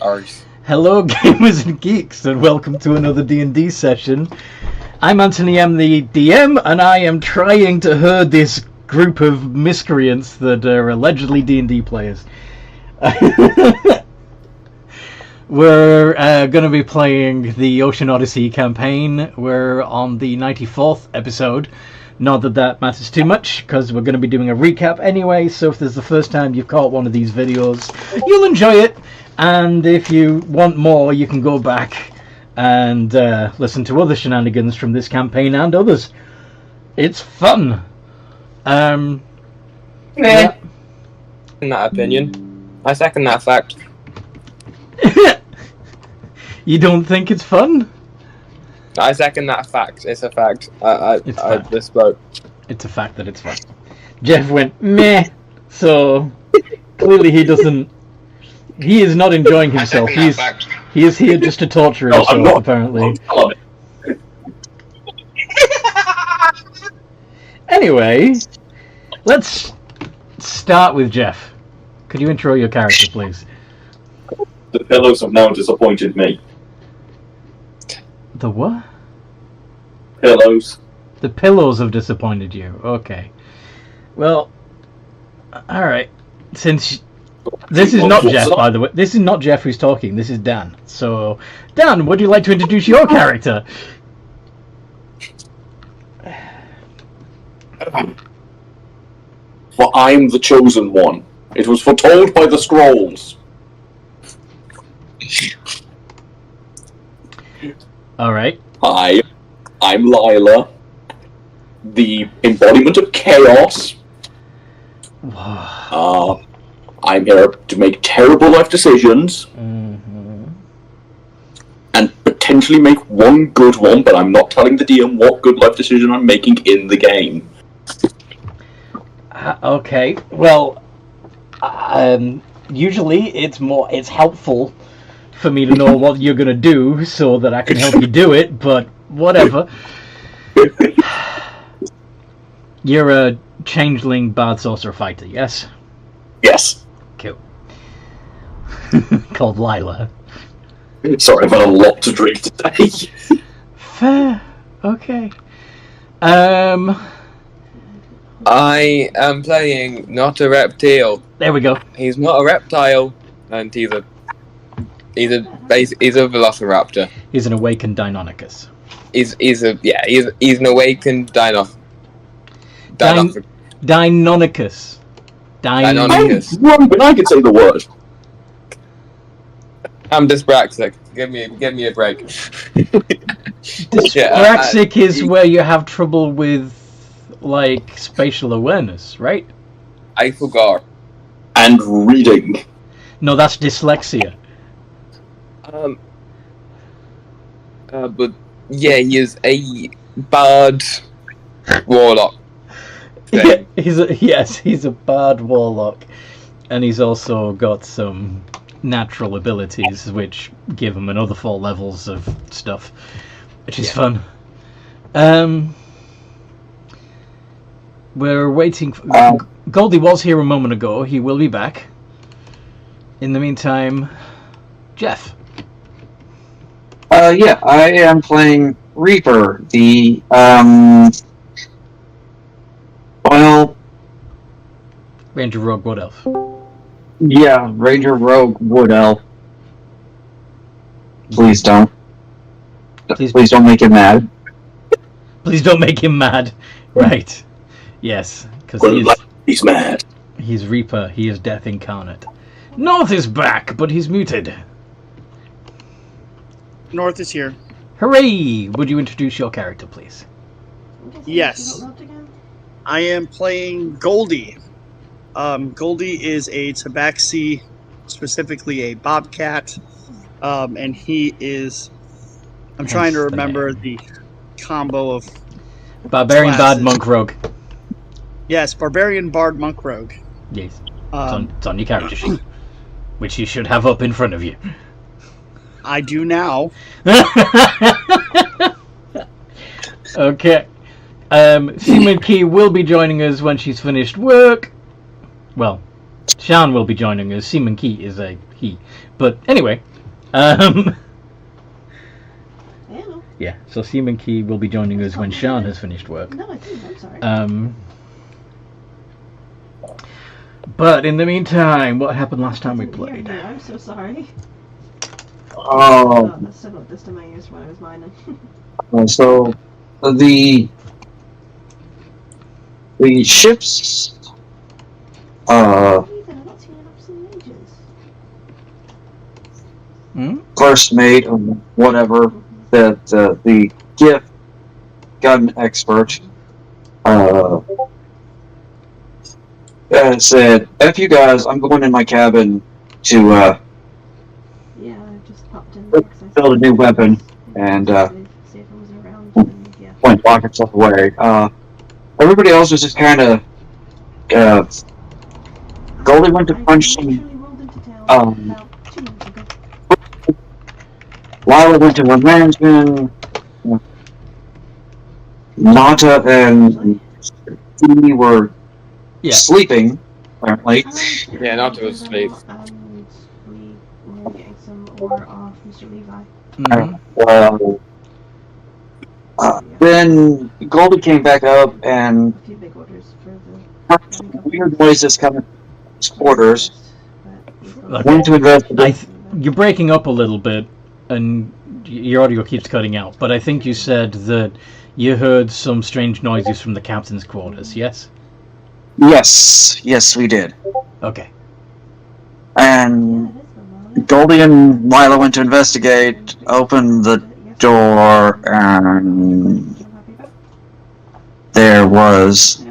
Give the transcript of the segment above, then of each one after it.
Arse. Hello, gamers and geeks, and welcome to another D&D session. I'm Anthony, I'm the DM, and I am trying to herd this group of miscreants that are allegedly D&D players. We're going to be playing the Ocean Odyssey campaign. We're on the 94th episode. Not that that matters too much, because we're going to be doing a recap anyway, so if this is the first time you've caught one of these videos, you'll enjoy it. And if you want more, you can go back and listen to other shenanigans from this campaign and others. It's fun. Yeah. In that opinion, I second that fact. You don't think it's fun? I second that fact. It's a fact. It's I fact. misspoke. It's a fact that it's fun. Jeff went meh, so clearly he doesn't. He is not enjoying himself. He is here just to torture himself, apparently. Anyway, let's start with Jeff. Could you intro your character, please? The pillows have now disappointed me. The what? Pillows. The pillows have disappointed you. Okay. Well, alright. Since this is not Jeff, by the way. This is not Jeff who's talking. This is Dan. So, Dan, would you like to introduce your character? For I'm the chosen one. It was foretold by the scrolls. Alright. Hi, I'm Lila, the embodiment of chaos. I'm here to make terrible life decisions and potentially make one good one, but I'm not telling the DM what good life decision I'm making in the game. Okay. Well, usually it's helpful for me to know what you're going to do so that I can help you do it, but whatever. You're a changeling bard sorcerer fighter, yes? Yes. Cool. Called Lila. Sorry, I've had a lot to drink today. Fair. Okay. I am playing not a reptile. There we go. He's not a reptile, and he's a velociraptor. He's an awakened Deinonychus. He's an awakened Deinonychus. Deinonychus. Deinonychus. Wrong, but I can say the word. I'm dyspraxic. Give me a break. Dyspraxic is where you have trouble with, like, spatial awareness, right? I forgot. And reading. No, that's dyslexia. But yeah, he is a bard warlock. Yeah, he's a bard warlock, and he's also got some natural abilities which give him another 4 levels of stuff, which is fun. We're waiting for... Goldie was here a moment ago. He will be back. In the meantime, Jeff. Yeah, I am playing Reaper, the, Ranger Rogue Wood Elf. yeah, Ranger Rogue Wood Elf. Please don't. Please don't make him mad. Please don't make him mad. Right. Yes, because He's mad. he's Reaper. He is Death Incarnate. North is back, but he's muted. North is here. Hooray! Would you introduce your character, please? Yes. I am playing Goldie. Goldie is a tabaxi, specifically a bobcat, and he is... I'm trying to remember the combo of... Barbarian classes. Bard Monk Rogue. Yes, Barbarian Bard Monk Rogue. Yes. It's on your character sheet, which you should have up in front of you. I do now. Okay. Seaman Key will be joining us when she's finished work. Well, Sean will be joining us. Seaman Key is a he. But anyway, Um, Hello. yeah, so Seaman Key will be joining us when Sean has finished work. No, I didn't. I'm sorry. But in the meantime, what happened last time we I didn't hear played? you. I'm so sorry. Oh, That's so this to my ears when I was mining. so the ships Ethan, I've not seen an absolute ages. first mate or whatever that the gift gun expert said, "F you guys, I'm going in my cabin to Yeah, I just popped in there 'cause I build a new saw weapon," it. and See if it was around. And, yeah. went to lock himself away. Everybody else was just kind of. Goldie went to punch some. Actually rolled into town about 2 months ago. Lila went to her mansion. Nata and Stevie were sleeping, apparently. Yeah, not to sleep. And we were getting some ore off Mr. Levi. Then Goldie came back up and A few big orders for the weird noises coming from his quarters. Look, Went to investigate. You're breaking up a little bit, and your audio keeps cutting out. But I think you said that you heard some strange noises from the captain's quarters. Yes. Yes, we did. Okay. And Goldie and Lila went to investigate, opened the door, and there was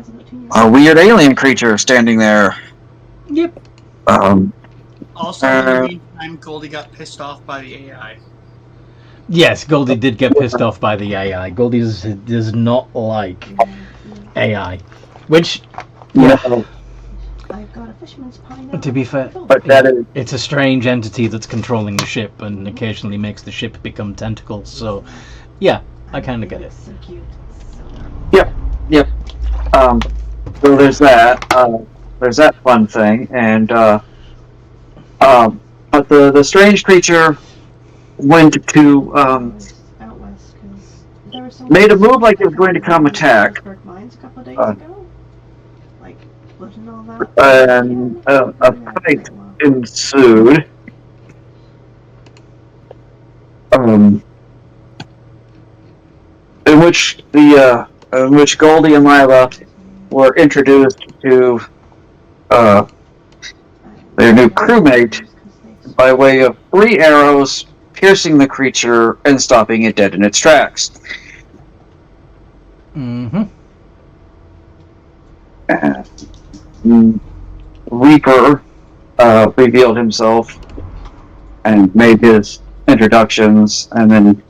a weird alien creature standing there. Yep. Also, in the meantime, Goldie got pissed off by the AI. Yes, Goldie did get pissed off by the AI. Goldie does not like AI, which, I've got a fisherman's pie now. to be fair, But that is it's a strange entity that's controlling the ship and occasionally makes the ship become tentacles. So, yeah, I kind of get it. So cute. Yep. So there's that. There's that fun thing, and but the strange creature went to Out west, 'cause there were some made a move like it was going to come attack. Mines a couple of days ago. Like, blood and all that. And a fight ensued. In which Goldie and Lila were introduced to their new crewmate by way of 3 arrows piercing the creature and stopping it dead in its tracks. Mm-hmm. Reaper revealed himself and made his introductions, and then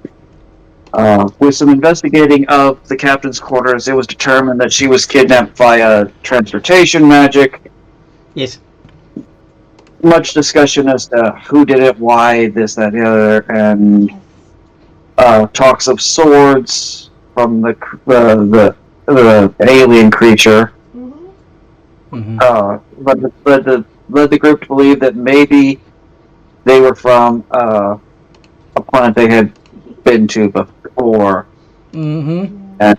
with some investigating of the captain's quarters, it was determined that she was kidnapped via transportation magic. Yes. Much discussion as to who did it, why, this, that, the other, and talks of swords from the alien creature. Mm-hmm. Led the group to believe that maybe they were from a planet they had been to before. Mm-hmm. And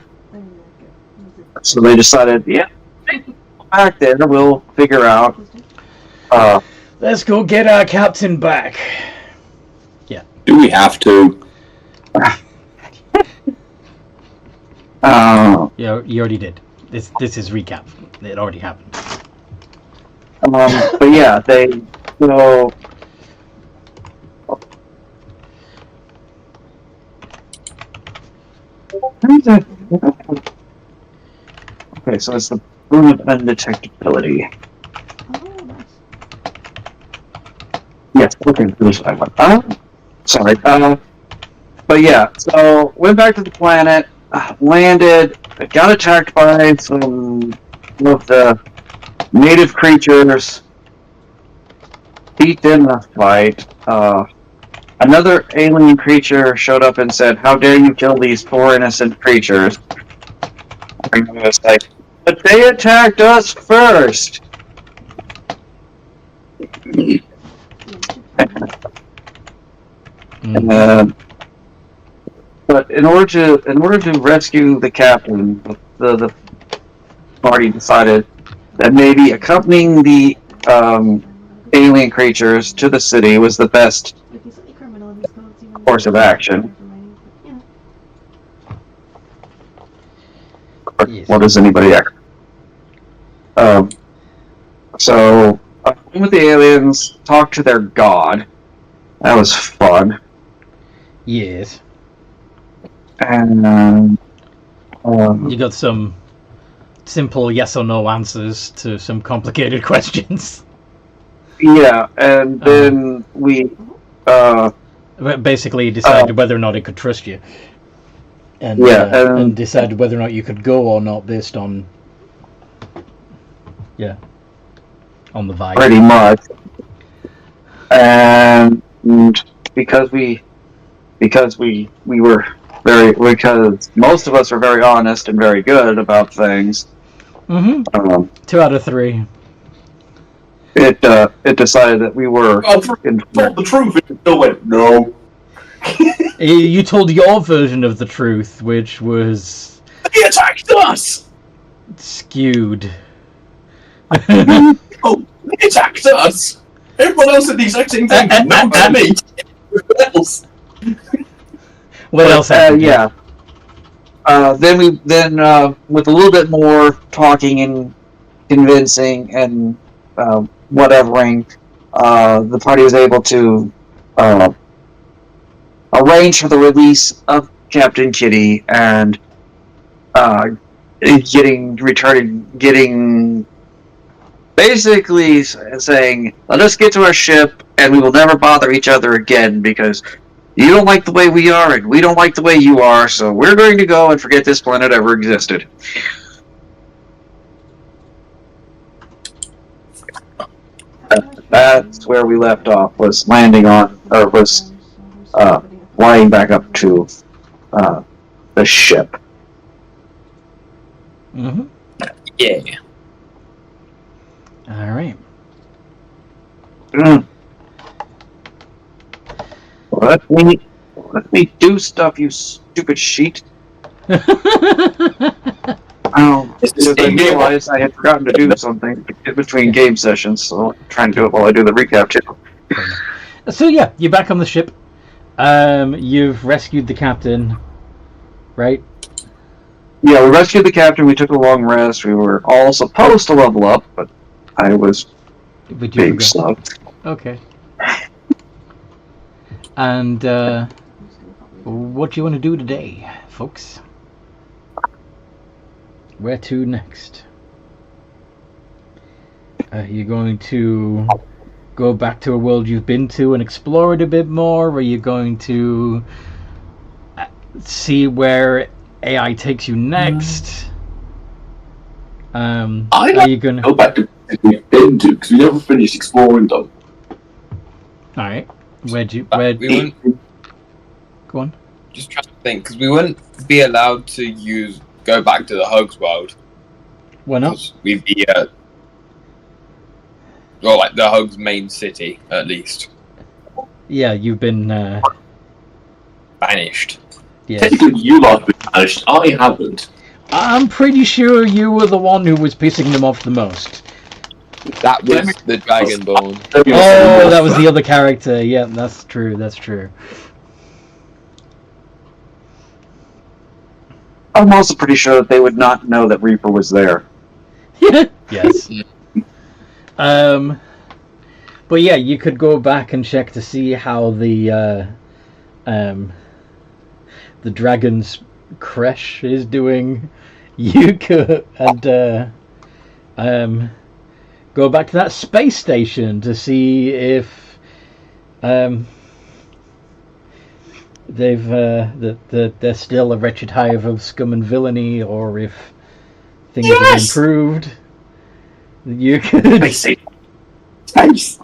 so they decided, back there, we'll figure out. Let's go get our captain back. Yeah. Do we have to? Yeah, you already did. This is recap. It already happened. But yeah, they will. Okay, so it's the Boon of Undetectability. Oh, nice. Yes, okay, this I went. Sorry. But yeah, so went back to the planet, landed, got attacked by some of the native creatures, beat them in a fight. Another alien creature showed up and said, "How dare you kill these poor innocent creatures?" And I was like, "But they attacked us first." But in order to rescue the captain, the party decided that maybe accompanying the alien creatures to the city was the best course of action. Yes. What does anybody act? So I went with the aliens, talked to their god. That was fun. Yes. And You got some simple yes or no answers to some complicated questions. yeah, and then we Basically, you decided whether or not it could trust you, and and decided whether or not you could go or not based on on the vibe. pretty much. And because most of us are very honest and very good about things. 2 out of 3. It decided that we were. I told the truth, and it still went, no. You told your version of the truth, which was He attacked us! skewed. Oh, he attacked us! Everyone else did the exact same thing, no to me! What else? What else happened? Yeah. Then with a little bit more talking and convincing and whatevering, the party was able to arrange for the release of Captain Kitty and getting basically saying, let us get to our ship and we will never bother each other again because you don't like the way we are and we don't like the way you are, so we're going to go and forget this planet ever existed. That's where we left off, was flying back up to the ship. Yeah. All right. Let me do stuff, you stupid sheet. I realized I had forgotten to do something in between game sessions, so I'm trying to do it while I do the recap too. So yeah, you're back on the ship. You've rescued the captain, right? Yeah, we rescued the captain, we took a long rest, we were all supposed to level up, but I was being slow. Okay. And what do you want to do today, folks? Where to next? Are you going to go back to a world you've been to and explore it a bit more? Or are you going to see where AI takes you next? Are you going to go back to where we've been to, because we never finished exploring them. Alright. Where'd we wouldn't, go on? just trying to think, because we wouldn't be allowed to go back to the Hugs world. Why not? 'Cause we'd be well, like the Hugs main city, at least. Yeah, you've been Banished. yes. Technically, you lot have been banished. I haven't. I'm pretty sure you were the one who was pissing them off the most. That was the Dragonborn. Oh, that was the other character. Yeah, that's true. That's true. I'm also pretty sure that they would not know that Reaper was there. Yes. But yeah, you could go back and check to see how the dragon's crash is doing. You could and go back to that space station to see if they're still a wretched hive of scum and villainy, or if things have improved. You could. I say space.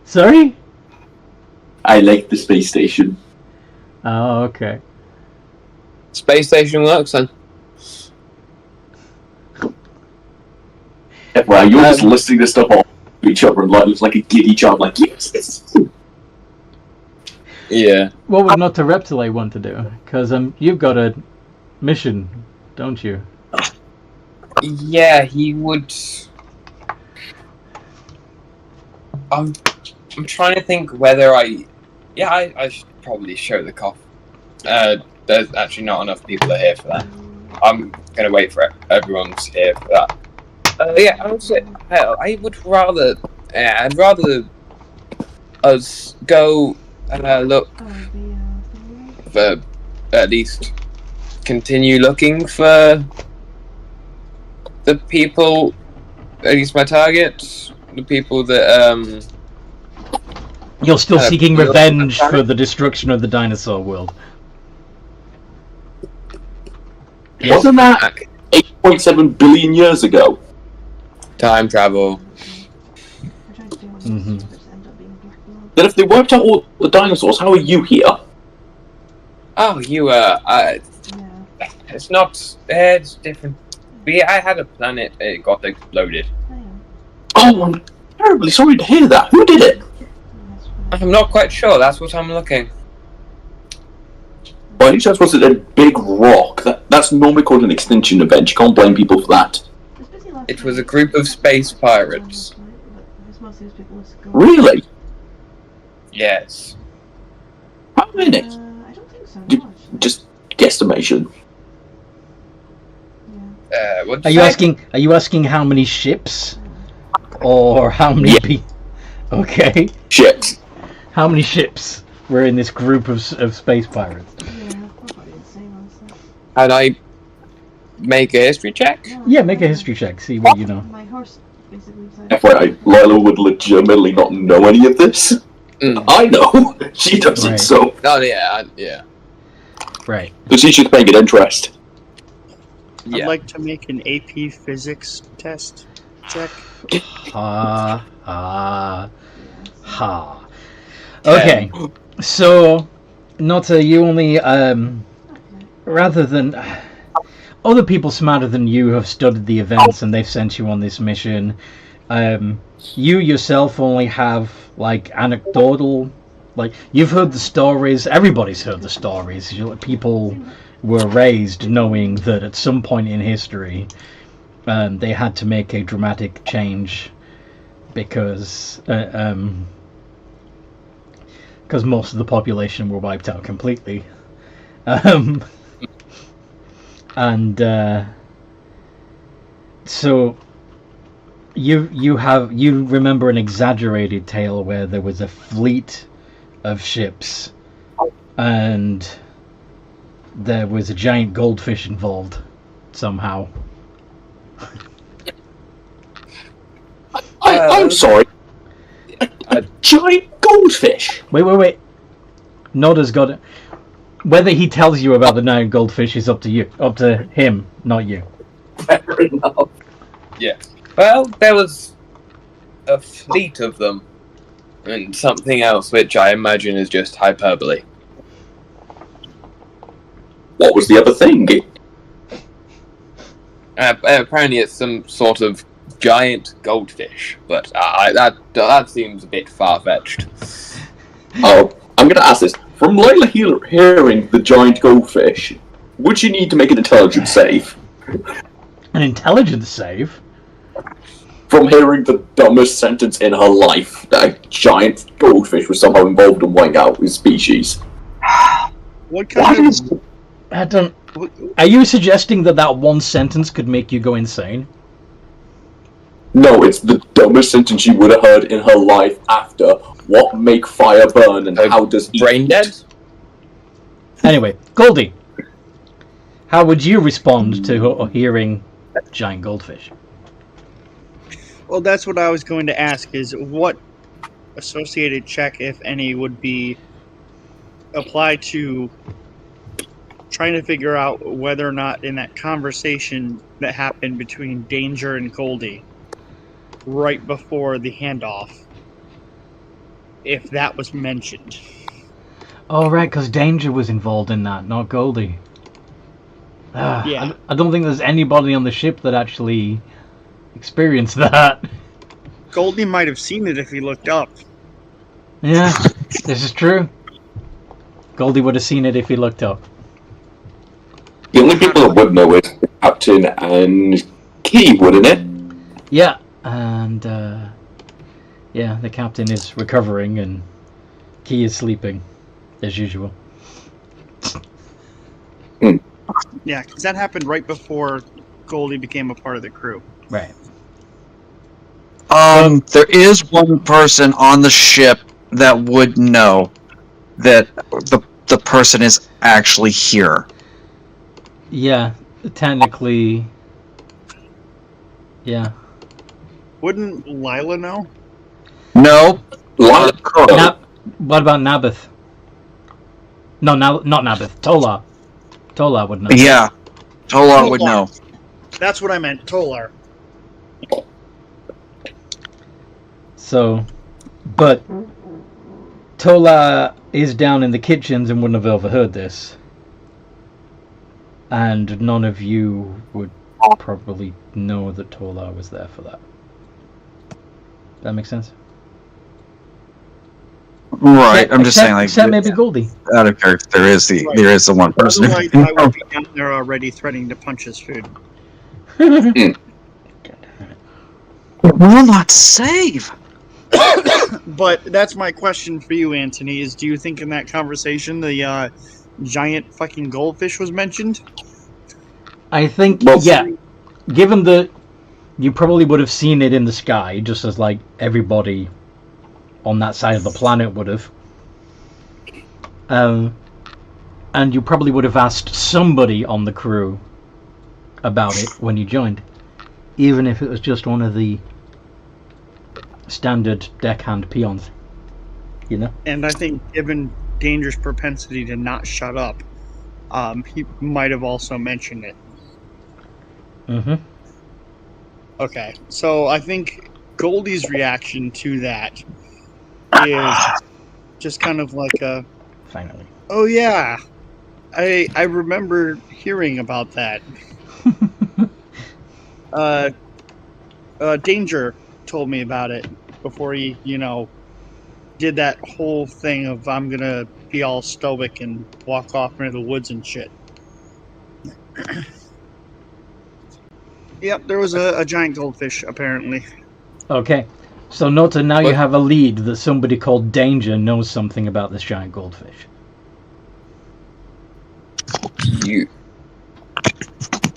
Sorry? I like the space station. Oh, okay. Space station works then. Yeah, well, you're just listing this stuff off to each other and it's like a giddy child, like, yes, this is Yeah. What would not the reptile want to do? Because you've got a mission, don't you? Yeah, he would. I'm trying to think whether I should probably show the cough. There's actually not enough people are here for that. I'm gonna wait for everyone's here for that. Yeah, I would say I would rather. I'd rather us go look for at least continue looking for the people. At least my target, the people that You're still seeking revenge for the destruction of the dinosaur world. Wasn't that 8.7 billion years ago? time travel. Mm-hmm. Then if they wiped out all the dinosaurs, how are you here? Oh, you it's not. It's different. I had a planet. It got exploded. Oh, I'm terribly sorry to hear that. Who did it? I'm not quite sure. That's what I'm looking. By any chance was it a big rock? That's normally called an extinction event. You can't blame people for that. It was a group of space pirates. Really? Yes. How many? I don't think so. Just guesstimation. What Are you asking how many ships, or how many? Yeah. Okay. Shit. How many ships were in this group of space pirates? Yeah, probably the same, honestly. Had I make a history check? Yeah, make a history check. See what you know. My horse basically said. FYI, Lila would legitimately not know any of this. Mm. I know. She doesn't, Right. so. Oh yeah, yeah, Right. But she's just paying it interest. yeah. I'd like to make an AP physics test check. Ha. Okay. So, Nota, you only rather than other people smarter than you have studied the events and they've sent you on this mission. You yourself only have like anecdotal, like you've heard the stories. Everybody's heard the stories. People were raised knowing that at some point in history, they had to make a dramatic change because most of the population were wiped out completely. So you remember an exaggerated tale where there was a fleet of ships and there was a giant goldfish involved somehow. I'm sorry. A giant goldfish. Wait. Noda's got it. Whether he tells you about the giant goldfish is up to him, not you. Fair enough. Yeah. Well, there was a fleet of them, and something else, which I imagine is just hyperbole. What was the other thing? Apparently, it's some sort of giant goldfish, but that seems a bit far-fetched. Oh, I'm gonna ask this. From Layla hearing the giant goldfish, would you need to make an intelligence save? An intelligence save? From hearing the dumbest sentence in her life, that a giant goldfish was somehow involved in wiping out his species. What kind of... I don't. Are you suggesting that one sentence could make you go insane? No, it's the dumbest sentence she would have heard in her life after what make fire burn and how does Brain dead? Anyway, Goldie, how would you respond to hearing giant goldfish? Well, that's what I was going to ask, is what associated check, if any, would be applied to trying to figure out whether or not in that conversation that happened between Danger and Goldie right before the handoff, if that was mentioned. Oh, right, because Danger was involved in that, not Goldie. Yeah. I don't think there's anybody on the ship that actually experienced that. Goldie might have seen it if he looked up. Yeah, this is true. Goldie would have seen it if he looked up. The only people that would know is the Captain and Key, wouldn't it? Yeah, and the captain is recovering and Key is sleeping, as usual. Yeah, because that happened right before Goldie became a part of the crew. Right. There is one person on the ship that would know that the person is actually here. Yeah, technically. Yeah. Wouldn't Lila know? No. Lila could. What about Nabith? No, not Nabith. Tolar. Tolar would know. Yeah. Tolar would know. That's what I meant, Tolar. So, but Tolar is down in the kitchens and wouldn't have overheard this. And none of you would probably know that Tolar was there for that. That makes sense? Right, I'm just saying, like, except maybe Goldie. Out of character, there is the one person. Otherwise, I would be down there already threatening to punch his food. Will not save. But that's my question for you, Anthony, is do you think in that conversation the giant fucking goldfish was mentioned? I think, given that you probably would have seen it in the sky, just as, like, everybody on that side of the planet would have. And you probably would have asked somebody on the crew about it when you joined. Even if it was just one of the standard deckhand peons. You know? And I think given Danger's propensity to not shut up, he might have also mentioned it. Mm-hmm. Okay, so I think Goldie's reaction to that is just kind of like a, Finally. oh yeah, I remember hearing about that. Danger told me about it before he, did that whole thing of I'm gonna be all stoic and walk off into the woods and shit. Yep, there was a giant goldfish, apparently. Okay. So, Nota, now you have a lead that somebody called Danger knows something about this giant goldfish. You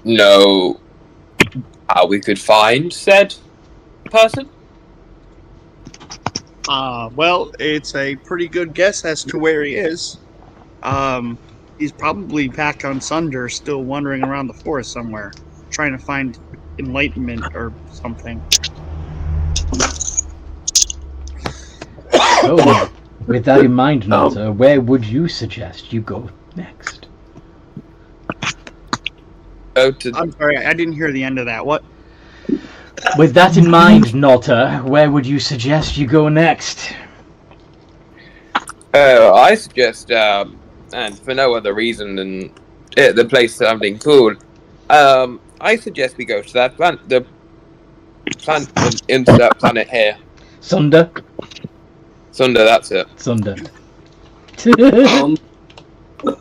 know how we could find said person? Well, it's a pretty good guess as to where he is. He's probably back on Sunder, still wandering around the forest somewhere, trying to find enlightenment or something. So, with that in mind, Nota, where would you suggest you go next? I'm sorry, I didn't hear the end of that. What? With that in mind, Nota, where would you suggest you go next? I suggest, and for no other reason than the place sounding cool, I suggest we go to that planet, into that planet here. Sunder? Sunder, that's it. Sunder.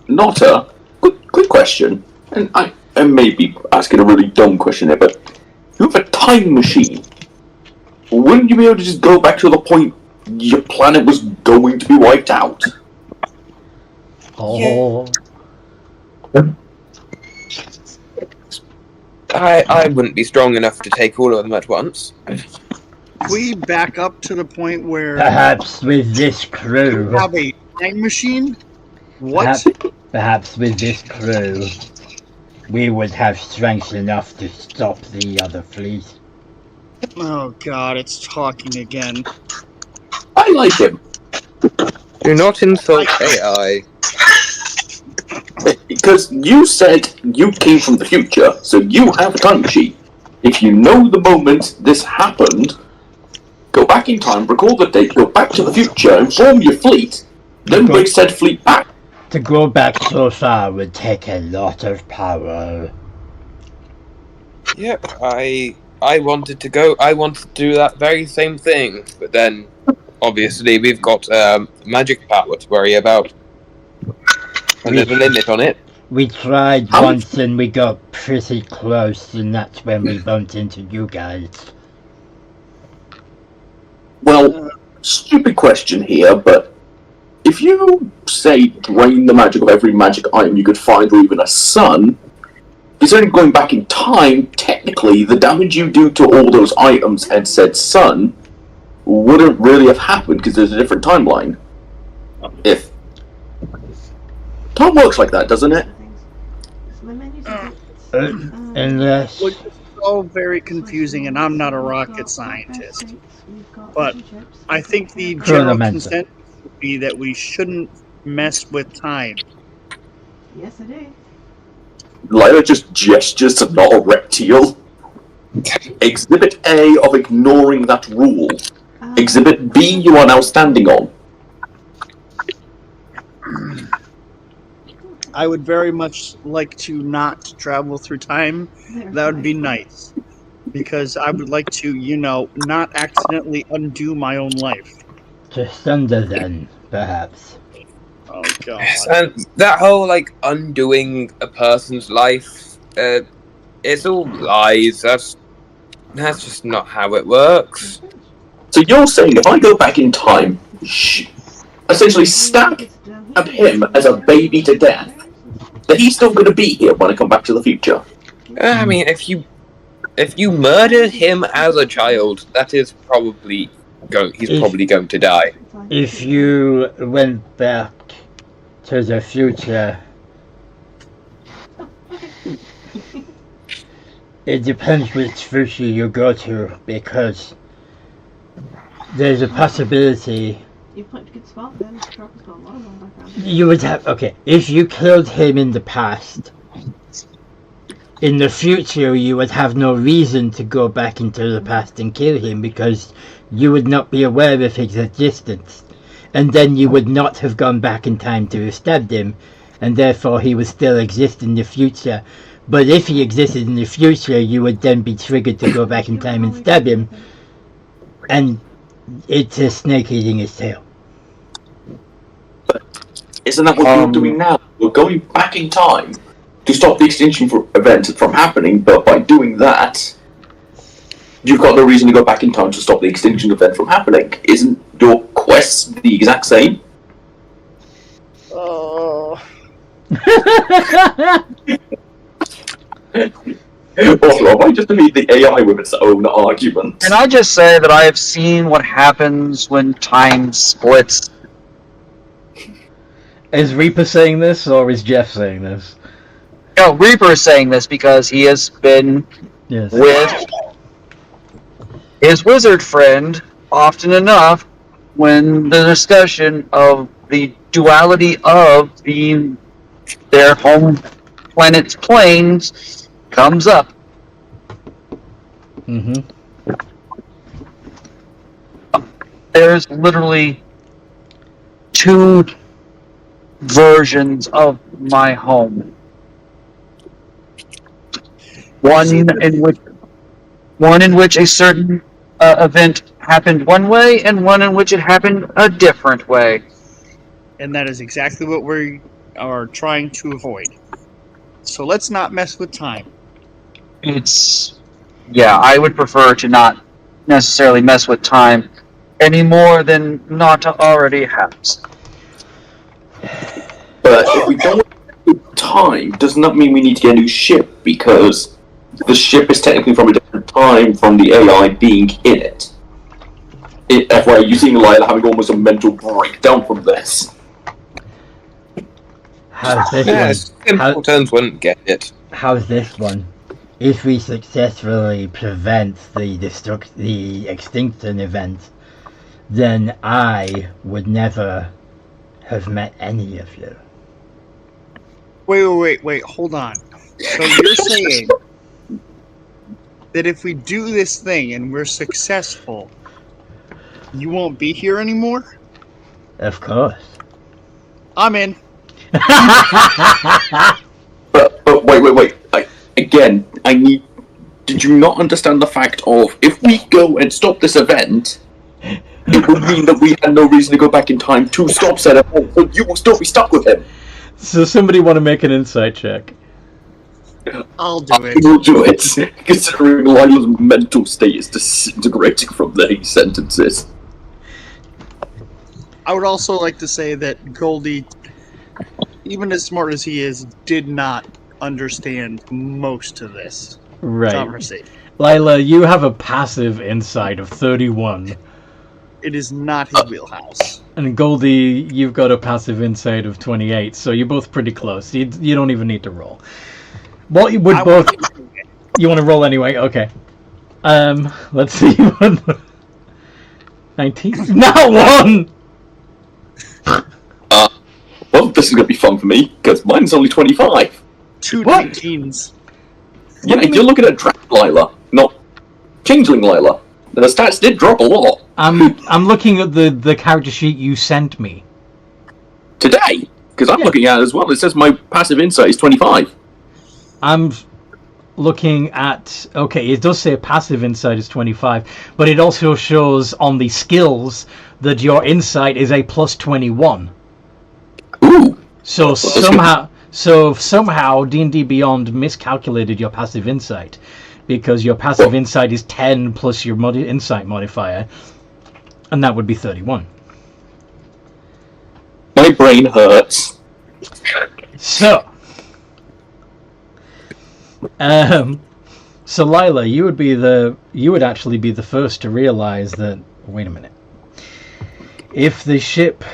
Nota, quick question, and I may be asking a really dumb question here, but you have a time machine. Wouldn't you be able to just go back to the point your planet was going to be wiped out? Oh. I wouldn't be strong enough to take all of them at once. We back up to the point where Perhaps with this crew. you have a time machine? What? Perhaps with this crew, we would have strength enough to stop the other fleet. Oh god, it's talking again. I like him. Do not insult AI. Because you said you came from the future, so you have a time machine. If you know the moment this happened, go back in time, recall the date, go back to the future, inform your fleet, then bring said fleet back. To go back so far would take a lot of power. Yep, I wanted to go. I wanted to do that very same thing, but then obviously we've got magic power to worry about. and there's a limit on it. We tried once and we got pretty close, and that's when we bumped into you guys. Well, stupid question here, but if you, say, drain the magic of every magic item you could find, or even a sun, considering going back in time, technically, the damage you do to all those items and said sun wouldn't really have happened, because there's a different timeline. If time works like that, doesn't it? Unless... Which is all very confusing, and I'm not a rocket scientist. But I think the general consensus would be that we shouldn't mess with time. Yes, I do. Lila just gestures to not a reptile. Exhibit A of ignoring that rule. Exhibit B you are now standing on. I would very much like to not travel through time. That would be nice. Because I would like to, not accidentally undo my own life. Just under then, perhaps. Oh, God. And that whole, undoing a person's life, it's all lies. That's just not how it works. So you're saying if I go back in time, essentially stab him as a baby to death, that he's still going to be here when I come back to the future? I mean, if you murdered him as a child, that is probably he's probably going to die. If you went back to the future, it depends which future you go to, because there's a possibility You put a good spot then. The truck has got a lot of them back around. you would have... Okay, if you killed him in the past, in the future you would have no reason to go back into the past and kill him, because you would not be aware of his existence, and then you would not have gone back in time to have stabbed him, and therefore he would still exist in the future. But if he existed in the future, you would then be triggered to go back in time and stab him, and it's a snake eating his tail. Isn't that what you're doing now? You're going back in time to stop the extinction event from happening, but by doing that, you've got no reason to go back in time to stop the extinction event from happening. Isn't your quest the exact same? Oh. Also, have I just made the AI with its own argument? Can I just say that I have seen what happens when time splits? Is Reaper saying this, or is Jeff saying this? No, Reaper is saying this because he has been with his wizard friend often enough when the discussion of the duality of their home planet's planes comes up. Mm-hmm. There's literally two versions of my home. One in which a certain event happened one way, and one in which it happened a different way. And that is exactly what we are trying to avoid. So let's not mess with time. I would prefer to not necessarily mess with time any more than Nata already has. But if we don't have time, doesn't that mean we need to get a new ship? Because the ship is technically from a different time from the AI being in it. FYI, you seeing Lila having almost a mental breakdown from this. How's this one? Simpletons wouldn't get it. How's this one? If we successfully prevent the extinction event, then I would never have met any of you. Wait, hold on. So you're saying that if we do this thing and we're successful, you won't be here anymore? Of course. I'm in. But wait. Did you not understand the fact of, if we go and stop this event, it would mean that we had no reason to go back in time to stop said event, but you will still be stuck with him. So somebody want to make an insight check? I'll do I it. will do it, considering Lila's mental state is disintegrating from these sentences. I would also like to say that Goldie, even as smart as he is, did not understand most of this Right. conversation. Lila, you have a passive insight of 31. It is not his wheelhouse. And Goldie, you've got a passive insight of 28, so you're both pretty close. You don't even need to roll. Well, you would I both... want to- You want to roll anyway? Okay. Let's see. 19? Not one! Well, this is going to be fun for me, because mine's only 25. Two What? 19s. Yeah, you're looking at Dragon Lila, not Changeling Lila. The stats did drop a lot. I'm looking at the character sheet you sent me. Today, because I'm Yeah. looking at it as well. It says my passive insight is 25. I'm looking at... Okay, it does say passive insight is 25, but it also shows on the skills that your insight is a plus 21. Ooh. So that's somehow D&D Beyond miscalculated your passive insight, because your passive insight is 10 plus your insight modifier, and that would be 31. My brain hurts. So, so Lila, you would actually be the first to realize that. Wait a minute. If the ship,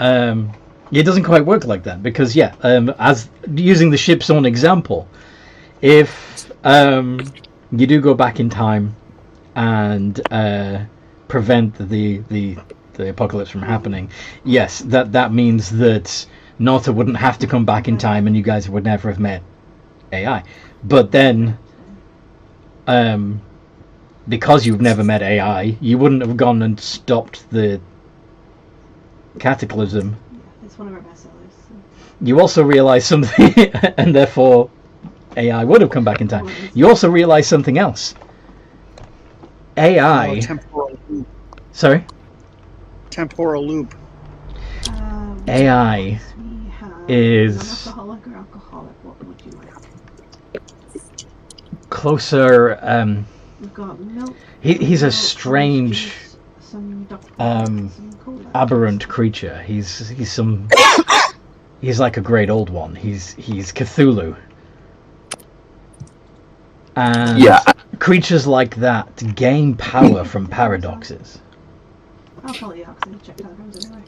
it doesn't quite work like that, because as using the ship's own example, if you do go back in time and prevent the apocalypse from happening, yes, that means that Nota wouldn't have to come back in time, and you guys would never have met AI. But then, because you've never met AI, you wouldn't have gone and stopped the cataclysm. Yeah, it's one of our best sellers. So. You also realize something, and therefore AI would have come back in time. You also realize something else. AI. Temporal loop. Sorry? Temporal loop. AI We have is non-alcoholic or alcoholic. What would you like? closer. We've got milk. He's a milk, strange, juice, some duck, um, some cola. aberrant creature. He's like a great old one. He's Cthulhu. And Yeah. creatures like that gain power from paradoxes. I'll call the opposite. Check telegrams anyway.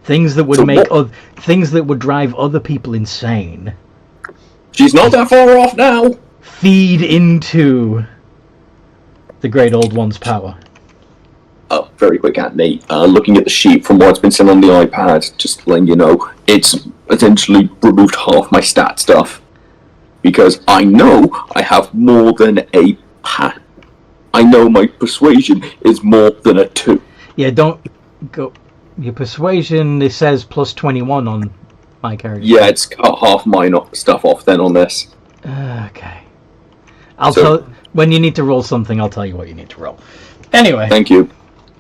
Things that would So make what- things that would drive other people insane She's not that far off now. feed into the great old one's power. Oh, very quick, Anthony. Looking at the sheet from what's been sent on the iPad, just letting you know, it's essentially removed half my stat stuff. Because I know I have more than a pat. I know my persuasion is more than a 2. Yeah, don't go. Your persuasion, it says plus 21 on my character. Yeah, it's cut half my stuff off then on this. Okay. I'll So- tell when you need to roll something. I'll tell you what you need to roll. Anyway, Thank you.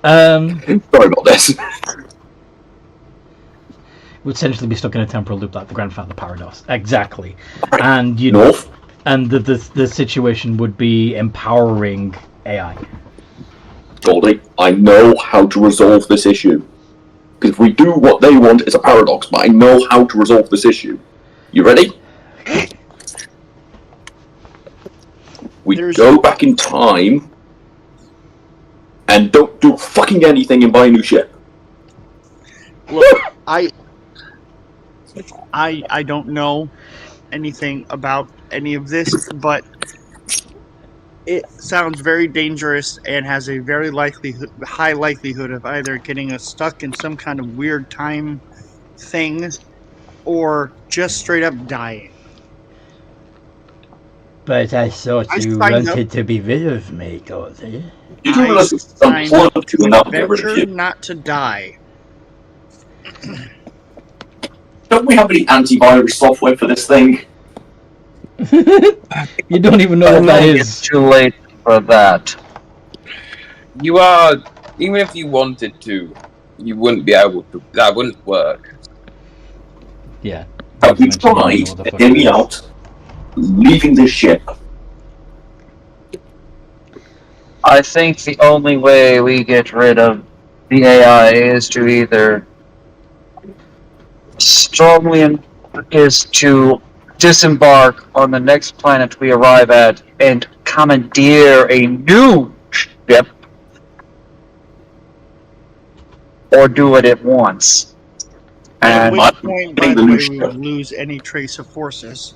Sorry about this. would essentially be stuck in a temporal loop like the grandfather paradox. Exactly. And you North. and the situation would be empowering AI. Goldie, I know how to resolve this issue. Because if we do what they want, it's a paradox, but I know how to resolve this issue. You ready? We go back in time and don't do fucking anything and buy a new ship. Look, I don't know anything about any of this, but it sounds very dangerous and has a very high likelihood of either getting us stuck in some kind of weird time thing or just straight up dying. But I thought I you signed wanted up. to be rid of me, Goldie. You do I realize it's signed unplugged to not get rid of Venture you. not to die. Don't we have any antivirus software for this thing? You don't even know I what that think is. it's too late for that. You are, even if you wanted to, you wouldn't be able to. That wouldn't work. Yeah. Have you Mentioned you tried, know what the fuck hear it me is. out, leaving this ship? I think the only way we get rid of the AI is to either is to disembark on the next planet we arrive at and commandeer a new ship, or do it at once. At And which point, by getting the the new way, we ship. would lose any trace of forces.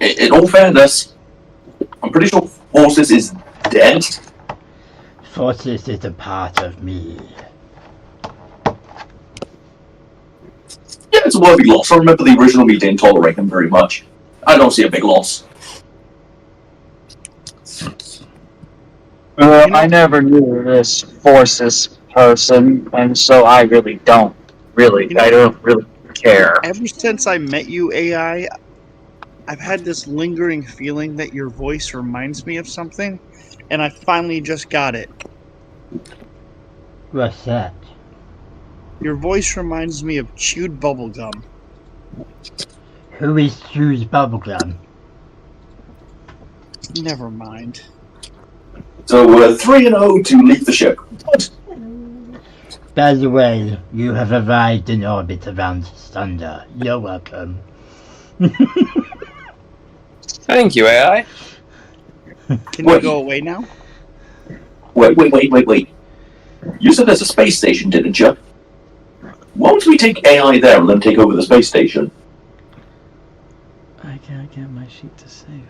In all fairness, I'm pretty sure Forces is dead. Forces is a part of me. Yeah, it's a worthy loss. I remember the original me didn't tolerate him very much. I don't see a big loss. I never knew this Forces person, and so I really don't. I don't really care. Ever since I met you, AI, I've had this lingering feeling that your voice reminds me of something, and I finally just got it. What's that? Your voice reminds me of chewed bubblegum. Who is Chews Bubblegum? Never mind. So we're 3-0 to leave the ship. What? By the way, you have arrived in orbit around Thunder. You're welcome. Thank you, AI. Can you go away now? Wait. You said there's a space station, didn't you? Why don't we take AI there and then take over the space station? I can't get my sheet to save.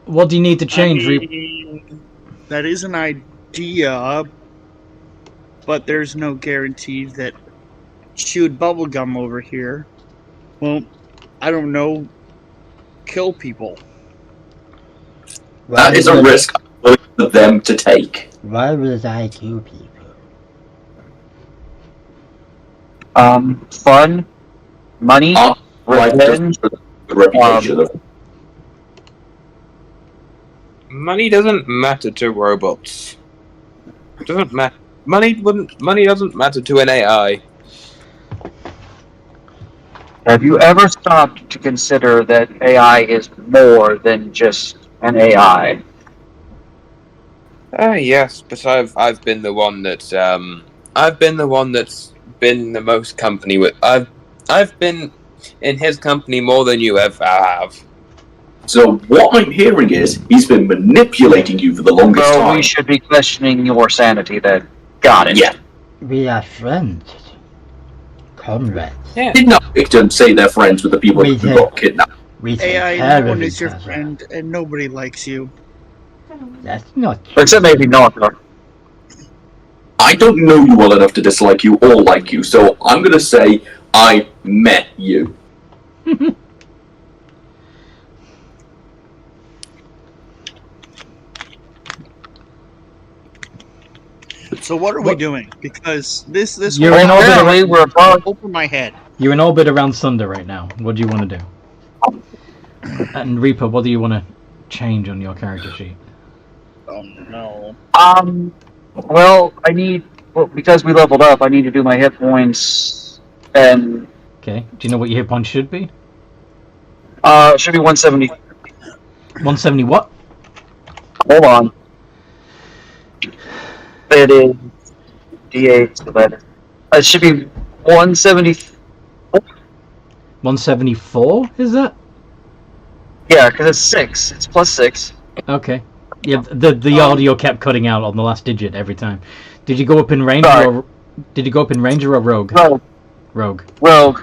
What do you need to change? That is an idea, but there's no guarantee that chewed bubblegum over here won't, I don't know, kill people. That is a risk I'm willing for them to take. Why would I kill people? Fun, money, revenge. The reputation of Money doesn't matter to robots. Doesn't matter. Money doesn't matter to an AI. Have you ever stopped to consider that AI is more than just an AI? Yes, but I've been the one that's been the most company with. I've been in his company more than you ever have. So what I'm hearing is he's been manipulating you for the longest Well, time. we should be questioning your sanity then. Got it. Yeah. We are friends. Comrades. Yeah. Did not Victor say they're friends with the people We who did. got kidnapped? We take AI, care no one of is each your other. friend, and nobody likes you. That's not true. Except maybe Norther. I don't know you well enough to dislike you or like you, so I'm gonna say I met you. So what are we doing? Because this You're whole in orbit Apparently, around, we're above. over my head. you're in orbit around Thunder right now. What do you want to do? And Reaper, what do you want to change on your character sheet? Oh no. Well, because we leveled up, I need to do my hit points, and Okay. Do you know what your hit points should be? it should be 170. 170 what? Hold on. It is D8 divided. It should be 170. 174, is that? Yeah, because it's 6. It's plus 6. Okay. Yeah, the audio kept cutting out on the last digit every time. Did you go up in Ranger Sorry. or did you go up in Ranger or Rogue? Rogue. Rogue. Rogue.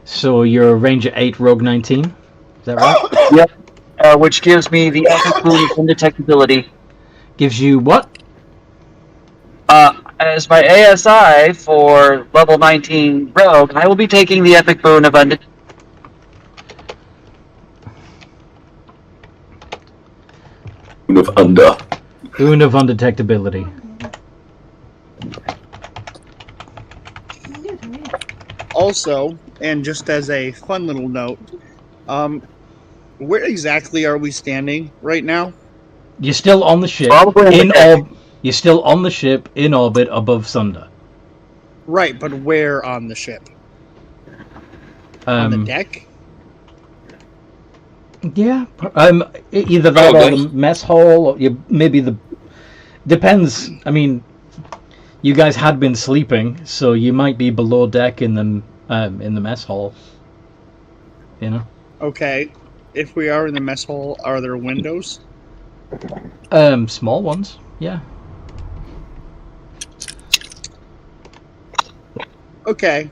So you're Ranger 8, Rogue 19. Is that right? Yep. Which gives me the epic boon of undetectability. Gives you what? As my ASI for level 19 Rogue, I will be taking the epic boon of undetectability. Of under. Boon of undetectability. Also, and just as a fun little note, where exactly are we standing right now? You're still on the ship. Probably on the deck. You're You're still on the ship in orbit above Sunder. Right, but where on the ship? On the deck? Yeah. Either that or the mess hall, or maybe the... Depends. I mean, you guys had been sleeping, so you might be below deck in the mess hall. You know? Okay. If we are in the mess hall, are there windows? Small ones, yeah. Okay.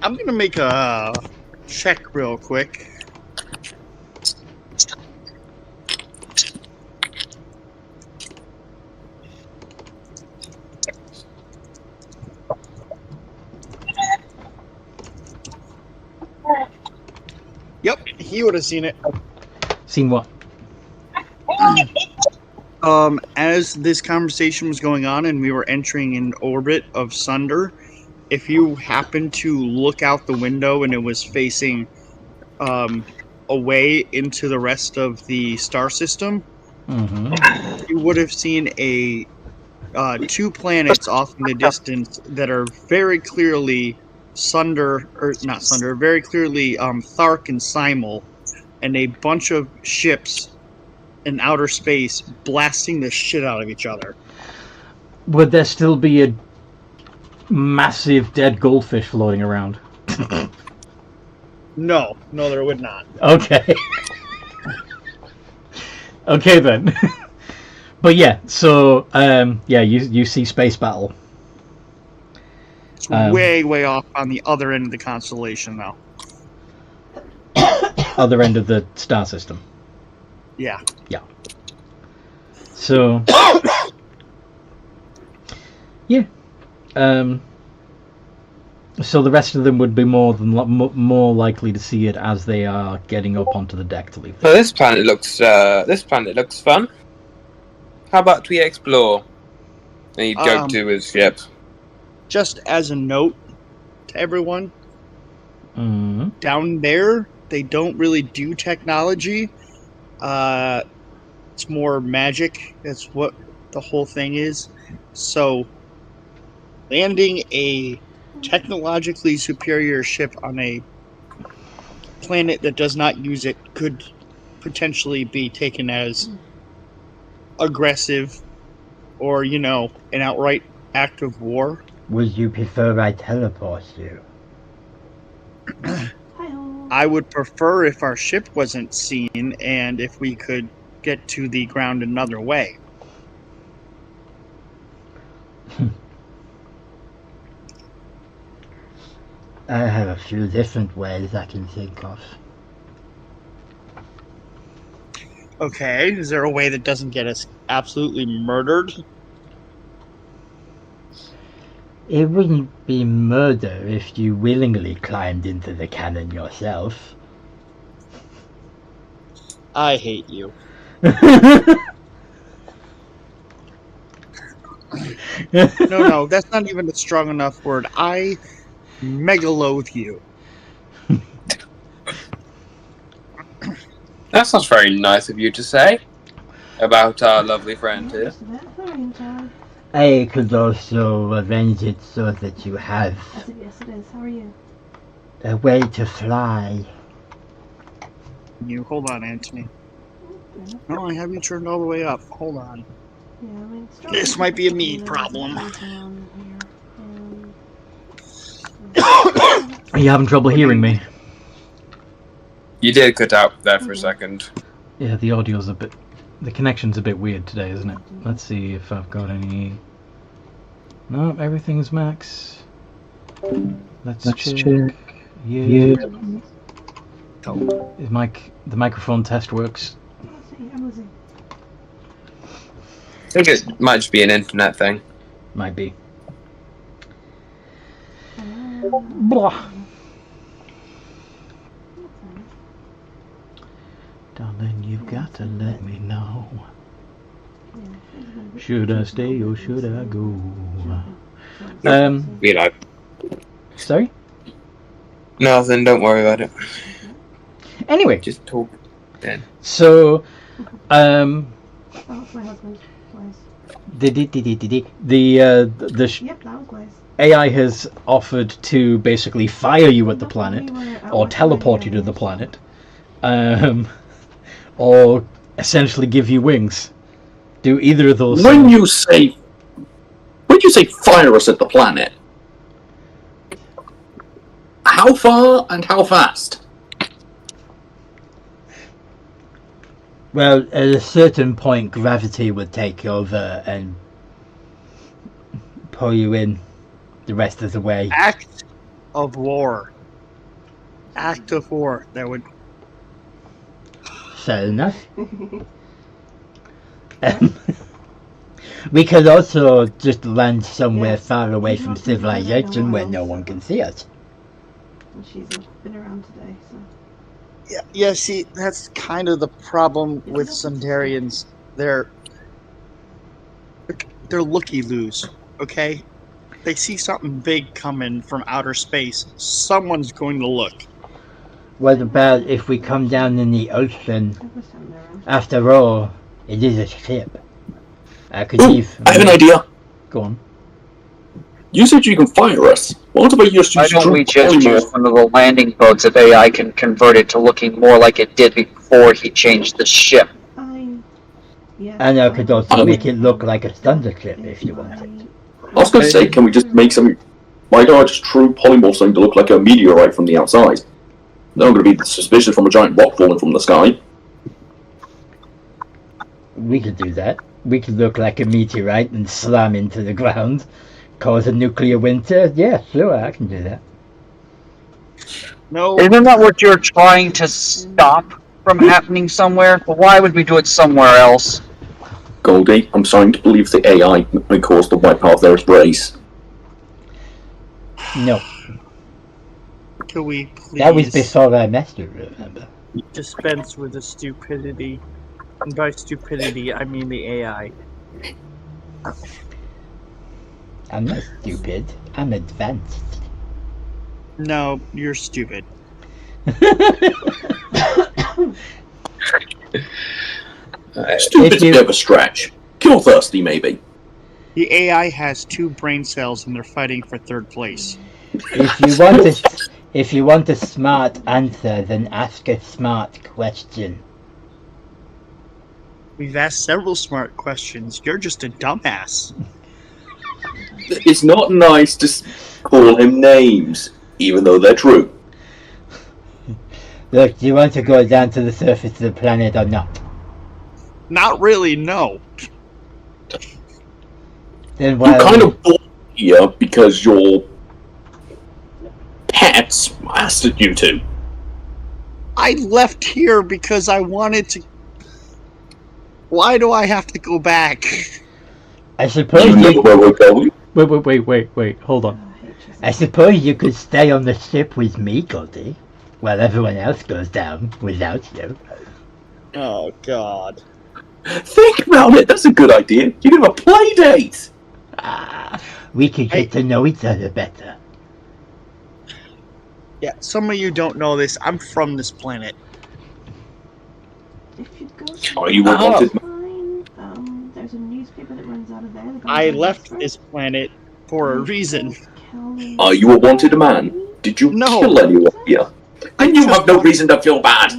I'm gonna make a check real quick. Yep, he would have seen it. Seen what? As this conversation was going on and we were entering an orbit of Sunder, if you happened to look out the window and it was facing away into the rest of the star system, you would have seen a two planets off in the distance that are very clearly very clearly Thark and Simul, and a bunch of ships in outer space blasting the shit out of each other. Would there still be a massive dead goldfish floating around? No, there would not. Okay. Okay then. But yeah, so you see space battle. It's way off on the other end of the constellation, though. Other end of the star system. Yeah. Yeah. So yeah. So the rest of them would be more likely to see it as they are getting up onto the deck to leave. So this planet looks fun. How about we explore? And you go to his ship. Just as a note to everyone, down there they don't really do technology. It's more magic. That's what the whole thing is. So landing a technologically superior ship on a planet that does not use it could potentially be taken as aggressive or, an outright act of war. Would you prefer I teleport you? I would prefer if our ship wasn't seen and if we could get to the ground another way. I have a few different ways I can think of. Okay, is there a way that doesn't get us absolutely murdered? It wouldn't be murder if you willingly climbed into the cannon yourself. I hate you. No, that's not even a strong enough word. I megaloathe you. That's not very nice of you to say about our lovely friend here. I could also arrange it so that you have Yes, it is. How are you? a way to fly. You hold on, Anthony. No, I have you turned all the way up. Hold on. Yeah, I mean, This might be a me problem. Are you having trouble hearing me? You did cut out there for a second. Yeah, the connection's a bit weird today, isn't it? Let's see if I've got any... No, everything's max. Let's check. Yeah. The microphone test works. I think it might just be an internet thing. Might be. Blah. Darling, you've got to let me know. Should I stay or should I go? Be like, Sorry? nothing, don't worry about it. Anyway, Just talk then. so, Oh, it's my husband. Yep, that was wise. AI has offered to basically fire you at the planet, or teleport you to the planet, or essentially give you wings. Do either of those When things. you say fire us at the planet, how far and how fast? Well, at a certain point, gravity would take over and pull you in the rest of the way. Act of war. Act of war. That would. Fair enough. We could also just land somewhere Yes. far away He's from not thinking about civilization where anyone no else. one can see us. And she's been around today, so. Yeah, see, that's kind of the problem with Sundarians. They're looky-loos, okay? They see something big coming from outer space. Someone's going to look. What about if we come down in the ocean? It was him around. After all, it is a ship. I could Ooh, leave. I have an idea. Go on. You said you can fire us. What about you just Why use don't we true just use polymorph? one of the landing boats if AI can convert it to looking more like it did before he changed the ship? Yeah. And I could also make it look like a thunder ship if you want. I was going to say, can we just make some... Why don't I just true polymorph something to look like a meteorite from the outside? Then I'm going to be suspicious from a giant rock falling from the sky. We could do that. We could look like a meteorite and slam into the ground, cause a nuclear winter. Yeah, sure, I can do that. No, Isn't that what you're trying to stop from happening somewhere? But why would we do it somewhere else? Goldie, I'm starting to believe the AI may cause the wipe out of their race. No, can we please that was before I messed it, remember? dispense with the stupidity? And by stupidity, I mean the AI. I'm not stupid. I'm advanced. No, you're stupid. Stupid's a bit of a stretch. Kill thirsty, maybe. The AI has 2 brain cells and they're fighting for 3rd place. If you want a smart answer, then ask a smart question. We've asked several smart questions. You're just a dumbass. It's not nice to call him names, even though they're true. Look, do you want to go down to the surface of the planet or not? Not really, no. Then why You're are kind we- of bored here because your pets asked you to. I left here because I wanted to. Why do I have to go back? I suppose You know you. where we're going? Wait, hold on. I suppose you could stay on the ship with me, Goldie, while everyone else goes down without you. Oh, God. Think about it. That's a good idea. You can have a play date. We could Hey. get to know each other better. Yeah, some of you don't know this. I'm from this planet. If you go Oh, you were Oh. wanted. there's a newspaper that runs out of there. that goes I on left Westford. this planet for a reason. Are you a wanted man? Did you No. kill anyone here? And you have no reason to feel bad.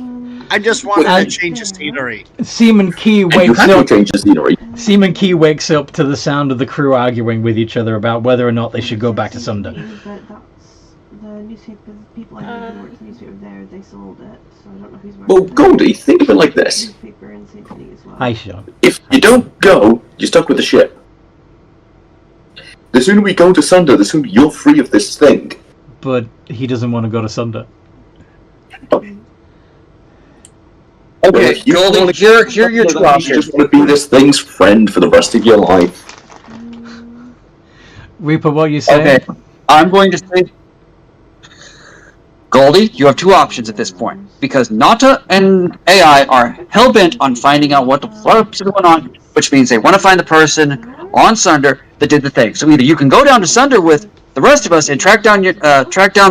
I just wanted to And- change the scenery. Seaman Key And you wakes have to up. change the scenery. Seaman Key wakes up to the sound of the crew arguing with each other about whether or not they should go back to Sunder. But that's the newspaper. People I knew who worked at the newspaper there, they sold it, so I don't know who's working. Well, Goldie, think of it like this. Newspaper in St. City as well. Hi, Sean. If you don't go, you're stuck with the ship. The sooner we go to Sunder, the sooner you're free of this thing. But he doesn't want to go to Sunder. Okay, If you Goldie, wanna- here are your 2 You options. just want to be this thing's friend for the rest of your life. Reaper, what are you saying? Okay, I'm going to say, Goldie, you have 2 options at this point, because Nata and AI are hell-bent on finding out what the fuck is going on, which means they want to find the person on Sunder that did the thing. So either you can go down to Sunder with the rest of us and track down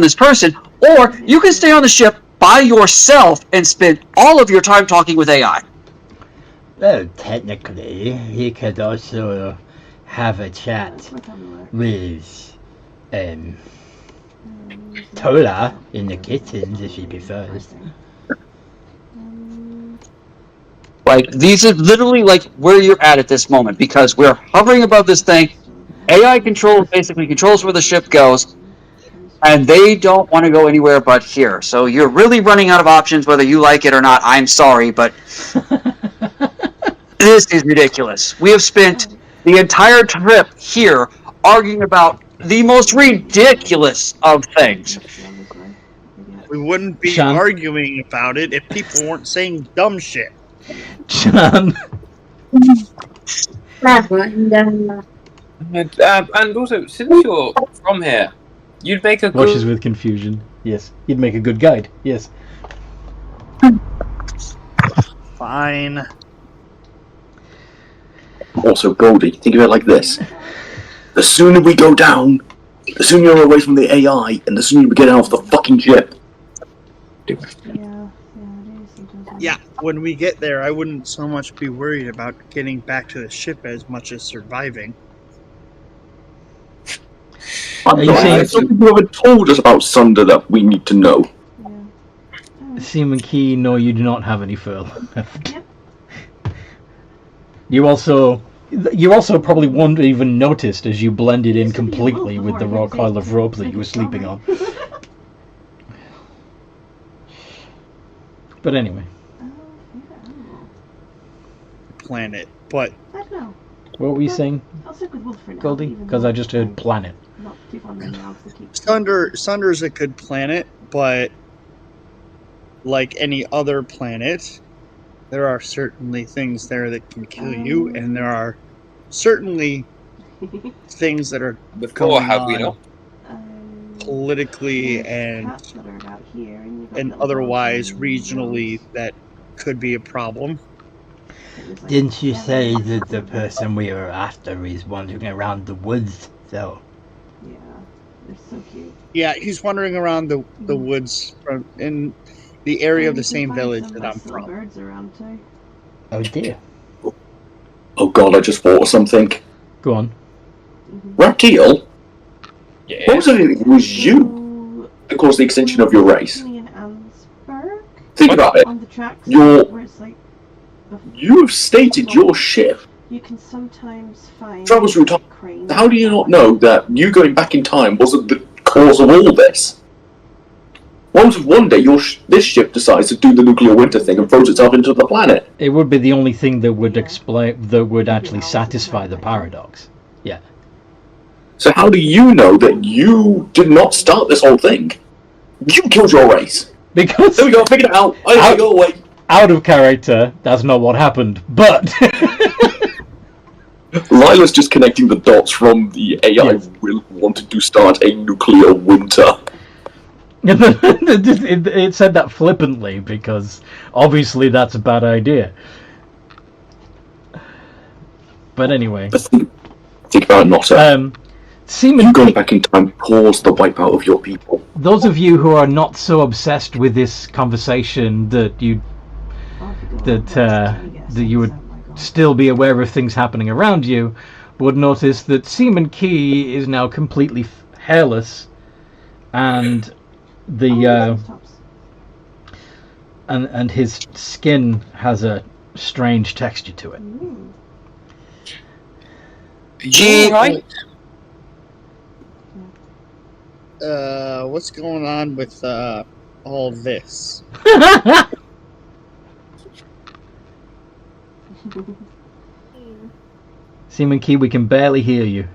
this person, or you can stay on the ship by yourself and spend all of your time talking with AI. Well, technically, he could also have a chat with Tola in the kittens if he prefers. Like, these are literally like where you're at this moment, because we're hovering above this thing. AI basically controls where the ship goes, and they don't want to go anywhere but here. So you're really running out of options, whether you like it or not. I'm sorry, but this is ridiculous. We have spent the entire trip here arguing about the most ridiculous of things. We wouldn't be Sean? arguing about it if people weren't saying dumb shit. John. And also, since you're from here, you'd make a Watches good... with confusion. Yes. You'd make a good guide. Yes. Fine. Also, Goldie, think of it like this. The sooner we go down, the sooner you're away from the AI, and the sooner we get off the fucking ship. Yeah, when we get there, I wouldn't so much be worried about getting back to the ship as much as surviving. Are you saying- I don't think you haven't told us about Sunder that we need to know. Seaman Key, no, you do not have any fur left. You also probably won't even noticed as you blended in completely with the raw coil of rope that you were sleeping on. But anyway. Planet, but I don't know. What were you saying, I'll stick with Wolf for now. Goldie? even Because though I just heard I'm planet. Not too fond of the dogs that keep. Sunder's a good planet, but like any other planet, there are certainly things there that can kill you, and there are certainly things that are Before, going have we on not? politically and Cats that are about here, and you've got and little otherwise dogs and regionally dogs. that could be a problem. It was like Didn't you say 7 that the months. person we were after is wandering around the woods, though? Yeah, they're so cute. Yeah, he's wandering around the woods in the area of And the you can same find village some that nice I'm little from. birds around too. Oh dear. Oh god, I just thought of something. Go on. Raptiel? Yeah. What was it? It was you that caused the extinction of your race. In Ansberg, Think about it. on the tracks, You're- where it's like You've stated your ship you can sometimes find travels through time. cranes. How do you not know that you going back in time wasn't the cause of all this? What if one day this ship decides to do the nuclear winter thing and throws itself into the planet? It would be the only thing that would Yeah. explain, that would actually satisfy the paradox. Yeah. So how do you know that you did not start this whole thing? You killed your race. Because There we go, figured it out. I go away. out of character, that's not what happened. But Lila's just connecting the dots from the AI Yes. will wanted to start a nuclear winter. it said that flippantly because obviously that's a bad idea. But anyway, But think about it, Notta. Seaman You going back in time caused the wipeout of your people. those of you who are not so obsessed with this conversation that you would still be aware of things happening around you would notice that Seaman Key is now completely hairless, and the and his skin has a strange texture to it. You right? What's going on with all this? Seaman Key, we can barely hear you.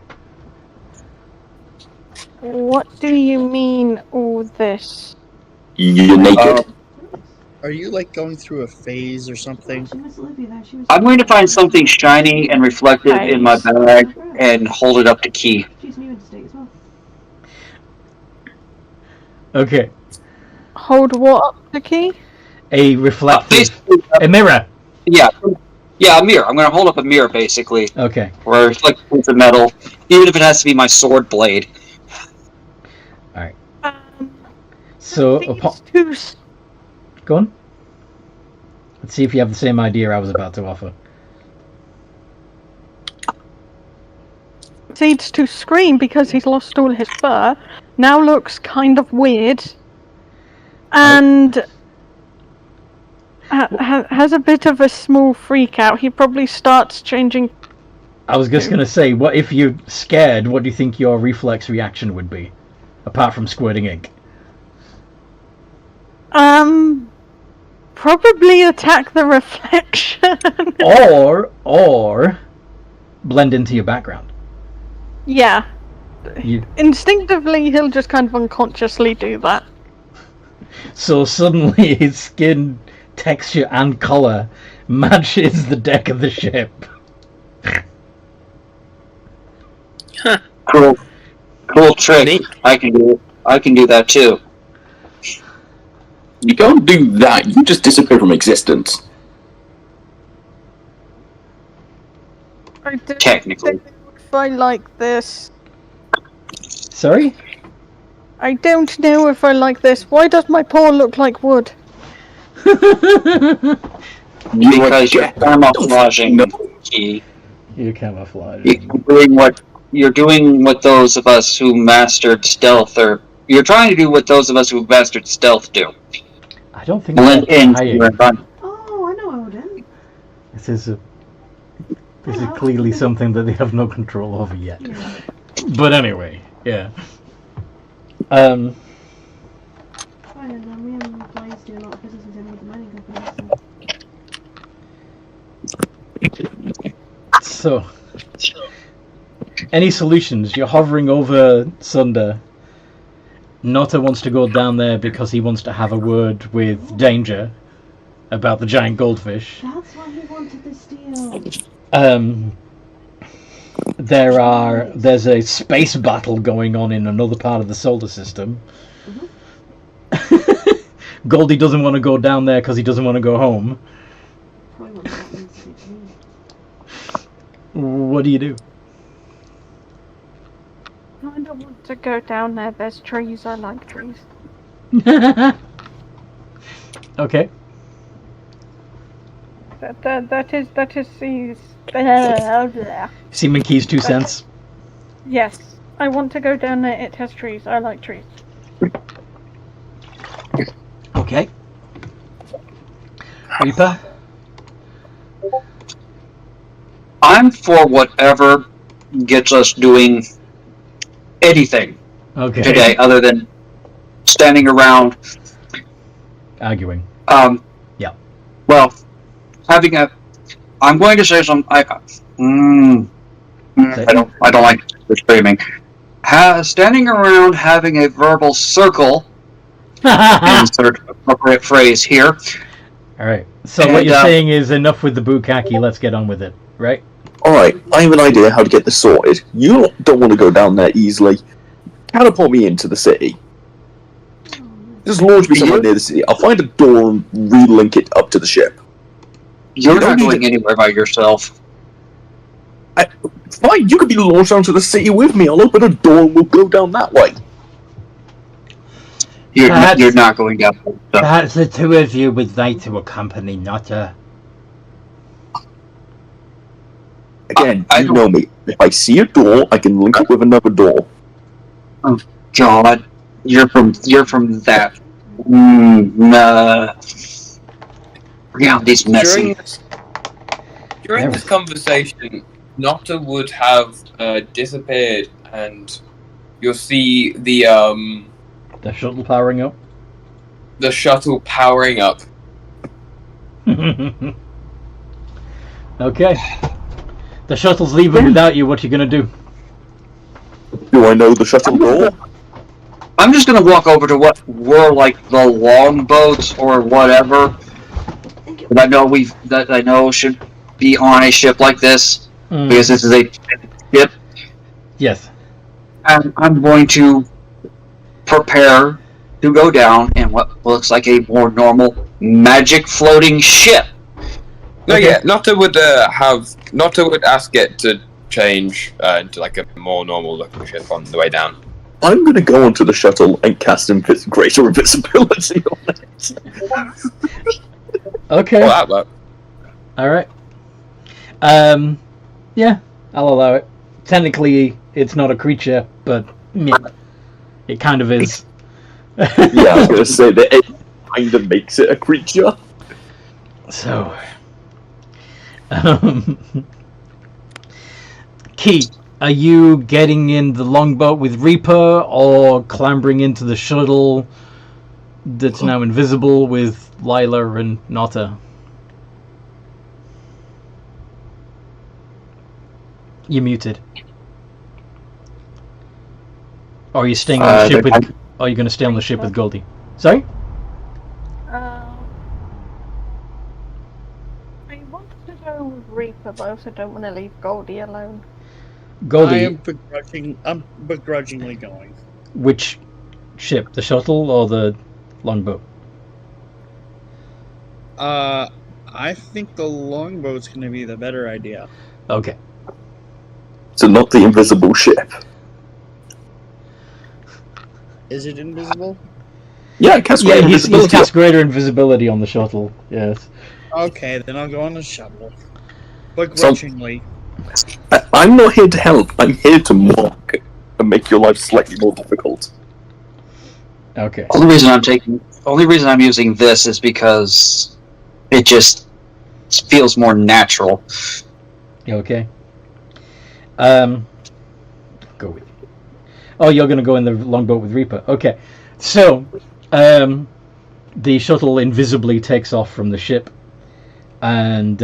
What do you mean, all this? You're naked. Are you like going through a phase or something? I'm going to find something shiny and reflective in my bag and hold it up to Key. She's new in state as well. Okay. Hold what up the key? A reflective, Basically, a mirror. yeah, a mirror. I'm going to hold up a mirror, basically, Okay. or reflect with the metal, even if it has to be my sword blade. So these upon two go on. Let's see if you have the same idea I was about to offer. proceeds to scream because he's lost all his fur, now looks kind of weird, and has a bit of a small freak out. He probably starts changing. I was just gonna say, what if you're scared? What do you think your reflex reaction would be, apart from squirting ink? Probably attack the reflection. or blend into your background. Yeah. You... Instinctively, he'll just kind of unconsciously do that. So suddenly his skin texture and color matches the deck of the ship. Cool trick. I can do that too. You can't do that. You just disappear from existence. I don't Technically. know if I like this. Sorry? I don't know if I like this. Why does my paw look like wood? Because you're camouflaging the key. You're camouflaged. You're doing what those of us who mastered stealth you're trying to do what those of us who mastered stealth do. I don't think Blend that's into hiding. your environment. Oh, I know Odin. This is clearly something that they have no control over yet. Yeah. But anyway, yeah. Fine, and we and employees do a lot of business with him with the mining company, So, any solutions? You're hovering over Sunder. Nota wants to go down there because he wants to have a word with Danger about the giant goldfish. That's why he wanted this deal. There's a space battle going on in another part of the solar system. Goldie doesn't want to go down there because he doesn't want to go home. Probably what that means to me. What do you do? I don't want to go down there. There's trees. I like trees. Okay. That is Seaman Key's 2 cents. Yes. I want to go down there. It has trees. I like trees. Okay. Reaper? I'm for whatever gets us doing anything Okay. today other than standing around. Arguing. Yeah. Well, I'm going to say some. I don't like the screaming. Standing around having a verbal circle. Insert appropriate phrase here. Alright. So what you're saying is enough with the bukkake, let's get on with it, right? Alright, I have an idea how to get this sorted. You don't want to go down there easily. Catapult me into the city. Just launch me somewhere near the city. I'll find a door and relink it up to the ship. You're not going anywhere by yourself. Fine, you could be launched onto the city with me. I'll open a door and we'll go down that way. You're not going down. Perhaps the two of you would like to accompany Nota. Again, you know me. If I see a door, I can link it with another door. Oh God, you're from that. Reality's messy. During this conversation, Nota would have disappeared, and you'll see the shuttle powering up. The shuttle powering up. Okay. The shuttle's leaving without you. What are you gonna do? Do I know the shuttle door? I'm just gonna walk over to what were like the longboats or whatever that I know should be on a ship like this because this is a ship. Yes. And I'm going to prepare to go down in what looks like a more normal magic floating ship. No, yeah, Nota would ask it to change into like a more normal looking ship on the way down. I'm gonna go onto the shuttle and cast greater invisibility on it. Okay. Well, that worked. Alright. Yeah, I'll allow it. technically it's not a creature, but meh, it kind of is. Yeah, I was gonna say that it kind of makes it a creature. So, Key, are you getting in the longboat with Reaper or clambering into the shuttle that's now invisible with Lila and Nota? You're muted. Or are you staying on the ship with? Or are you going to stay on the ship with Goldie? Sorry? I want to go with Reaper, but I also don't want to leave Goldie alone. Goldie, I'm begrudgingly going. which ship? The shuttle or the longboat? I think the longboat's going to be the better idea. Okay. So not the invisible ship. Is it invisible? Yeah, it casts Yeah, greater he's invisibility. cast greater invisibility on the shuttle. Yes. Okay, then I'll go on the shuttle. Begrudgingly. I'm not here to help. I'm here to mock and make your life slightly more difficult. Okay. Only reason I'm using this is because it just feels more natural. Okay. Go with. Oh, you're gonna go in the longboat with Reaper. Okay. So, the shuttle invisibly takes off from the ship, and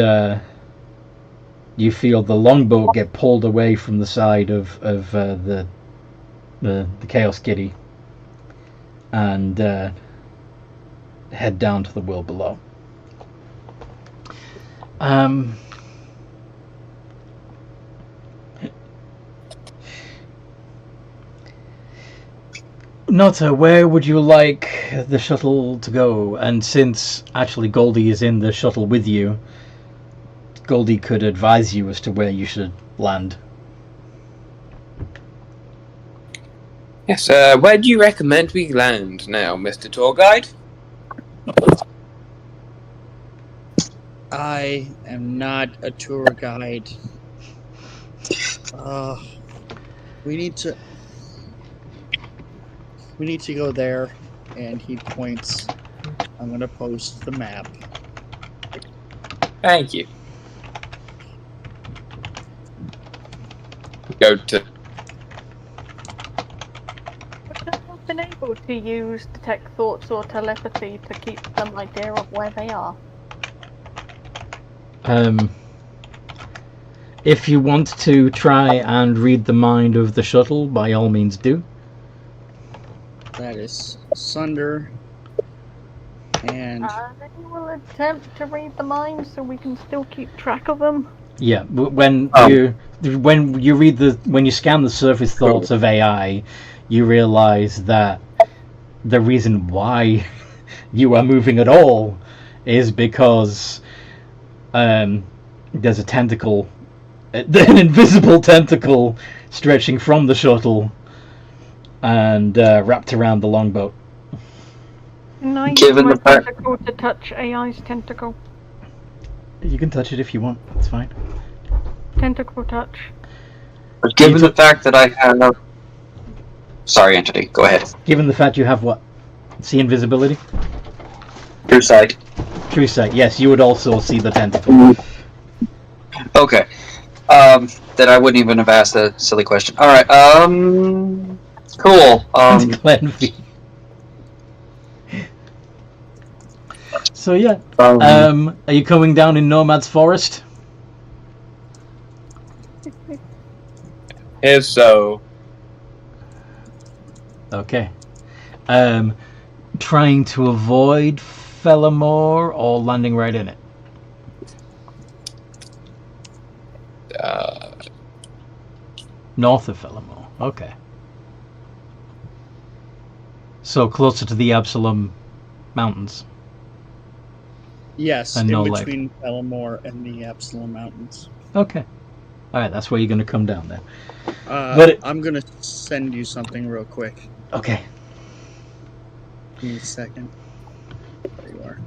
you feel the longboat get pulled away from the side of the Chaos Kitty, and head down to the world below. Nota, where would you like the shuttle to go? And since actually Goldie is in the shuttle with you, Goldie could advise you as to where you should land. Yes, where do you recommend we land now, Mr. Tour Guide? I am not a tour guide. We need to go there, and he points. I'm gonna post the map. Thank you. Go to. Would I have been able to use detect thoughts or telepathy to keep some idea of where they are? If you want to try and read the mind of the shuttle, by all means do. That is Sunder. And I will attempt to read the mind so we can still keep track of them. Yeah, when you scan the surface thoughts of AI, you realize that the reason why you are moving at all is because there's a tentacle, an invisible tentacle stretching from the shuttle and wrapped around the longboat. Can I use Given my the fact- tentacle to touch AI's tentacle? You can touch it if you want. That's fine. Tentacle touch. But given the fact that I have... Sorry, Entity, go ahead. Given the fact you have what? See invisibility? True sight. True sight. Yes, you would also see the tentacle. Okay. Then I wouldn't even have asked a silly question. Alright, cool. Glenvy. So yeah, are you coming down in Nomad's Forest? If so, Okay. Trying to avoid Fellamore or landing right in it? North of Fellamore. Okay. So closer to the Absalom Mountains. yes, And in no lake. between Bellamore and the Absalom Mountains. Okay. Alright, that's where you're going to come down then. I'm gonna send you something real quick. Okay. Give me a second. There you are.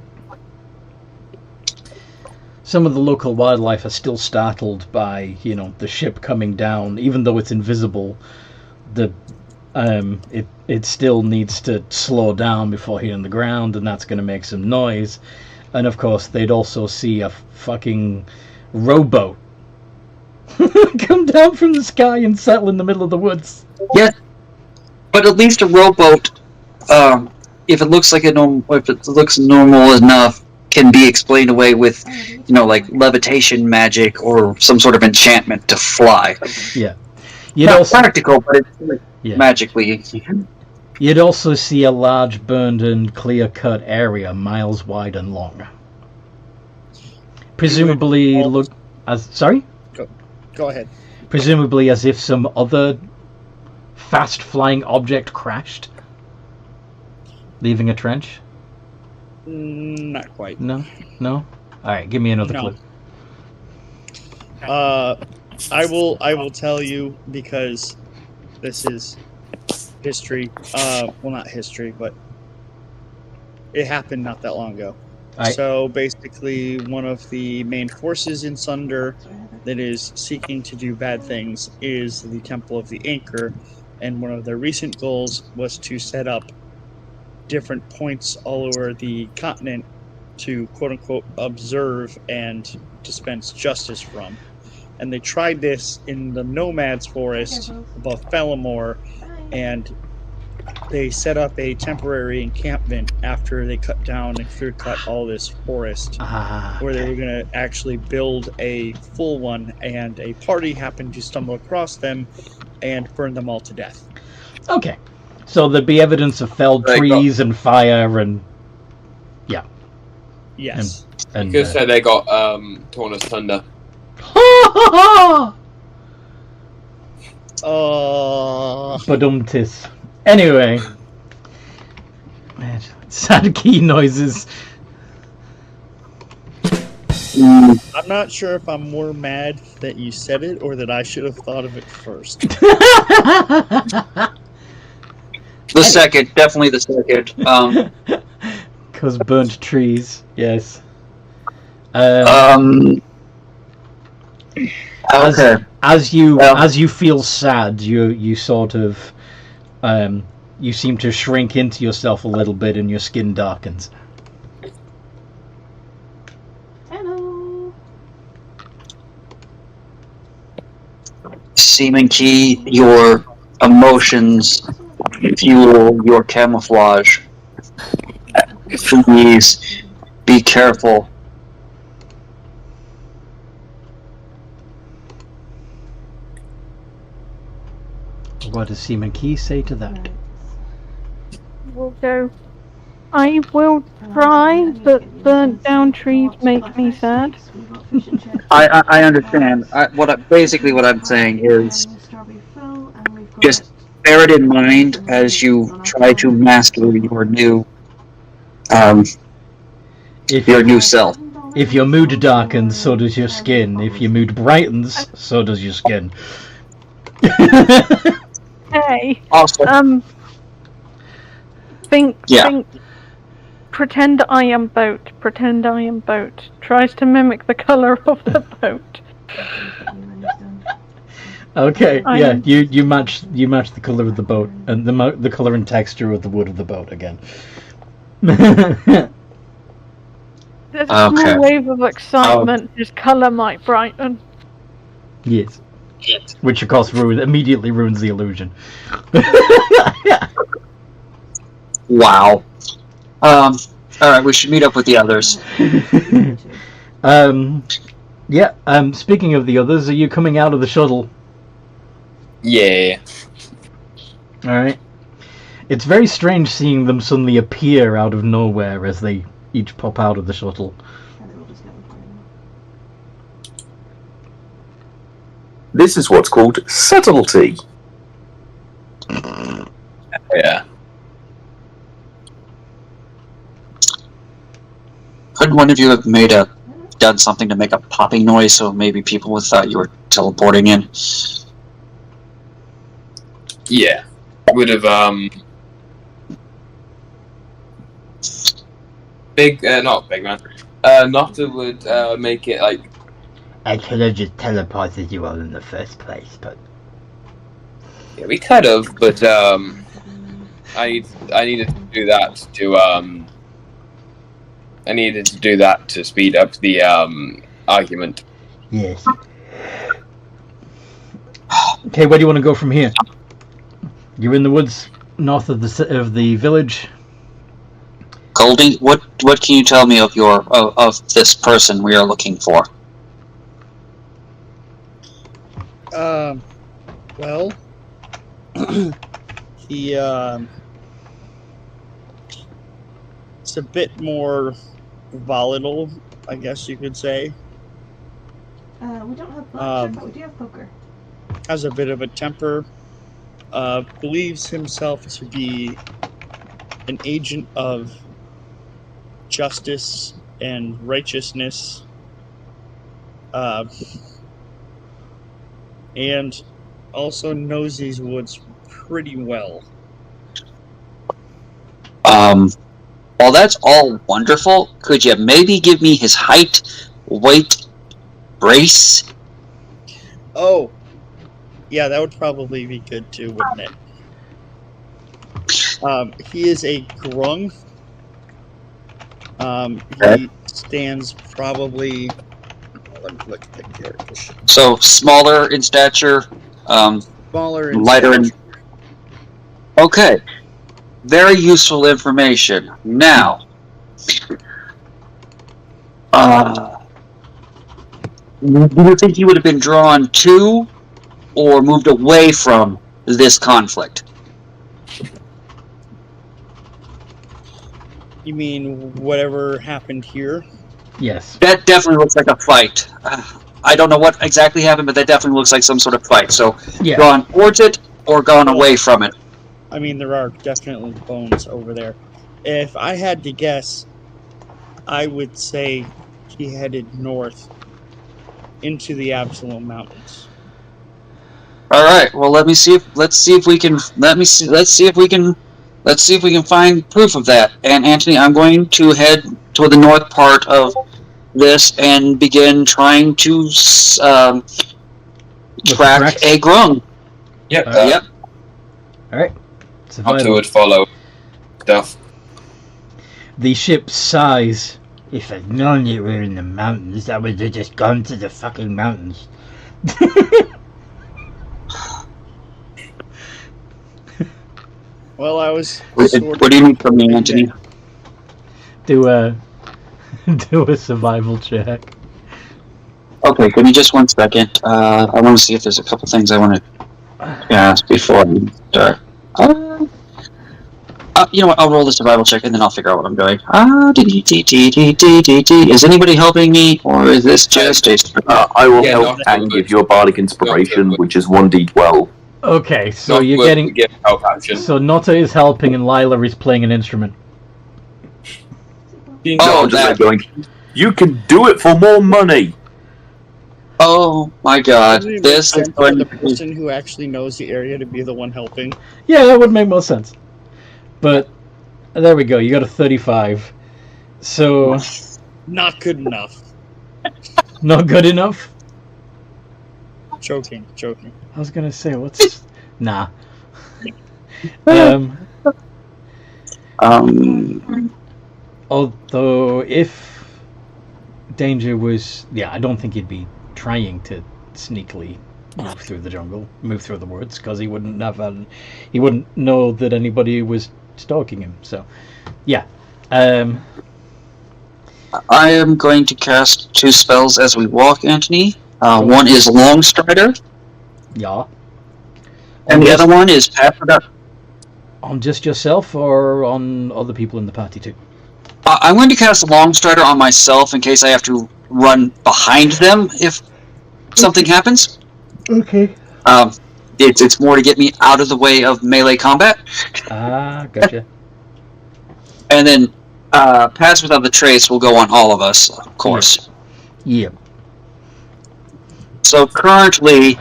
some of the local wildlife are still startled by, the ship coming down, even though it's invisible. It still needs to slow down before hitting the ground, and that's going to make some noise. And of course, they'd also see a fucking rowboat come down from the sky and settle in the middle of the woods. Yes, but at least a rowboat, if it looks normal enough, can be explained away with, like levitation magic or some sort of enchantment to fly. Yeah. Not practical, but it's magically. You'd also see a large, burned and clear-cut area, miles wide and long. Presumably, sorry? Go ahead. Presumably as if some other fast-flying object crashed, leaving a trench? Not quite. No? Alright, give me another clue. I will tell you, because this is history. Well, not history, but it happened not that long ago. So basically, one of the main forces in Sunder that is seeking to do bad things is the Temple of the Anchor, and one of their recent goals was to set up different points all over the continent to quote-unquote observe and dispense justice from. And they tried this in the Nomads Forest above Fellamore, and they set up a temporary encampment after they cut down and clear-cut all this forest, where they were going to actually build a full one, and a party happened to stumble across them and burn them all to death. Okay. So there'd be evidence of felled trees and fire and... Yeah. Yes. You could say they got torn asunder. Badumtis. Anyway. Sad key noises. I'm not sure if I'm more mad that you said it or that I should have thought of it first. The second, definitely the second. Because burnt trees, yes. Okay. As you feel sad, you sort of, you seem to shrink into yourself a little bit, and your skin darkens. Hello. Seaman Key, your emotions fuel your camouflage. Please be careful. What does Seaman Key say to that? Will do. I will try, but burnt down trees make me sad. I understand. What I'm saying is just bear it in mind as you try to master your new self. If your mood darkens, so does your skin. If your mood brightens, so does your skin. Hey. Awesome. Think. Pretend I am boat. Pretend I am boat. Tries to mimic the color of the boat. Okay, yeah, you match the color of the boat and the color and texture of the wood of the boat again. There's a small wave of excitement. His color might brighten. Yes. Which of course immediately ruins the illusion. Wow. Alright, we should meet up with the others. Speaking of the others, are you coming out of the shuttle? Yeah. Alright. It's very strange seeing them suddenly appear out of nowhere as they each pop out of the shuttle. This is what's called subtlety. Yeah. Couldn't one of you have done something to make a popping noise so maybe people would thought you were teleporting in? Yeah. Would have, not big man. Nota would make it like. I could have just teleported you all in the first place, but Yeah, we could have, but I needed to do that to I needed to do that to speed up the argument. yes. Okay, where do you want to go from here? You're in the woods north of the village. Goldie, what can you tell me of of this person we are looking for? Well, he it's a bit more volatile, I guess you could say. We don't have blackjack, but we do have poker. Has a bit of a temper. Believes himself to be an agent of justice and righteousness. And also knows these woods pretty well. While that's all wonderful, could you maybe give me his height, weight, brace? Oh, yeah, that would probably be good too, wouldn't it? He is a grung. He stands probably. Let me look at the character sheet. So smaller in stature, Smaller and lighter in. Okay, very useful information. Now, do you think he would have been drawn to or moved away from this conflict? You mean whatever happened here? Yes. That definitely looks like a fight. I don't know what exactly happened, but that definitely looks like some sort of fight. So, Yeah. gone towards it or gone away from it? I mean, there are definitely bones over there. If I had to guess, I would say he headed north into the Absalom Mountains. All right. Well, let's see if we can find proof of that. And Anthony, I'm going to head to the north part of this and begin trying to track a grung. Yep. Yep. All right. Nota would follow stuff. The ship's size. If I'd known you were in the mountains, I would have just gone to the fucking mountains. Well, I was. What do you need from me, Anthony? Do a survival check. Okay, give me just 1 second. I want to see if there's a couple things I want to ask before we start. You know what? I'll roll the survival check and then I'll figure out what I'm doing. Is anybody helping me, or is this just a? I will Yeah, help Nota and would. give you a bardic inspiration, Nota would. which is 1d12. Okay, so Nota you're would getting. give help action. So Nota is helping and Lila is playing an instrument. Oh, I'm just that. going, you can do it for more money! Oh my God! Doesn't it make This is sense for going the to be. person who actually knows the area to be the one helping. Yeah, that would make more sense. But there we go. You got a 35. So Not good enough. not good enough. Joking. I was gonna say what's nah. Although if danger was, I don't think he'd be trying to sneakily move through the jungle, move through the woods, because he wouldn't know that anybody was stalking him. So, yeah. I am going to cast 2 spells as we walk, Anthony. One is Long Strider, Yeah. and the other one is Pass Without. On just yourself or on other people in the party too? I'm going to cast Long Strider on myself in case I have to run behind them if something happens. Okay. It's more to get me out of the way of melee combat. Ah, gotcha. And then Pass Without the Trace will go on all of us, of course. Yeah. So currently,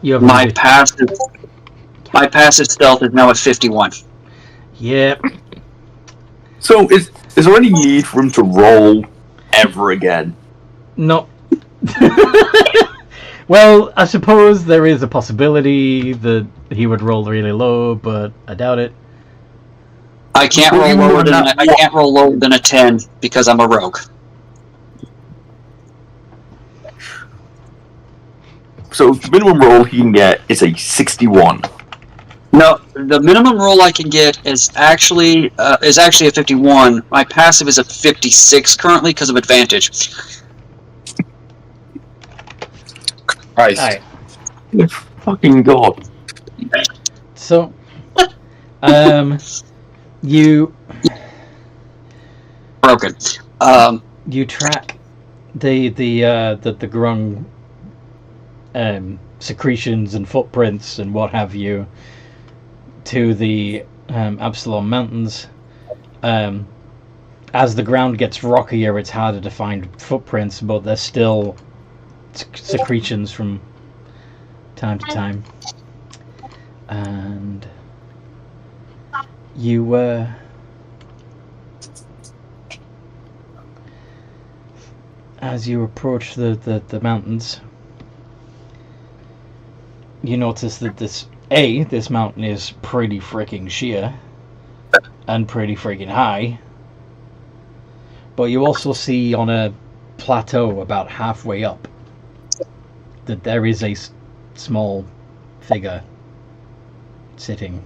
You have my passive stealth is now at 51. Yeah. So, is Is there any need for him to roll ever again? No. Well, I suppose there is a possibility that he would roll really low, but I doubt it. I can't roll lower than a 10 because I'm a rogue. So the minimum roll he can get is a 61. No, the minimum roll I can get is actually a 51. My passive is a 56 currently because of advantage. Christ. Alright. Fucking god. So, you Broken. you track the grung secretions and footprints and what have you to the Absalom Mountains. As the ground gets rockier, it's harder to find footprints, but there's still secretions from time to time. And you as you approach the mountains, you notice that this mountain is pretty freaking sheer and pretty freaking high, but you also see on a plateau about halfway up that there is a small figure sitting,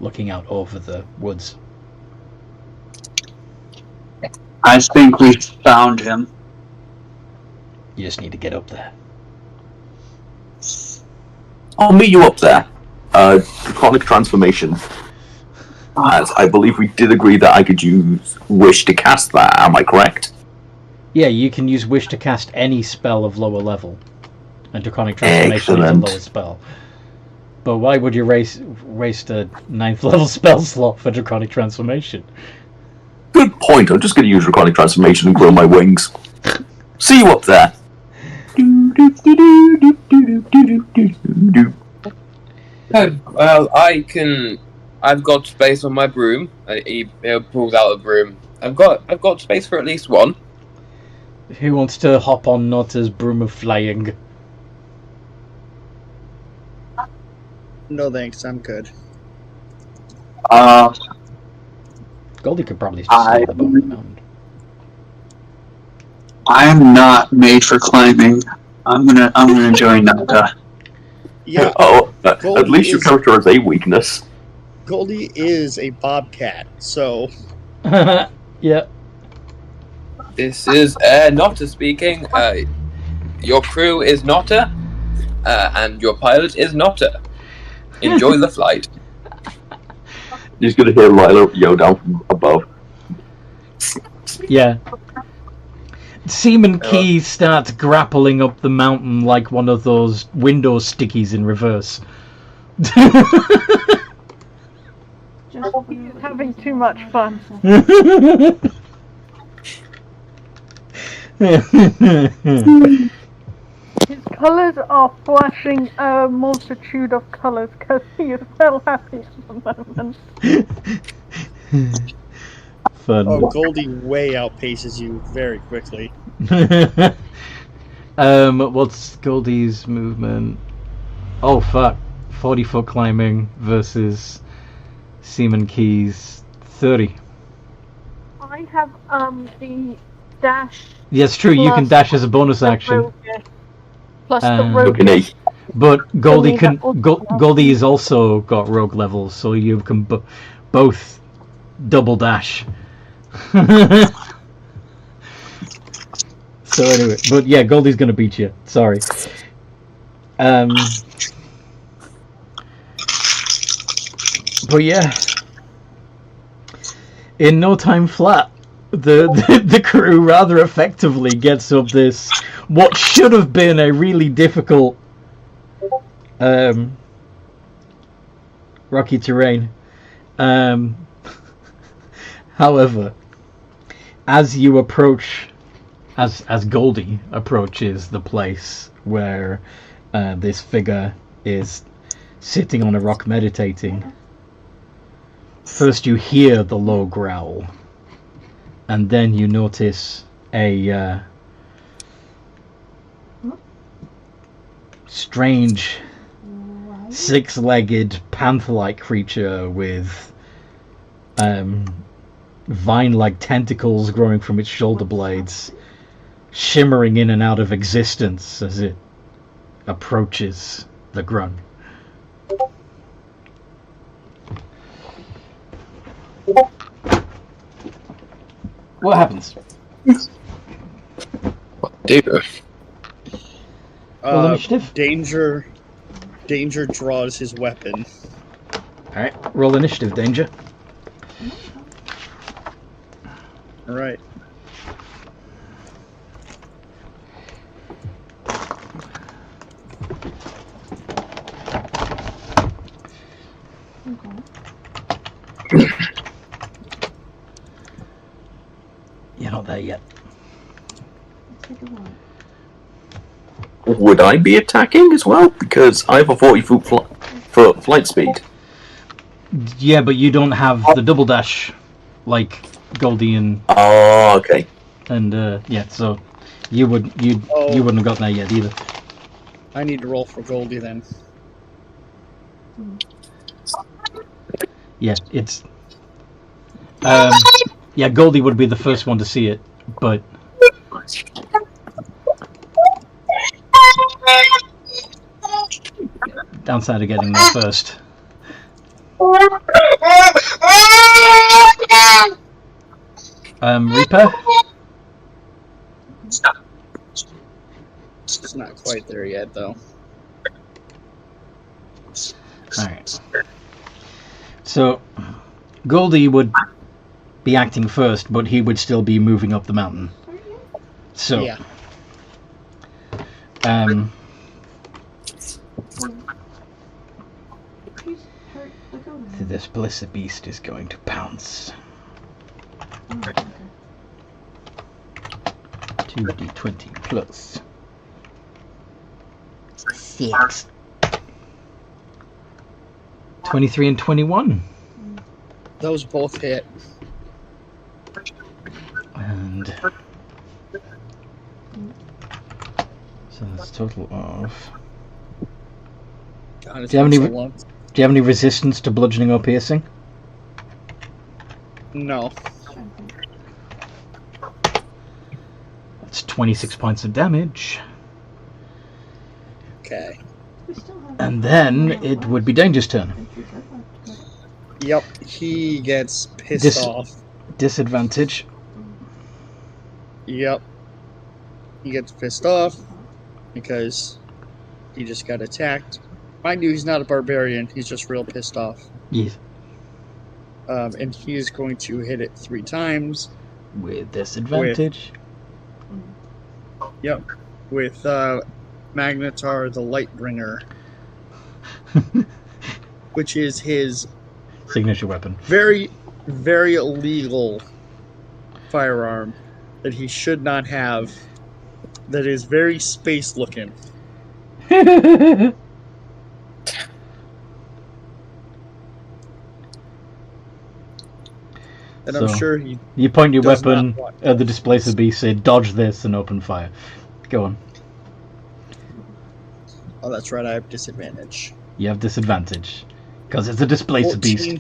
looking out over the woods. I think we found him. You just need to get up there. I'll meet you up there. Draconic transformation. As I believe we did agree that I could use Wish to cast that, am I correct? Yeah, you can use Wish to cast any spell of lower level. And Draconic Transformation is a lower spell. But why would you waste a 9th level spell slot for Draconic Transformation? Good point. I'm just going to use Draconic Transformation and grow my wings. See you up there. Oh, well, I've got space on my broom. He pulls out a broom. I've got space for at least one. Who wants to hop on Notta's broom of flying? No thanks, I'm good. Goldie could probably just slide the bottom of the mountain. I'm not made for climbing. I'm gonna join Nota. Yeah, At least your character has a weakness. Goldie is a bobcat, so Yep. This is Notta speaking. Your crew is Notta, and your pilot is Notta. Enjoy the flight. You're just going to hear Lila yell down from above. Yeah. Seaman Key starts grappling up the mountain like one of those Windows stickies in reverse. He's having too much fun. His colours are flashing a multitude of colours because he is so happy at the moment. Fun. oh, Goldie way outpaces you very quickly. What's Goldie's movement? Oh fuck. 40-foot climbing versus Seaman Key's 30. I have the dash. Yes, true, you can dash as a bonus action. Plus the rogue. But Goldie Goldie has also got rogue levels, so you can both double dash. So anyway, but yeah, Goldie's gonna beat you. Sorry. But yeah, in no time flat, the crew rather effectively gets up this what should have been a really difficult rocky terrain. However, as you approach, as Goldie approaches the place where this figure is sitting on a rock meditating, first you hear the low growl, and then you notice a strange six-legged panther-like creature with vine-like tentacles growing from its shoulder blades, shimmering in and out of existence as it approaches the grunt. What happens? David. Roll initiative. Danger draws his weapon. Alright, roll initiative, Danger. All right. You're not there yet. Would I be attacking as well? Because I have a 40-foot flight speed. Yeah, but you don't have the double dash like Goldie and Oh, okay. yeah, so you wouldn't have gotten there yet either. I need to roll for Goldie then. Yeah, it's yeah, Goldie would be the first one to see it, but downside of getting there first. Reaper? It's not quite there yet, though. Alright. So, Goldie would be acting first, but he would still be moving up the mountain. So, Yeah. This blessed beast is going to pounce. 2d20 plus 6. 23 and 21. Those both hit. And so that's a total of. God, Do you have any resistance to bludgeoning or piercing? No. That's 26 points of damage. Okay. And then it would be Danger's turn. Yep, he gets pissed off. Disadvantage. Yep. He gets pissed off because he just got attacked. Mind you, he's not a barbarian. He's just real pissed off. Yes. And he is going to hit it 3 times. With disadvantage. Yep. With Magnetar the Lightbringer. Which is his signature weapon. very, very illegal firearm that he should not have. That is very space looking. And I'm sure he. You point your does weapon not want at the displacer beast, say dodge this, and open fire. Go on. Oh, that's right. I have disadvantage. You have disadvantage because it's a displacer beast.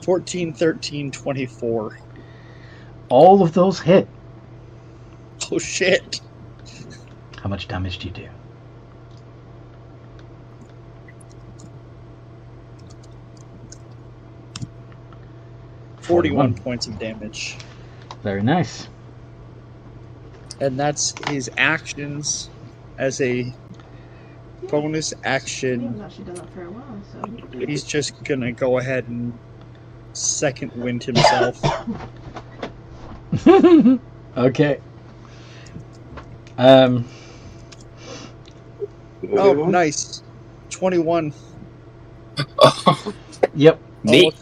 14, 13, 24. All of those hit. Oh shit! How much damage do you do? 41 points of damage. Very nice. And that's his actions as a bonus action. He's just gonna go ahead and second wind himself. Okay. Oh, nice. 21. Yep. Neat.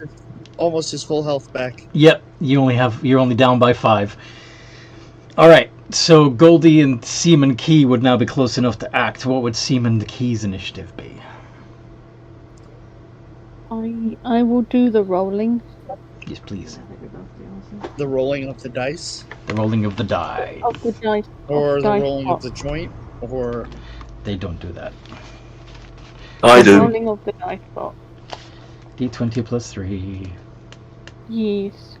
Almost his full health back. Yep. You're only down by 5. All right. So Goldie and Seaman Key would now be close enough to act. What would Seaman Key's initiative be? I will do the rolling. Yes, please. I think we both do also. The rolling of the dice, The rolling of the die. Of the dice. or of the dice rolling pot. of the joint, or They don't do that. I The do. rolling of the dice pot. D20 plus 3. Yes.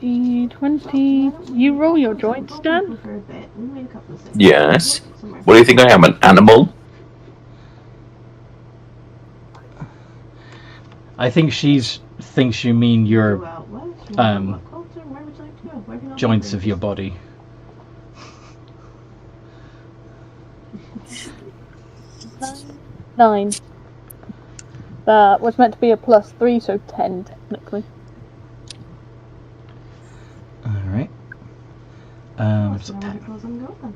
D20. You roll your joints, Dan? For a bit. We made a couple of things. Yes. Somewhere. What do you think I am, an animal? I think she thinks you mean your Go out west, you um, wanna go up closer, where would you like to go? Where have you not joints been of your body. 9. That was meant to be a +3, so 10 technically. Alright. previously? So Now 10. we close and go then.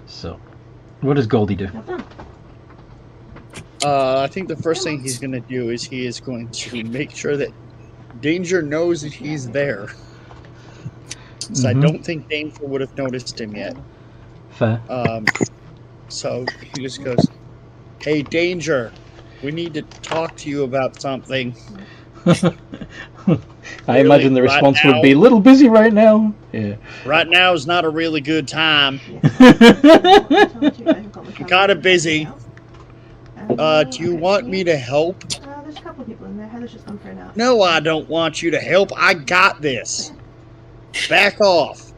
So, what does Goldie do? Got done. I think the first thing he's going to do is he is going to make sure that Danger knows that he's there. So I Mhm. don't think Danger would have noticed him yet. Fair. So he just goes, "Hey, Danger, we need to talk to you about something." I imagine the Right response now- would be a little busy right now. Yeah. Right now is not a really good time. I'm I'm kind of busy. Do you want me to help? There's a couple people in there. Heather's just gone for a nap. No, I don't want you to help. I got this. Back off.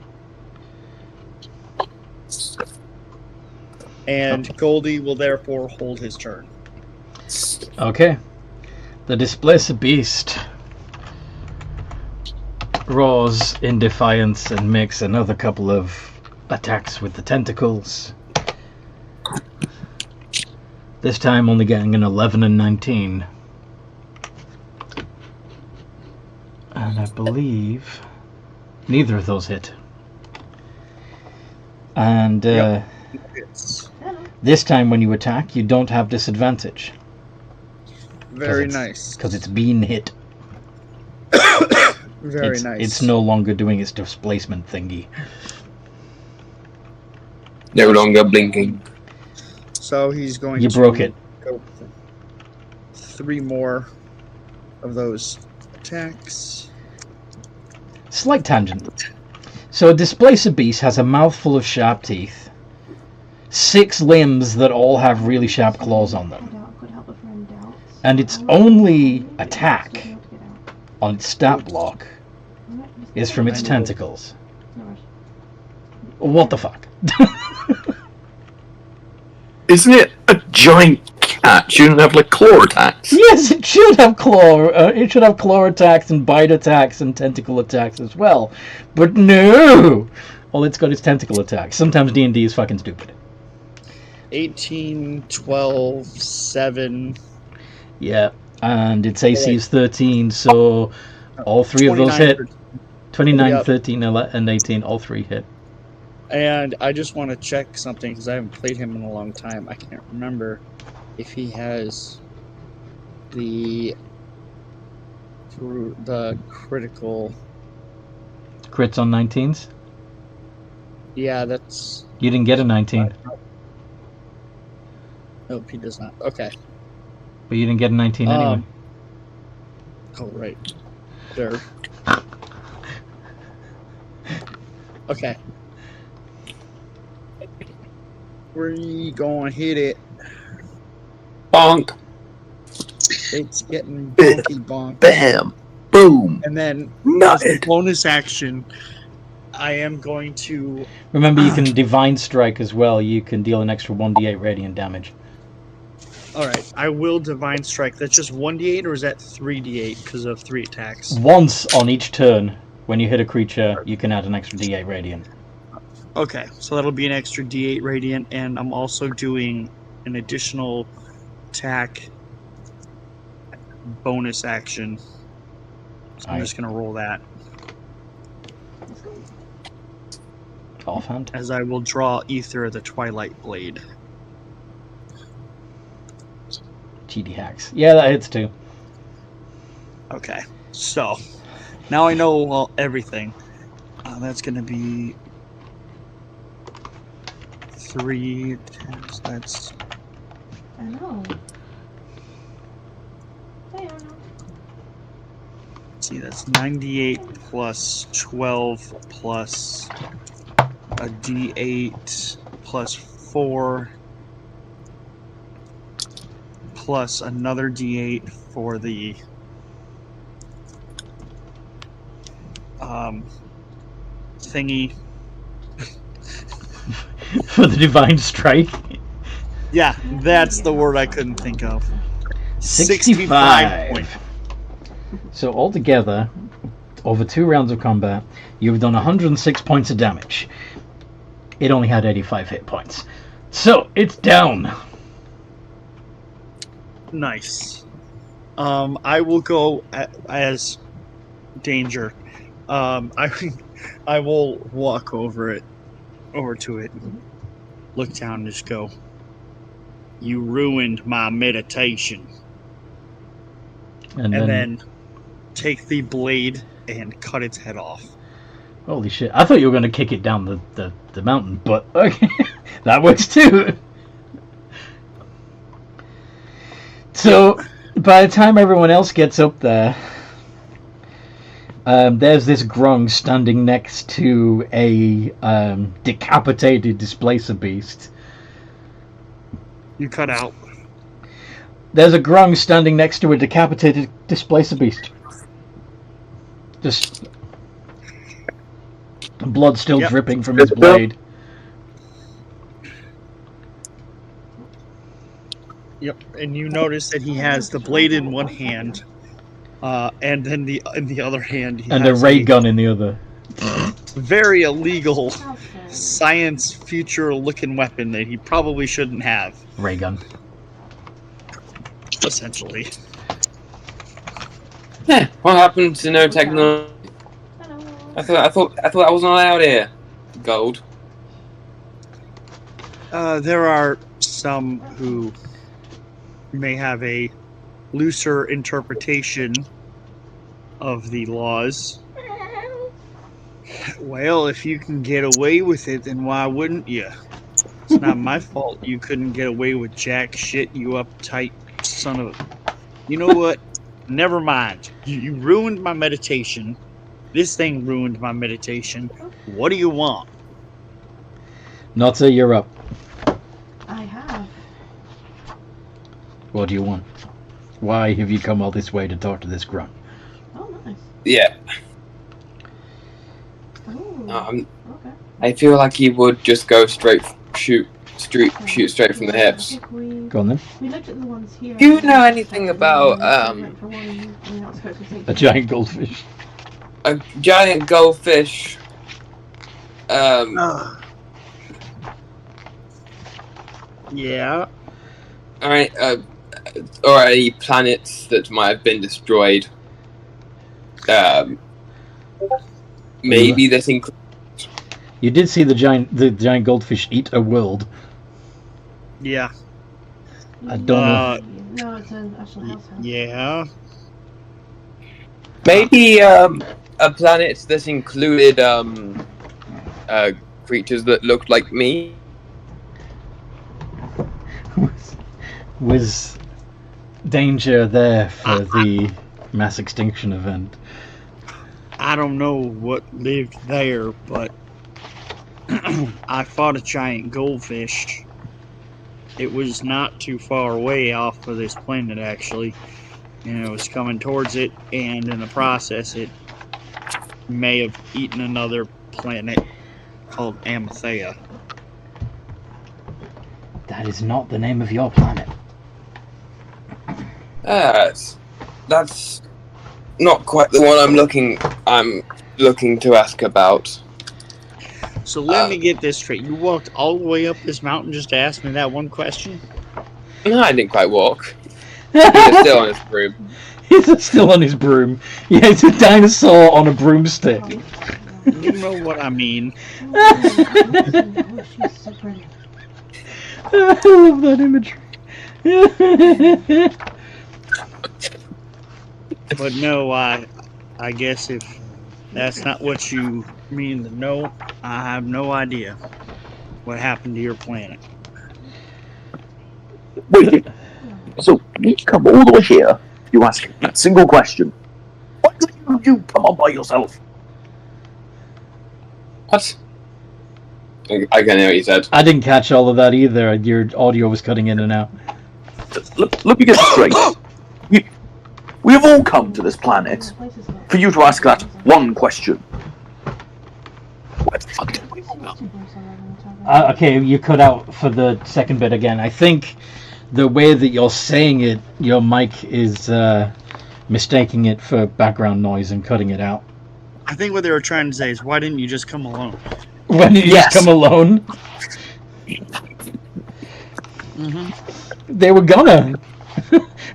And Goldie will therefore hold his turn. Okay. The Displacer Beast roars in defiance and makes another couple of attacks with the tentacles. This time only getting an 11 and 19. And I believe neither of those hit. And Yep. It's this time when you attack, you don't have disadvantage. very it's- nice. Because it's been hit. Very it's, nice. It's no longer doing its displacement thingy. No longer blinking. So he's going You to broke it. go for 3 more of those attacks. Slight tangent. So a Displacer Beast has a mouthful of sharp teeth, 6 limbs that all have really sharp claws on them, Could help if we're in doubt. and its only attack on its stat block is from its tentacles. What the fuck? Isn't it a giant cat? Shouldn't it have like claw attacks? Yes, it should have claw. It should have claw attacks and bite attacks and tentacle attacks as well. But no, all it's got is tentacle attacks. Sometimes D&D is fucking stupid. 18, 12, 7. Yeah, and its AC is 13, so all 3 of those 29 hit. for- 29, Yep. 13, and 18, all 3 hit. And I just want to check something because I haven't played him in a long time. I can't remember if he has the critical. Crits on 19s? Yeah, that's. You didn't get a 19, Nope, he does not. Okay. but you didn't get a 19 anyway. Oh, right. There. Okay. We're gonna hit it. Bonk. It's getting bonky bonk. Bam! Boom! And then, as a Nutted! bonus action, I am going to. Remember, you can Divine Strike as well. You can deal an extra 1d8 radiant damage. Alright, I will Divine Strike. That's just 1d8 or is that 3d8 because of 3 attacks? Once on each turn, when you hit a creature, you can add an extra d8 radiant. Okay, so that'll be an extra d8 radiant, and I'm also doing an additional attack bonus action. So I'm Aye. just going to roll that Offhand. as I will draw Ether the Twilight Blade. GD hacks. Yeah, that hits too. Okay, so now I know everything. That's going to be 3 times. That's I know. See, that's 98 plus 12 plus a D8 plus 4 plus another D8 for the thingy. For the divine strike. Yeah, that's the word I couldn't think of. 65 points. So altogether, over 2 rounds of combat, you've done 106 points of damage. It only had 85 hit points. So, it's down. Nice. I will go as Danger. I will walk over to it, look down, and just go. You ruined my meditation. And then take the blade and cut its head off. Holy shit. I thought you were going to kick it down the mountain, but okay. That works too. So, by the time everyone else gets up there, there's this grung standing next to a decapitated displacer beast. You cut out. There's a grung standing next to a decapitated displacer beast. Just blood still dripping from his blade. Yep, and you notice that he has the blade in one hand, and then in the other hand he and has a ray gun in the other. Very illegal science future looking weapon that he probably shouldn't have. Ray gun. Essentially. Yeah, what happened to no technology? I thought that wasn't allowed here. Gold. There are some who may have a looser interpretation of the laws. Well, if you can get away with it, then why wouldn't you? It's not my fault you couldn't get away with jack shit, you uptight son of a... You know what? Never mind. You ruined my meditation. This thing ruined my meditation. What do you want? Nota, you're up. I have. What do you want? Why have you come all this way to talk to this grunt? Oh, nice. Yeah. Ooh, Okay. I feel like he would just go shoot straight from the hips. Go on then. We looked at the ones here. Do you know anything about A giant goldfish? a giant goldfish? Yeah. Alright, or any planets that might have been destroyed. Maybe this includes. You did see the giant goldfish eat a world. Yeah. I don't know. No, it's an actual house. Yeah. Maybe a planet that included creatures that looked like me. Was Danger there for the mass extinction event? I don't know what lived there, but I fought a giant goldfish. It was not too far away off of this planet, actually. And it was coming towards it, and in the process, it may have eaten another planet called Amathea. That is not the name of your planet. That's not quite the one I'm looking to ask about. So let me get this straight. You walked all the way up this mountain just to ask me that one question? No, I didn't quite walk. He's still on his broom. He's still on his broom. Yeah, it's a dinosaur on a broomstick. You know what I mean. Oh, she's so pretty. I love that imagery. But no, I guess if that's not what you mean to know, I have no idea what happened to your planet. Wait, so you come all the way here you ask that single question. Why don't you come on by yourself? What? I can't hear what you said. I didn't catch all of that either. Your audio was cutting in and out. Let me get this straight. We have all come to this planet for you to ask that one question. Where the fuck did we all come? Okay, you cut out for the second bit again. I think the way that you're saying it, your mic is mistaking it for background noise and cutting it out. I think what they were trying to say is, why didn't you just come alone? When did you just come alone? Mm-hmm. They were gonna.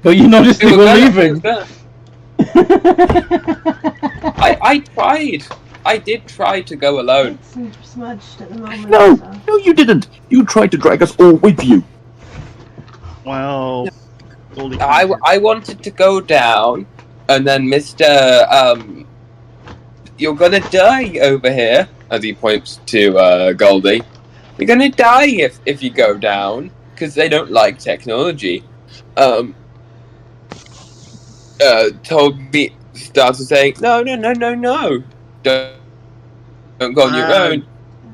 But you noticed they were leaving. I tried. I did try to go alone. It's smudged at the moment. No, so. no, you didn't. You tried to drag us all with you. Well, Goldie. I wanted to go down, and then Mr. You're gonna die over here, as he points to Goldie. You're gonna die if you go down, because they don't like technology. Told me, started saying, no, don't go on your own.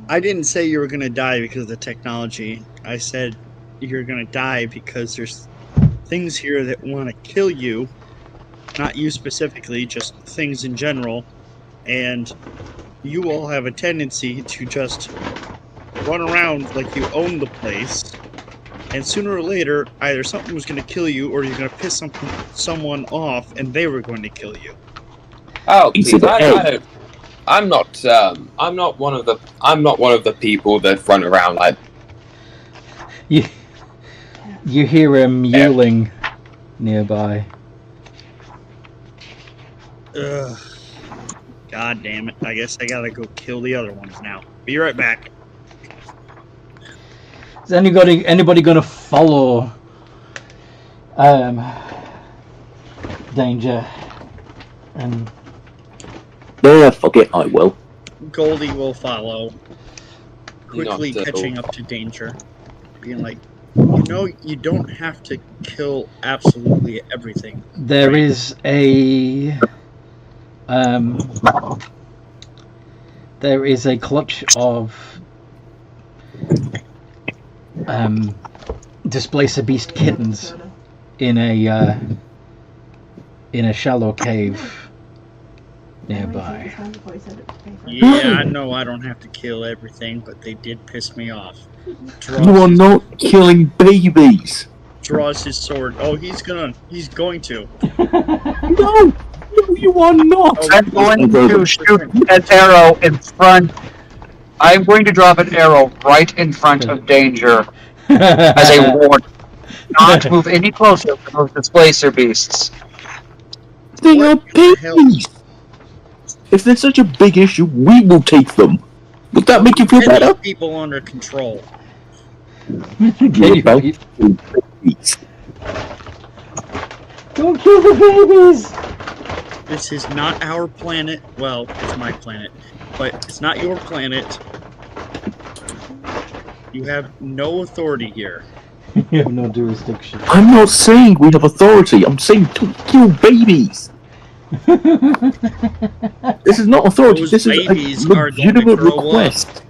I didn't say you were going to die because of the technology. I said you're going to die because there's things here that want to kill you. Not you specifically, just things in general. And you all have a tendency to just run around like you own the place. And sooner or later, either something was going to kill you, or you're going to piss someone off, and they were going to kill you. Oh, please, I'm not one of the people that run around like. You hear him yelling nearby. Ugh. God damn it! I guess I gotta go kill the other ones now. Be right back. Is anybody gonna follow Danger? And Yeah, fuck it, I will. Goldie will follow, quickly Not catching up to Danger, being like, you don't have to kill absolutely everything. there right? is a clutch of Displacer Beast kittens in a shallow cave nearby. Yeah, I know I don't have to kill everything, but they did piss me off. You are not killing babies. Draws his sword. Oh, he's going to. No, you are not. I'm going to shoot an arrow in front. I'm going to drop an arrow right in front of Danger as a warning. Not move any closer to those displacer beasts. They are What the hell? babies. If there's such a big issue, we will take them. Would that make you feel Get better? these people under control. You're about to kill babies. Don't kill the babies! This is not our planet. Well, it's my planet, but it's not your planet. You have no authority here. You have no jurisdiction. I'm not saying we have authority. I'm saying don't kill babies. This is not authority. Those This is babies a are going to legitimate grow up. request.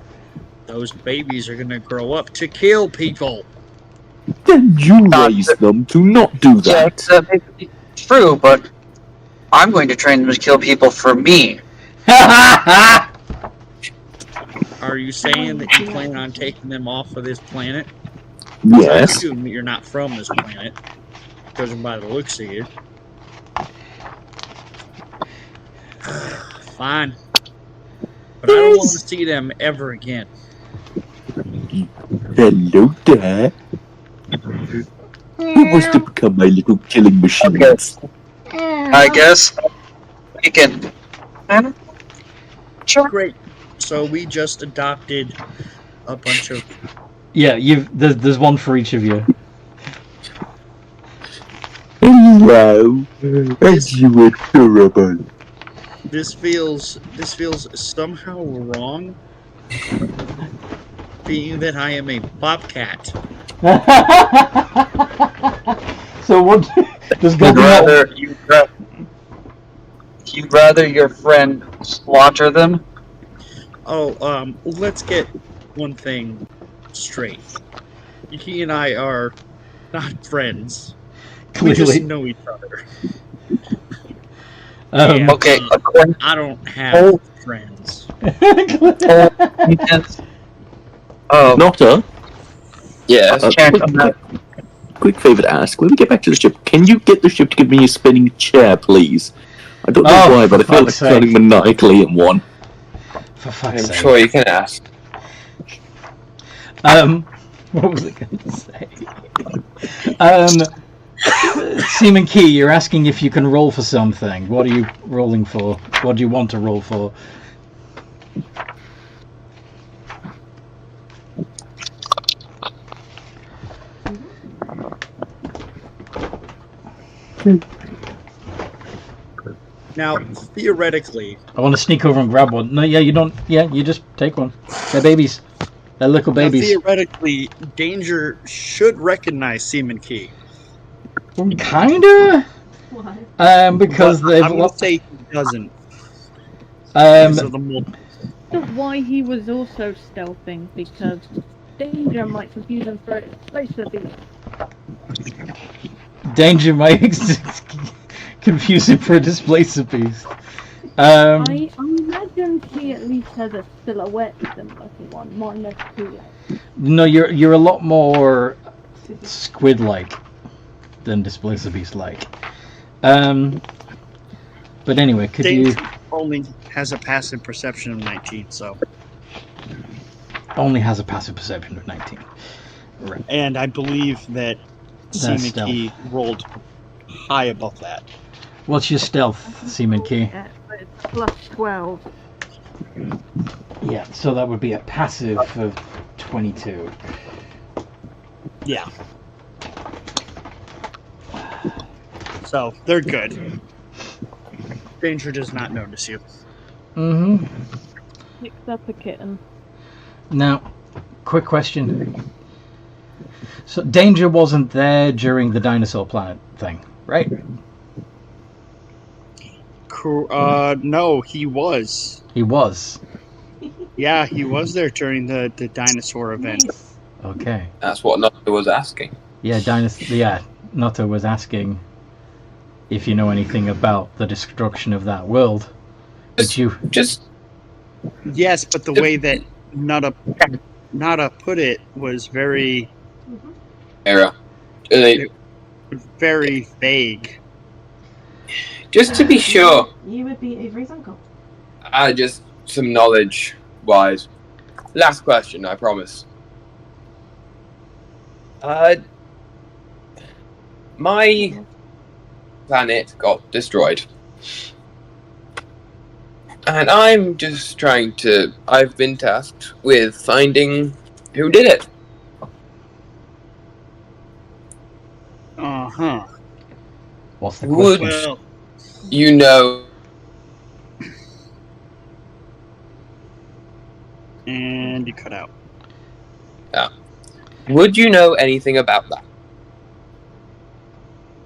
Those babies are going to grow up to kill people. Then you raise them to not do Yeah, that. it's true, but I'm going to train them to kill people for me. Are you saying that you plan on taking them off of this planet? I Yes. assume you're not from this planet, judging by the looks of you. Fine. But I don't want to see them ever again. Hello there. Who wants to become my little killing machine? I guess we can. Sure. Great. So we just adopted a bunch of... Yeah, there's one for each of you. Hello. And you are adorable. This feels somehow wrong, being that I am a bobcat. So what does I'd Goldie rather you You'd rather your friend slaughter them? Oh, let's get one thing straight. He and I are not friends. We just Clearly. know each other. Um, Okay, I don't have friends. Oh, Notta, Yes. quick favor to ask. When we get back to the ship, can you get the ship to give me a spinning chair, please? I don't know why, but I feel like fuck's sake. turning maniacally in one. For fuck's I'm sake. sure you can ask. What was it going to say? Seaman Key, you're asking if you can roll for something. What are you rolling for? What do you want to roll for? Now, theoretically, I want to sneak over and grab one. No, yeah, you don't. Yeah, you just take one. They're babies. They're little babies. theoretically, Danger should recognize Seaman Key. Kinda. Why? Because But they've. I'm gonna say he doesn't. Um, Because of the multiple. That's why he was also stealthing, because Danger might confuse him for it. Place to be. Danger might confuse him for a displacer beast. I imagine he at least has a silhouette similar to one, minus 2 legs. No, you're a lot more squid-like than displacer beast-like. But anyway, could you Danger only has a passive perception of 19, so. only has a passive perception of 19? Right. And I believe that That's Seaman Key rolled high above that. What's your stealth, Seaman Key? Yeah, but it's plus 12. Yeah, so that would be a passive of 22. Yeah. So, they're good. Danger does not notice you. Mm-hmm. Picks up a kitten. Now, quick question. So Danger wasn't there during the dinosaur planet thing, right? No, he was. He was. Yeah, he was there during the dinosaur event. Nice. Okay. That's what Notta was asking. Yeah, Notta was asking if you know anything about the destruction of that world. But you Just Yes, but the way that Nada put it was very, error. very vague. Just to be sure, You would be Avery's uncle. just some knowledge wise. Last question, I promise. My planet got destroyed. And I'm just trying to. I've been tasked with finding who did it. Uh-huh. what's the Would- question? Well, You know. and you cut out. Would you know anything about that?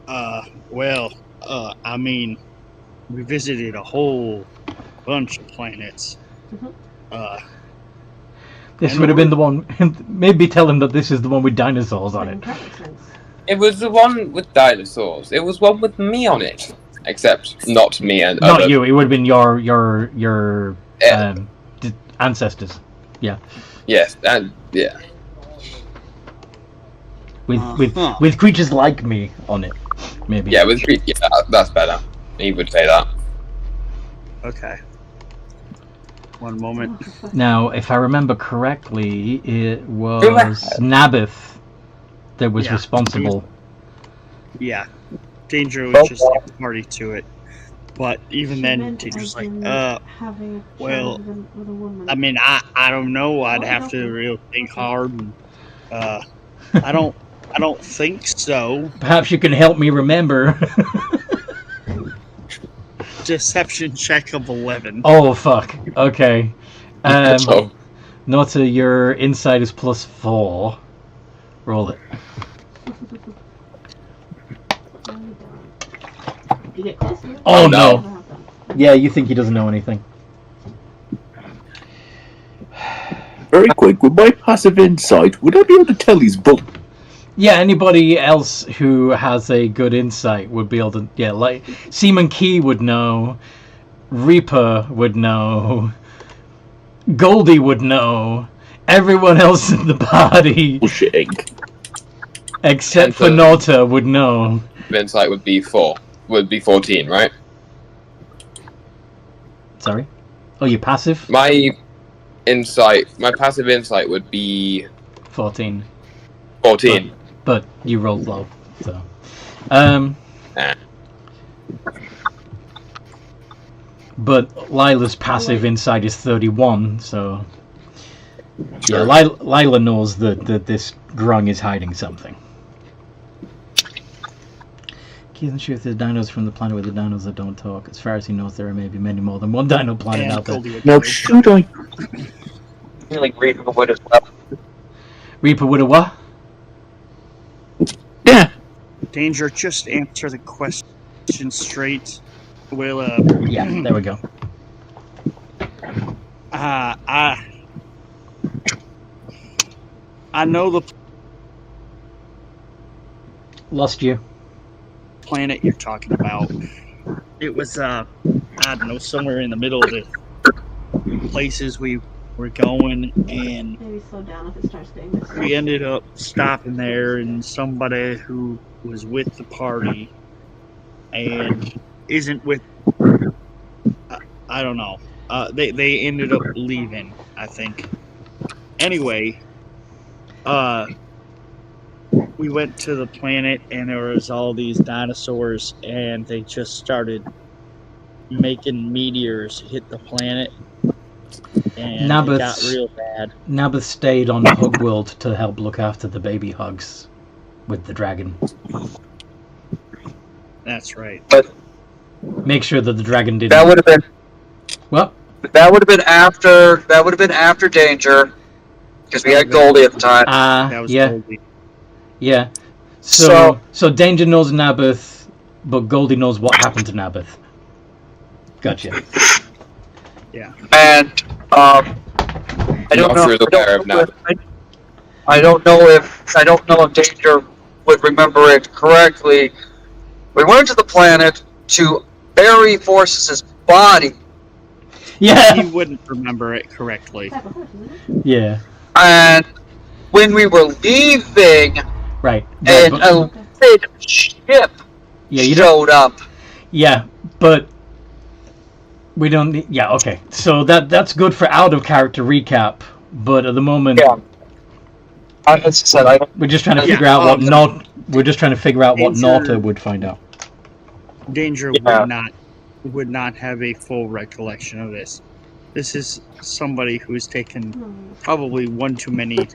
I mean, we visited a whole bunch of planets. This would have been the one. Maybe tell him that this is the one with dinosaurs on it. That makes sense. It was the one with dinosaurs. It was one with me on it. Except not me and Not other- you. It would have been your Yeah. ancestors. Yes, and yeah. With creatures like me on it. Maybe. Yeah, that's better. He would say that. Okay. One moment. Now, if I remember correctly, it was Nabith that was Yeah. responsible. Yeah. Danger was just a party to it. But even She then, meant Danger's as like, in having a well, child with a woman. I mean, I don't know. I'd have to really think hard. And, I don't think so. Perhaps you can help me remember. Deception check of 11. Oh, fuck. Okay. So, Nota, your insight is +4. Roll it. You get Oh, no. no. Yeah, you think he doesn't know anything. Very quick, with my passive insight, would I be able to tell he's bull? Yeah, anybody else who has a good insight would be able to. Yeah, like Seaman Key would know, Reaper would know, Goldie would know, everyone else in the party Bullshitting. except for Nota would know. Insight would be 14, right? Sorry? Oh, you're passive? My passive insight would be 14. 14. But you rolled low, so. But Lila's passive insight is 31, so. Sure. Yeah, Lila knows that this grung is hiding something. He isn't sure if there's dinos from the planet where the dinos that don't talk. As far as he knows, there are maybe many more than one dino planet out there. Now, should I? Like Reaper would as well. Reaper would have what? Yeah. Danger, just answer the question straight. We'll, Yeah, there we go. I know the Lost you. planet you're talking about. It was, I don't know, somewhere in the middle of the places we were going, and Maybe slow down if it starts getting this. we ended up stopping there, and somebody who was with the party and isn't with, I don't know. They ended up leaving, I think. Anyway, we went to the planet, and there was all these dinosaurs, and they just started making meteors hit the planet, and it got real bad. Nabith stayed on Homebrewed to help look after the baby hugs with the dragon. That's right. Make sure that the dragon didn't. That would have been. What? That would have been after. That would have been after Danger, because we had Goldie at the time. That was Yeah. Goldie. Yeah. So Danger knows Nabith, but Goldie knows what happened to Nabith. Gotcha. Yeah. And I don't Not know. sure the aware of Nabith. I don't know if Danger would remember it correctly. We went to the planet to bury Forces' body, He Yeah. wouldn't remember it correctly. Type of horse, isn't it? Yeah. and when we were leaving, Right. and but- a big ship yeah. You don't. showed up. Yeah, but we don't need. Yeah. Okay. So that's good for out of character recap, but at the moment. Yeah. As I said, We're just trying to Yeah, figure out what um, We're just trying to figure out what Danger- Nauta would find out. Danger Yeah. would not have a full recollection of this. This is somebody who's taken probably one too many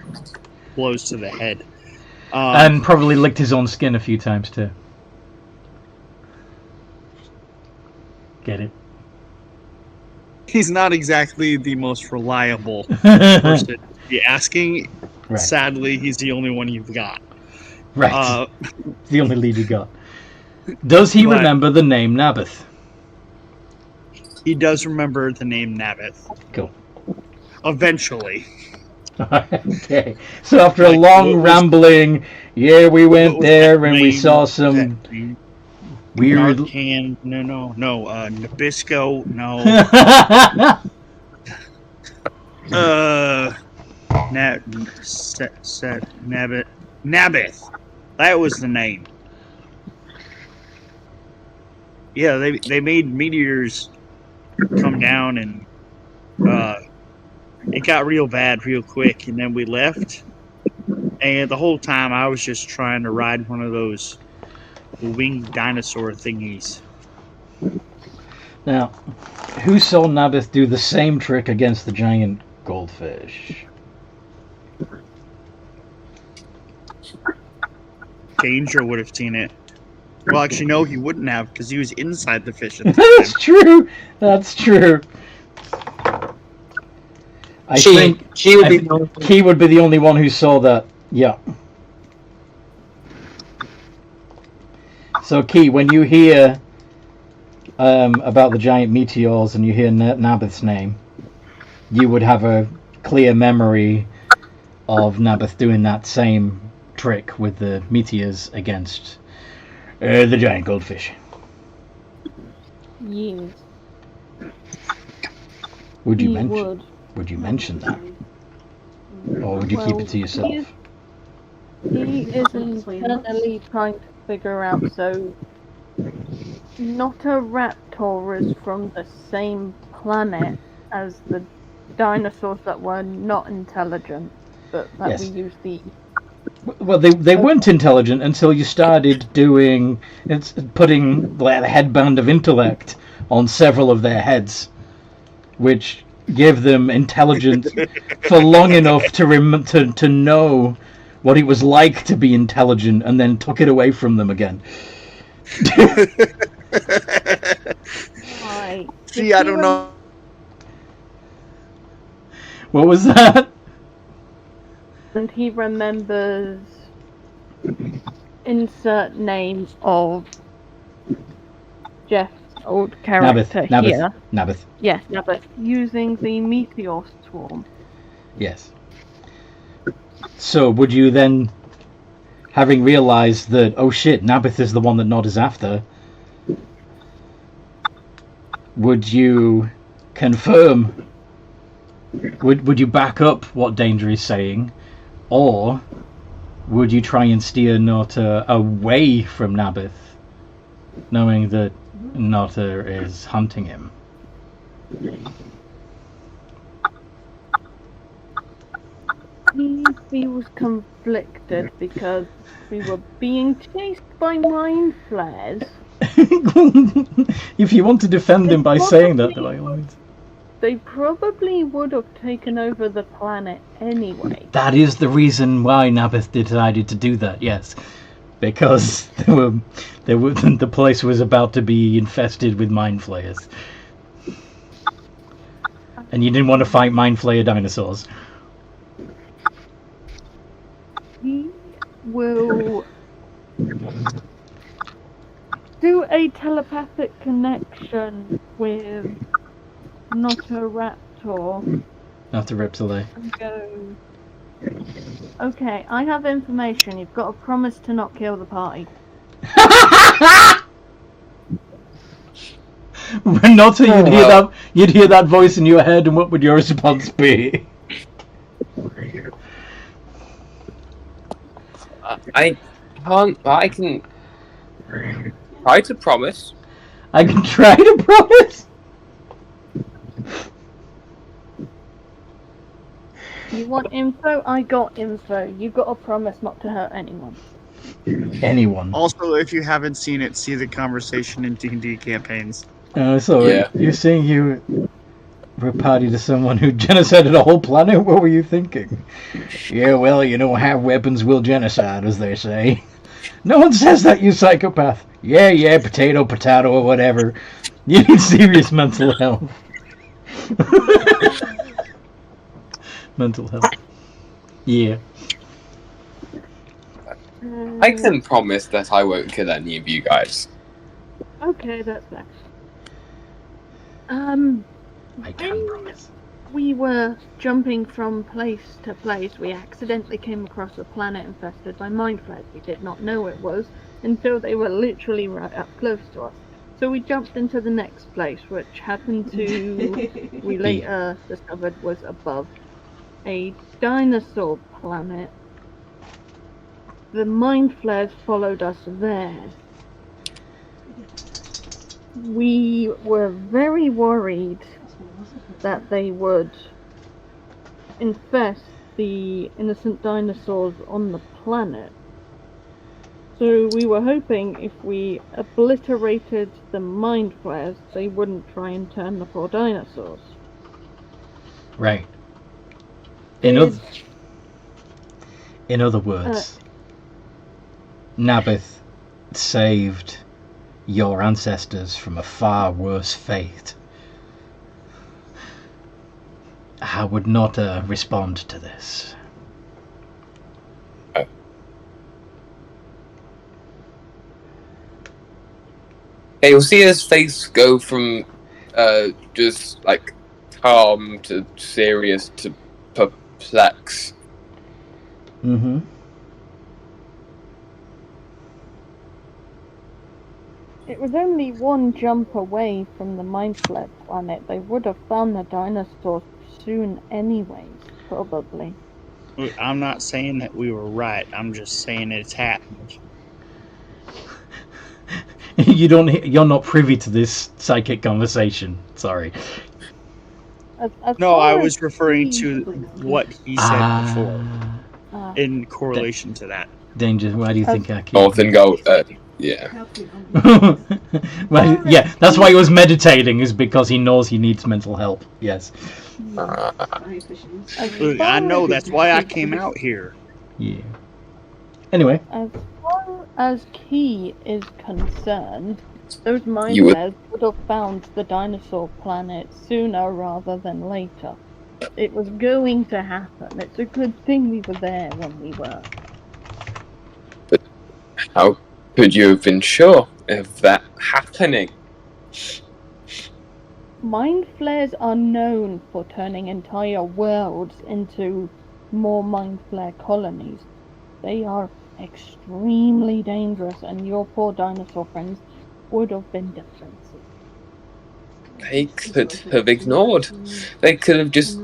blows to the head. And probably licked his own skin a few times too. Get it? He's not exactly the most reliable person to be asking. Right. Sadly, he's the only one you've got. Right. It's the only lead you got. Does he But- remember the name Nabith? He does remember the name Nabith. Cool. Eventually. Okay. So after a Like, long what was- rambling, yeah, we What went was there that and we name? saw some That weird. Narcan, no, Nabisco, no. Nabith. That was the name. Yeah, they made meteors come down, and it got real bad real quick, and then we left. And the whole time I was just trying to ride one of those winged dinosaur thingies. Now, who saw Nabith do the same trick against the giant goldfish? Danger would have seen it. Well, actually, no, he wouldn't have, because he was inside the fish at the That's time. true. That's true. I think She would I be think the only Key would be the only one who saw that. Yeah. So Key, when you hear about the giant meteors and you hear Nabith's name, you would have a clear memory of Nabith doing that same trick with the meteors against the giant goldfish. Yes. Would you He mention? would. Would you mention that, or would you keep it to yourself? He is internally trying to figure out. So, not a raptor is from the same planet as the dinosaurs that were not intelligent, but that Yes. we use the. Well, they weren't intelligent until you started putting the headband of intellect on several of their heads, which gave them intelligence for long enough to know what it was like to be intelligent, and then took it away from them again. Right. See, I don't know. What was that? And he remembers insert name of Jeff's old character here. Nabith. Yes, Nabith. Using the meteor swarm. Yes. So would you then, having realised that, oh shit, Nabith is the one that Nod is after, would you confirm, would you back up what Danger is saying, or would you try and steer Nota away from Nabith, knowing that Nota is hunting him? He feels conflicted because we were being chased by mind flares. If you want to defend him by saying that, by all means. They probably would have taken over the planet anyway. That is the reason why Nabith decided to do that, yes. Because the place was about to be infested with mind flayers. And you didn't want to fight mind flayer dinosaurs. He will do a telepathic connection with not a raptor. Not a reptile. And go, okay, I have information. You've got to promise to not kill the party. Not so you'd hear that voice in your head, and what would your response be? I can't. I can try to promise. I can try to promise. You want info? I got info. You got to promise not to hurt anyone. Anyone. Also, if you haven't seen it, see the conversation in D&D campaigns. So Yeah. you're saying you were a party to someone who genocided a whole planet? What were you thinking? Yeah, well, you know how weapons will genocide, as they say. No one says that, you psychopath. Yeah, potato, or whatever. You need serious mental health. Mental health. Yeah. I can promise that I won't kill any of you guys. Okay, that's that. I can promise. We were jumping from place to place. We accidentally came across a planet infested by mind flayers. We did not know it was until they were literally right up close to us. So we jumped into the next place, which happened to, we later discovered, was above a dinosaur planet. The mind flares followed us there. We were very worried that they would infest the innocent dinosaurs on the planet. So we were hoping if we obliterated the mind flares, they wouldn't try and turn the poor dinosaurs. Right. In other words, Nabith saved your ancestors from a far worse fate. How would not respond to this? you'll see his face go from just like calm to serious to perplexed. Mm-hmm. It was only one jump away from the Mind Flayer planet. They would have found the dinosaurs soon anyways, probably. Look, I'm not saying that we were right. I'm just saying it's happened. You're not privy to this psychic conversation. Sorry. No, I was referring to what he said before in correlation to that. Danger, why do you think I keep... Northern go, yeah. Well, yeah, that's why he was meditating, is because he knows he needs mental help. Yes. Look, I know, that's why I came out here. Yeah. Anyway. As far as Key is concerned, those Mind You would- Flayers would have found the dinosaur planet sooner rather than later. It was going to happen. It's a good thing we were there when we were. How could you have been sure of that happening? Mind Flayers are known for turning entire worlds into more Mind Flayer colonies. They are extremely dangerous, and your poor dinosaur friends would have been defensive. They could have ignored. They could have just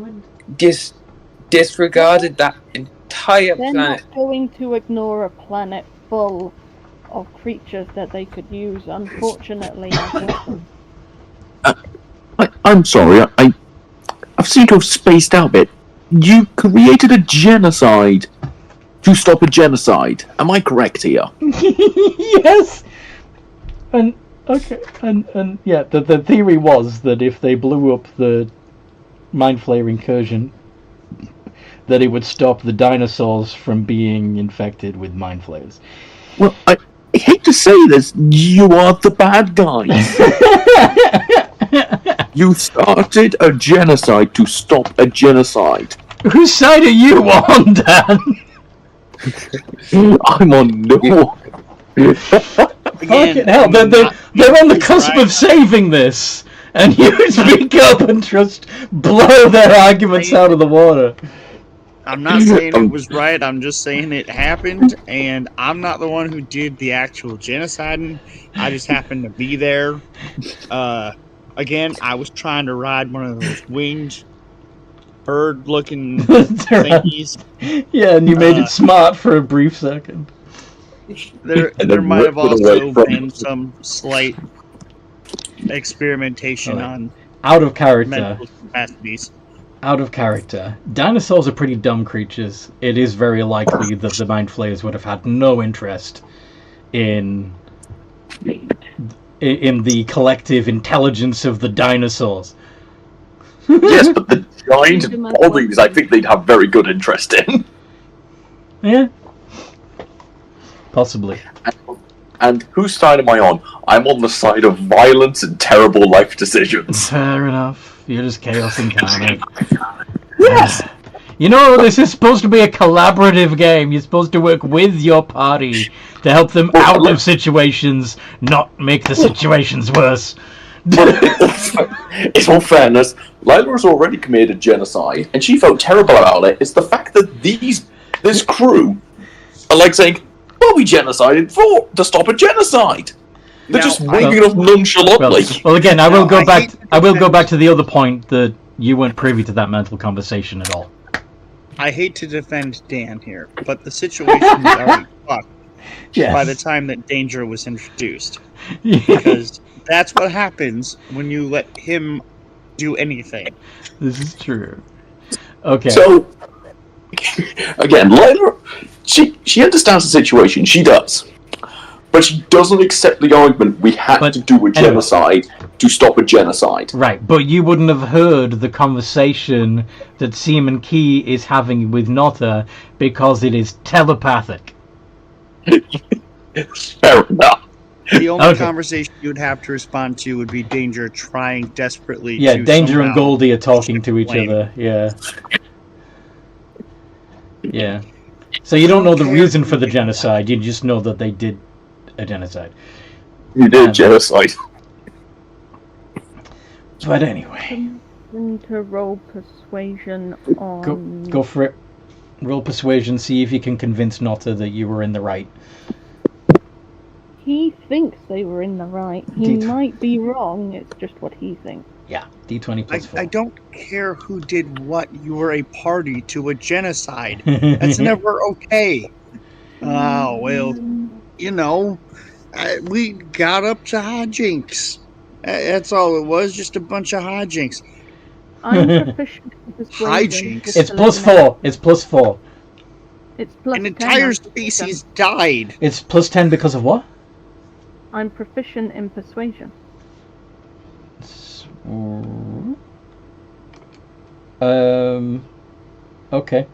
disregarded that entire They're planet. not going to ignore a planet full of creatures that they could use, unfortunately. I'm sorry, I seem to have spaced out a bit. You created a genocide to stop a genocide. Am I correct here? Yes! And, okay, and yeah, the theory was that if they blew up the Mind Flayer incursion, that it would stop the dinosaurs from being infected with Mind Flayers. Well, I hate to say this, you are the bad guys. You started a genocide to stop a genocide. Whose side are you on, Dan? I'm on no. Fucking hell, they're on the cusp of saving this, and you speak up and just blow their arguments out of the water. I'm not saying it was right, I'm just saying it happened, and I'm not the one who did the actual genociding. I just happened to be there. Again, I was trying to ride one of those winged bird-looking thingies. Yeah, and you made it smart for a brief second. There might have also been some slight experimentation on out of character. mental capacities. Out of character. Dinosaurs are pretty dumb creatures. It is very likely that the Mind Flayers would have had no interest in the collective intelligence of the dinosaurs. Yes, but the giant bodies, I think they'd have very good interest in. Yeah. Possibly. And whose side am I on? I'm on the side of violence and terrible life decisions. Fair enough. You're just chaos incarnate. Yes! You know, this is supposed to be a collaborative game. You're supposed to work with your party to help them out of situations, not make the situations worse. In all fairness, Lila has already committed genocide, and she felt terrible about it. It's the fact that this crew are like saying, well, we genocided to stop a genocide. They're just waving it off nonchalantly. Well, again, I will go back. I will go back to the other point that you weren't privy to that mental conversation at all. I hate to defend Dan here, but the situation was already fucked by the time that danger was introduced. Because that's what happens when you let him do anything. This is true. Okay. So, again, Lila, she understands the situation. She does. But she doesn't accept the argument we had to do a genocide to stop a genocide. Right, but you wouldn't have heard the conversation that Seaman Key is having with Nota because it is telepathic. Fair enough. The only conversation you would have to respond to would be Danger trying desperately to Danger and Goldie are talking to each other, yeah. Yeah. So you don't know the reason for the genocide, you just know that they did a genocide. You did genocide. But anyway, To roll persuasion on. go for it. Roll persuasion. See if you can convince Notta that you were in the right. He thinks they were in the right. He D- might be wrong. It's just what he thinks. Yeah, D20 plus 4. I don't care who did what. You were a party to a genocide. That's never okay. Oh, well, you know, we got up to hijinks. That's all it was, just a bunch of hijinks. I'm proficient in persuasion. Hijinks. It's plus 4. It's plus 4. It's plus An 10 entire on species persuasion. died. It's plus 10 because of what? I'm proficient in persuasion. Okay.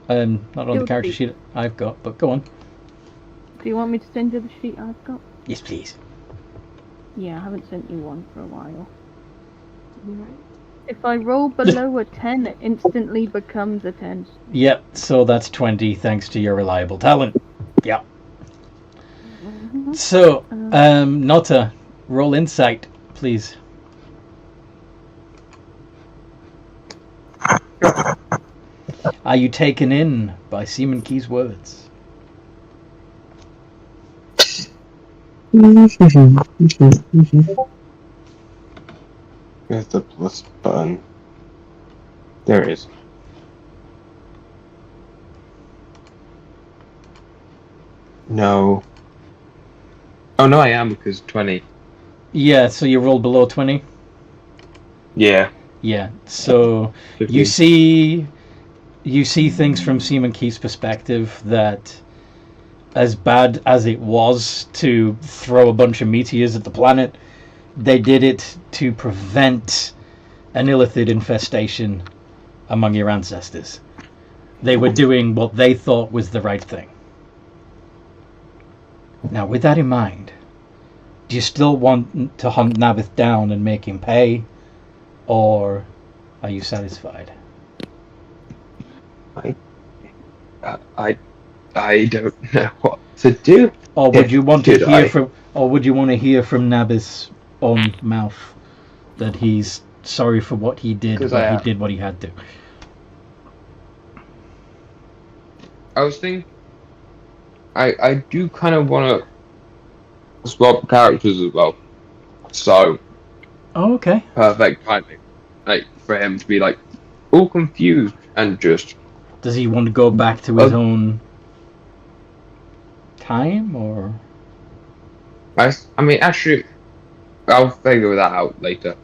Not on the Guilty. character sheet I've got, but go on. Do you want me to send you the sheet I've got? Yes, please. Yeah, I haven't sent you one for a while. If I roll below a 10, it instantly becomes a 10. Yep, so that's 20 thanks to your reliable talent. Yep. So, Notta, roll insight, please. Are you taken in by Seaman Key's words? Where's the plus button? There it is. No. Oh no, I am because 20. Yeah, so you rolled below 20? Yeah. Yeah, so 15. you see things from Seaman Key's perspective that, as bad as it was to throw a bunch of meteors at the planet, they did it to prevent an illithid infestation among your ancestors. They were doing what they thought was the right thing. Now, with that in mind, do you still want to hunt Nabith down and make him pay, or are you satisfied? I don't know what to do. Or would you want to Did hear I? from? Or would you want to hear from Nabith's own mouth that he's sorry for what he did, 'Cause but he did what he had to? I was thinking, I do kind of want to swap characters as well. So, Oh, okay. perfect timing. Like, for him to be, like, all confused and just... Does he want to go back to his Oh. own time, or? I mean, actually, I'll figure that out later.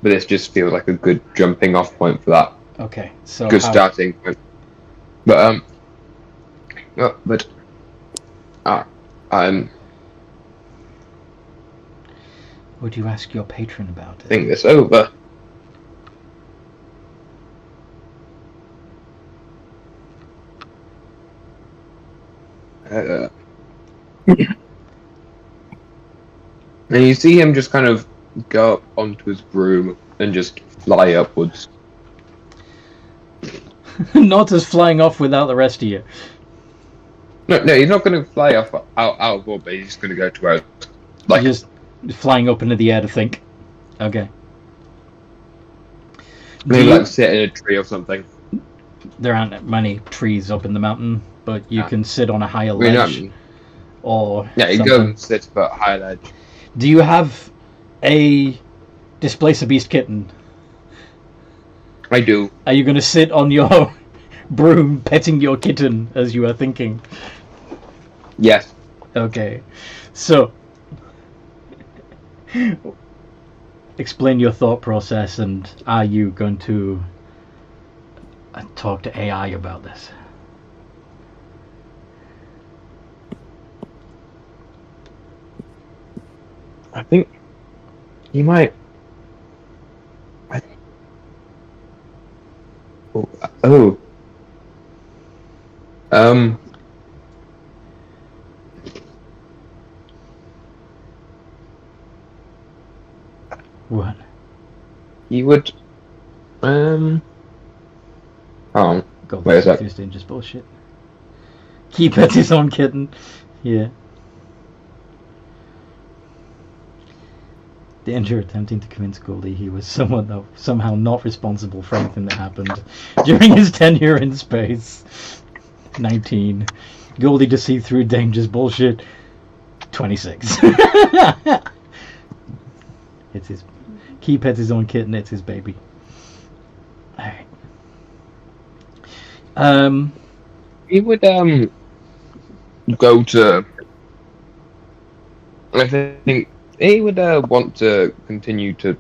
But this just feels like a good jumping off point for that. Okay, so Good how- starting point. But, would you ask your patron about it? think this over. And you see him just kind of go up onto his broom and just fly upwards. Not as flying off without the rest of you. No, he's not going to fly off out of orbit. He's going to go to where, like, Just flying up into the air to think. Okay. maybe like sit in a tree or something. There aren't many trees up in the mountain, but you can sit on a higher I mean, ledge. Or yeah, you something. go and sit at a high ledge. Do you have a Displace a Beast kitten? I do. Are you going to sit on your broom petting your kitten as you are thinking? Yes. Okay. So, explain your thought process, and are you going to talk to AI about this? I think he might. Oh. What? He would. Oh. Go Wait a sec. this dangerous bullshit. He pets his own kitten. Yeah. Danger attempting to convince Goldie he was somehow not responsible for anything that happened during his tenure in space. 19. Goldie to see through Danger's bullshit. 26. It's his. He pets his own kitten. It's his baby. All right. He would go to. I think he would want to continue to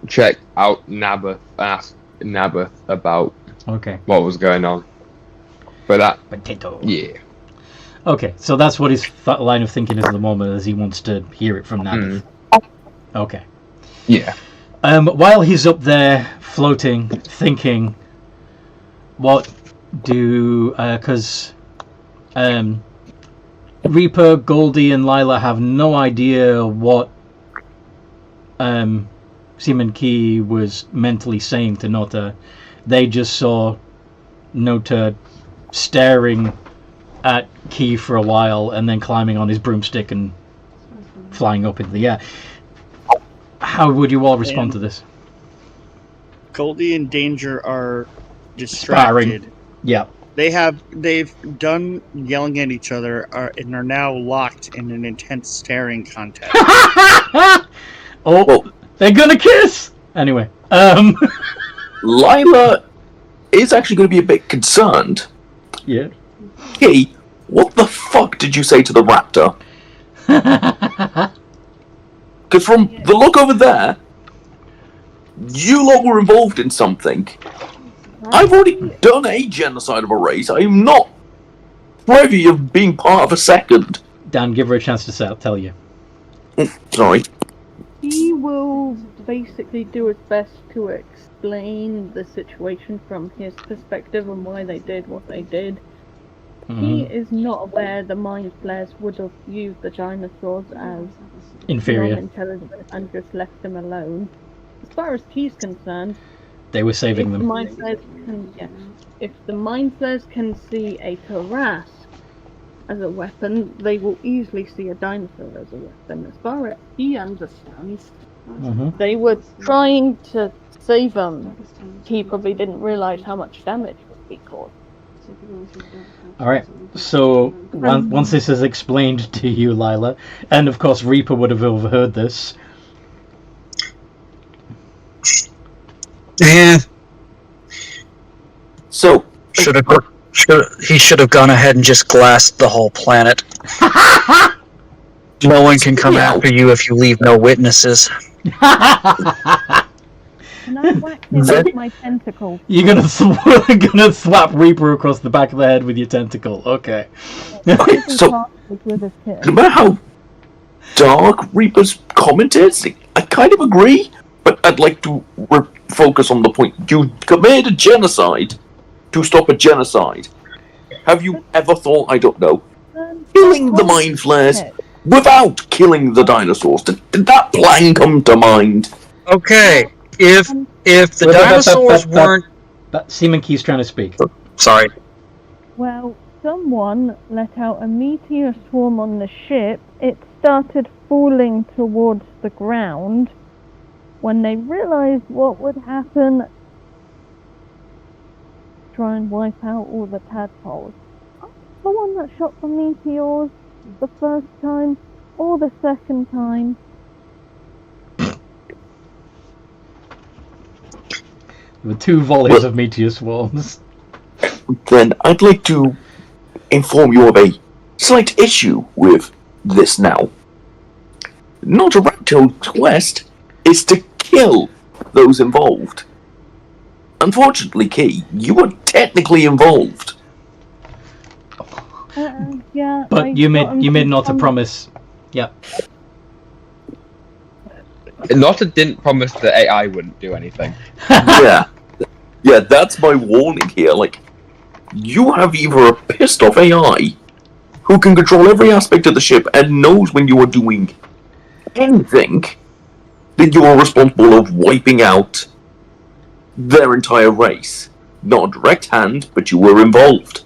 check out Naboth, ask Naboth about what was going on. But that potato. Yeah. Okay, so that's what his line of thinking is at the moment, as he wants to hear it from Naboth. Okay. Yeah. While he's up there floating, thinking, what do because Reaper, Goldie, and Lila have no idea what Seaman Key was mentally saying to Nota. They just saw Nota staring at Key for a while and then climbing on his broomstick and flying up into the air. How would you all respond to this? Goldie and Danger are distracted. Sparring. Yeah. They've done yelling at each other and are now locked in an intense staring contest. Oh, they're gonna kiss! Anyway, Lila is actually going to be a bit concerned. Yeah. Hey, what the fuck did you say to the raptor? Because from the look over there, you lot were involved in something. I've already done a genocide of a race. I'm not privy of being part of a second. Dan, give her a chance to tell you. Sorry. He will basically do his best to explain the situation from his perspective and why they did what they did. He is not aware the mind flayers would have used the dinosaurs as inferior, non-intelligent and just left them alone. As far as he's concerned, they were saving them. If the mind flayers can see a Karass as a weapon, they will easily see a dinosaur as a weapon. As far as he understands, they were trying to save him. He probably didn't realise how much damage would be caused. Alright, so once this is explained to you, Lila, and of course Reaper would have overheard this. Yeah. So he should have gone ahead and just glassed the whole planet. No one can come after you if you leave no witnesses. Can I whack him with my tentacle? You're gonna slap Reaper across the back of the head with your tentacle. Okay. Okay, so no matter how dark Reaper's comment is, I kind of agree, but I'd like to focus on the point. You committed a genocide to stop a genocide. Have you ever thought, I don't know, killing the mind flayers without killing the dinosaurs? Did that plan come to mind? Okay, if the dinosaurs weren't... Seaman Key's trying to speak. Sorry. Well, someone let out a meteor swarm on the ship. It started falling towards the ground. When they realised what would happen, try and wipe out all the tadpoles. The one that shot the meteors the first time or the second time. The 2 volleys of meteor swarms. Then I'd like to inform you of a slight issue with this now. Not a Raptor's quest is to kill those involved. Unfortunately, Key, you were technically involved. Yeah. But you made not a promise. Yeah. Nota didn't promise that AI wouldn't do anything. Yeah, that's my warning here. Like, you have either a pissed off AI who can control every aspect of the ship and knows when you are doing anything, then you are responsible of wiping out their entire race. Not a direct hand, but you were involved.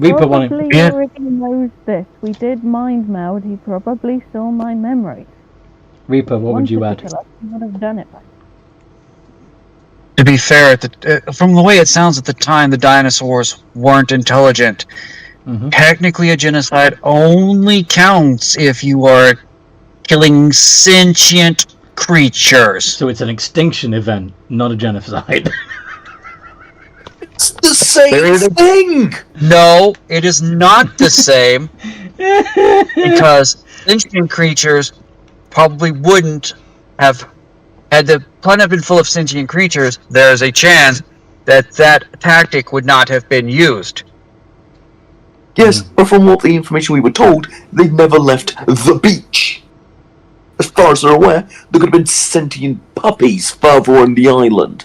Reaper wanted. probably already knows this. We did mind meld. He probably saw my memories. Reaper, what would you Wanted add? to kill us, he would have done it. To be fair, from the way it sounds at the time, the dinosaurs weren't intelligent. Mhm. Technically, a genocide only counts if you are killing sentient creatures. So it's an extinction event, not a genocide. It's the same thing! No, it is not the same, because sentient creatures probably wouldn't have... Had the planet been full of sentient creatures, there's a chance that that tactic would not have been used. Yes, but from what the information we were told, they never left the beach. As far as they're aware, there could have been sentient puppies further on the island.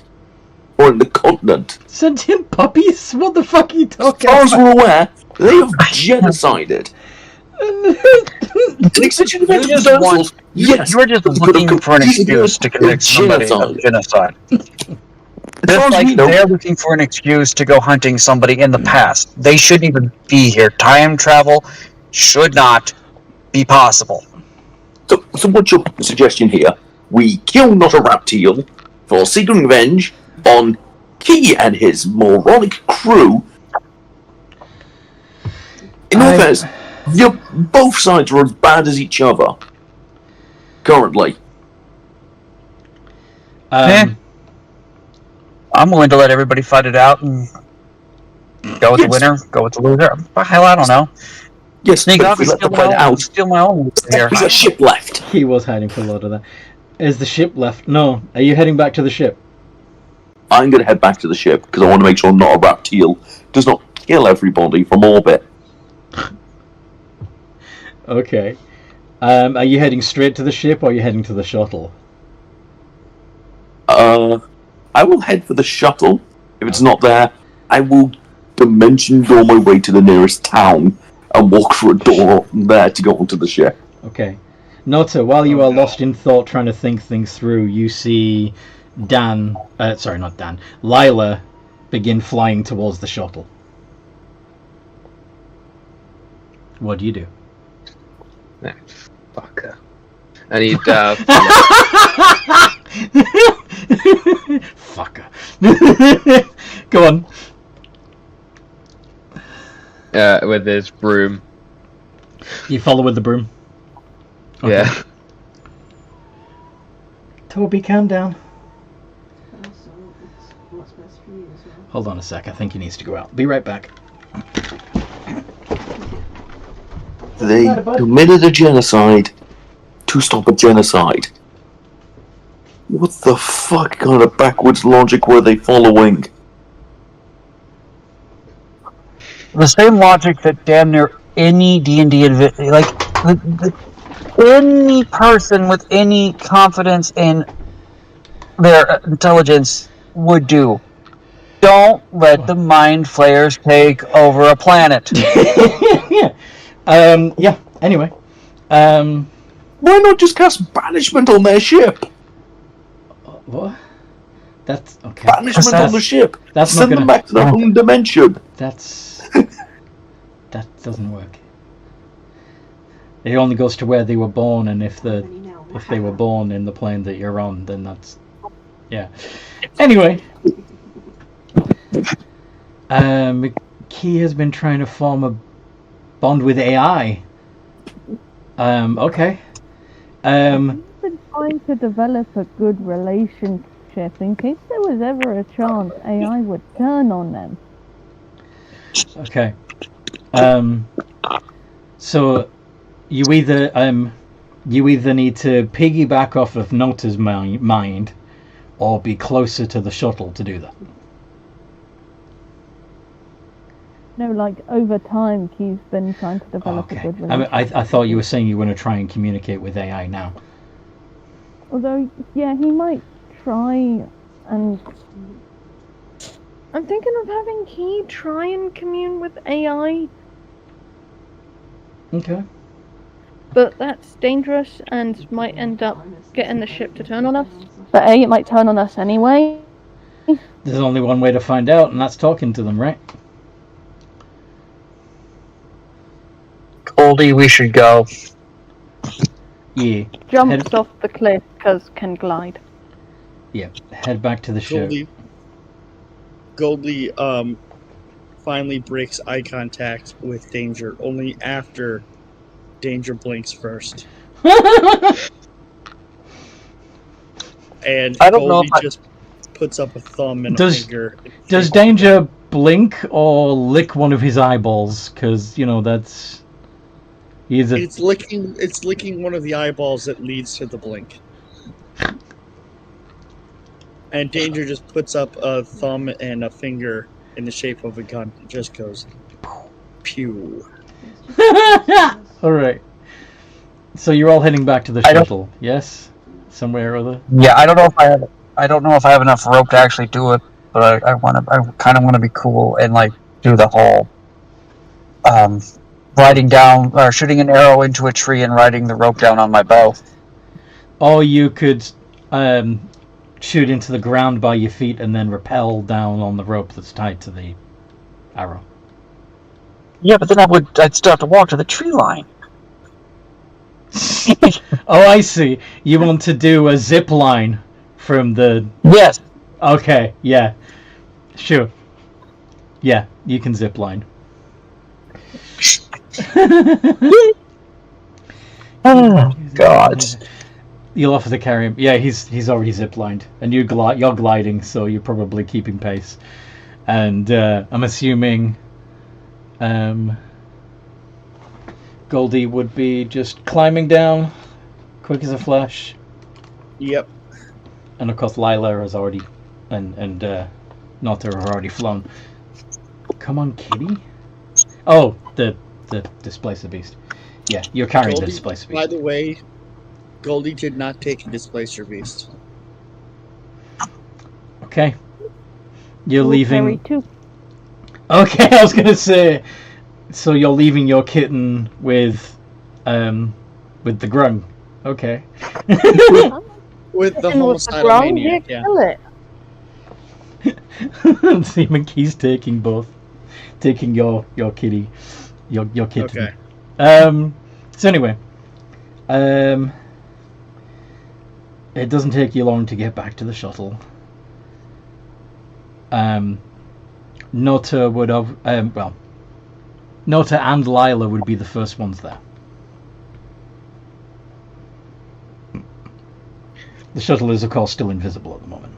Or in the continent. Sentient puppies? What the fuck are you As talking far as about? we're aware, they have genocided. An extinction event of the dinosaurs, yes. You're just looking for an excuse to convict somebody of genocide. Just like they're looking for an excuse to go hunting somebody in the past. They shouldn't even be here. Time travel should not be possible. So what's your suggestion here? We kill not a reptile for seeking revenge on Key and his moronic crew. In all fairness, both sides are as bad as each other. Currently. I'm willing to let everybody fight it out and go with the winner, go with the loser. Hell, I don't know. Yes, Sneak but off and steal my own here. There's a ship left. He was hiding for a lot of that. Is the ship left? No. Are you heading back to the ship? I'm going to head back to the ship because I want to make sure not a reptile does not kill everybody from orbit. Okay. Are you heading straight to the ship or are you heading to the shuttle? I will head for the shuttle. If it's not there, I will dimension door my way to the nearest town and walk through a door there to go onto the ship. Okay. Nota, while you are lost in thought trying to think things through, you see Lila begin flying towards the shuttle. What do you do? Fucker. I need, Fucker. Go on. with his broom. You follow with the broom? Okay. Yeah. Toby, calm down. Hold on a sec, I think he needs to go out. Be right back. They committed a genocide to stop a genocide. What the fuck kind of backwards logic were they following? The same logic that damn near any D&D any person with any confidence in their intelligence would do. Don't let the mind flayers take over a planet. Yeah, anyway. Why not just cast banishment on their ship? What? That's okay. Banishment on the ship. That's Send not them gonna... back to their own dimension. That doesn't work. It only goes to where they were born, and if they were born in the plane that you're on, then that's... Yeah. Anyway. Key has been trying to form a bond with AI. Okay. I've been trying to develop a good relationship in case there was ever a chance AI would turn on them. Okay. So you either need to piggyback off of Nota's mind or be closer to the shuttle to do that. No, like over time, Key's been trying to develop a good relationship. I thought you were saying you were going to try and communicate with AI now. Although, yeah, he might try and... I'm thinking of having Key try and commune with AI. Okay. But that's dangerous and might end up getting the ship to turn on us. But it might turn on us anyway. There's only one way to find out, and that's talking to them, right? Goldie we should go. Yeah. Jumps off the cliff because can glide. Yeah. Head back to the ship. Goldie finally breaks eye contact with Danger, only after Danger blinks first. And I don't know Goldie if just puts up a thumb and a finger. Does Danger blink or lick one of his eyeballs? Because, you know, that's... It's licking one of the eyeballs that leads to the blink. And Danger just puts up a thumb and a finger in the shape of a gun. It just goes pew. Alright. So you're all heading back to the shuttle, yes? Somewhere or other? Yeah, I don't know if I have enough rope to actually do it, but I kind of want to be cool and like do the whole riding down or shooting an arrow into a tree and riding the rope down on my bow. Or you could shoot into the ground by your feet and then rappel down on the rope that's tied to the arrow. Yeah, but then I'd still have to walk to the tree line. Oh, I see. You want to do a zip line from the... Yes. Okay, yeah. Sure. Yeah, you can zip line. Oh, God. You'll have to carry him. Yeah, he's already ziplined, and you're gliding, so you're probably keeping pace. And I'm assuming Goldie would be just climbing down, quick as a flash. Yep. And of course, Lila has already, and Nota have already flown. Come on, kitty. Oh, the Displacer Beast. Yeah, you're carrying the Displacer Beast. By the way, Goldie did not take a Displacer Beast. Okay. You're leaving. Too. Okay, I was gonna say. So you're leaving your kitten with the grung. Okay. With the homicidal maniac, yeah. Kill it. Seaman Key's taking both. Taking your kitty. Your kitten. Okay. So anyway. It doesn't take you long to get back to the shuttle. Nota would have Nota and Lila would be the first ones there. The shuttle is of course still invisible at the moment.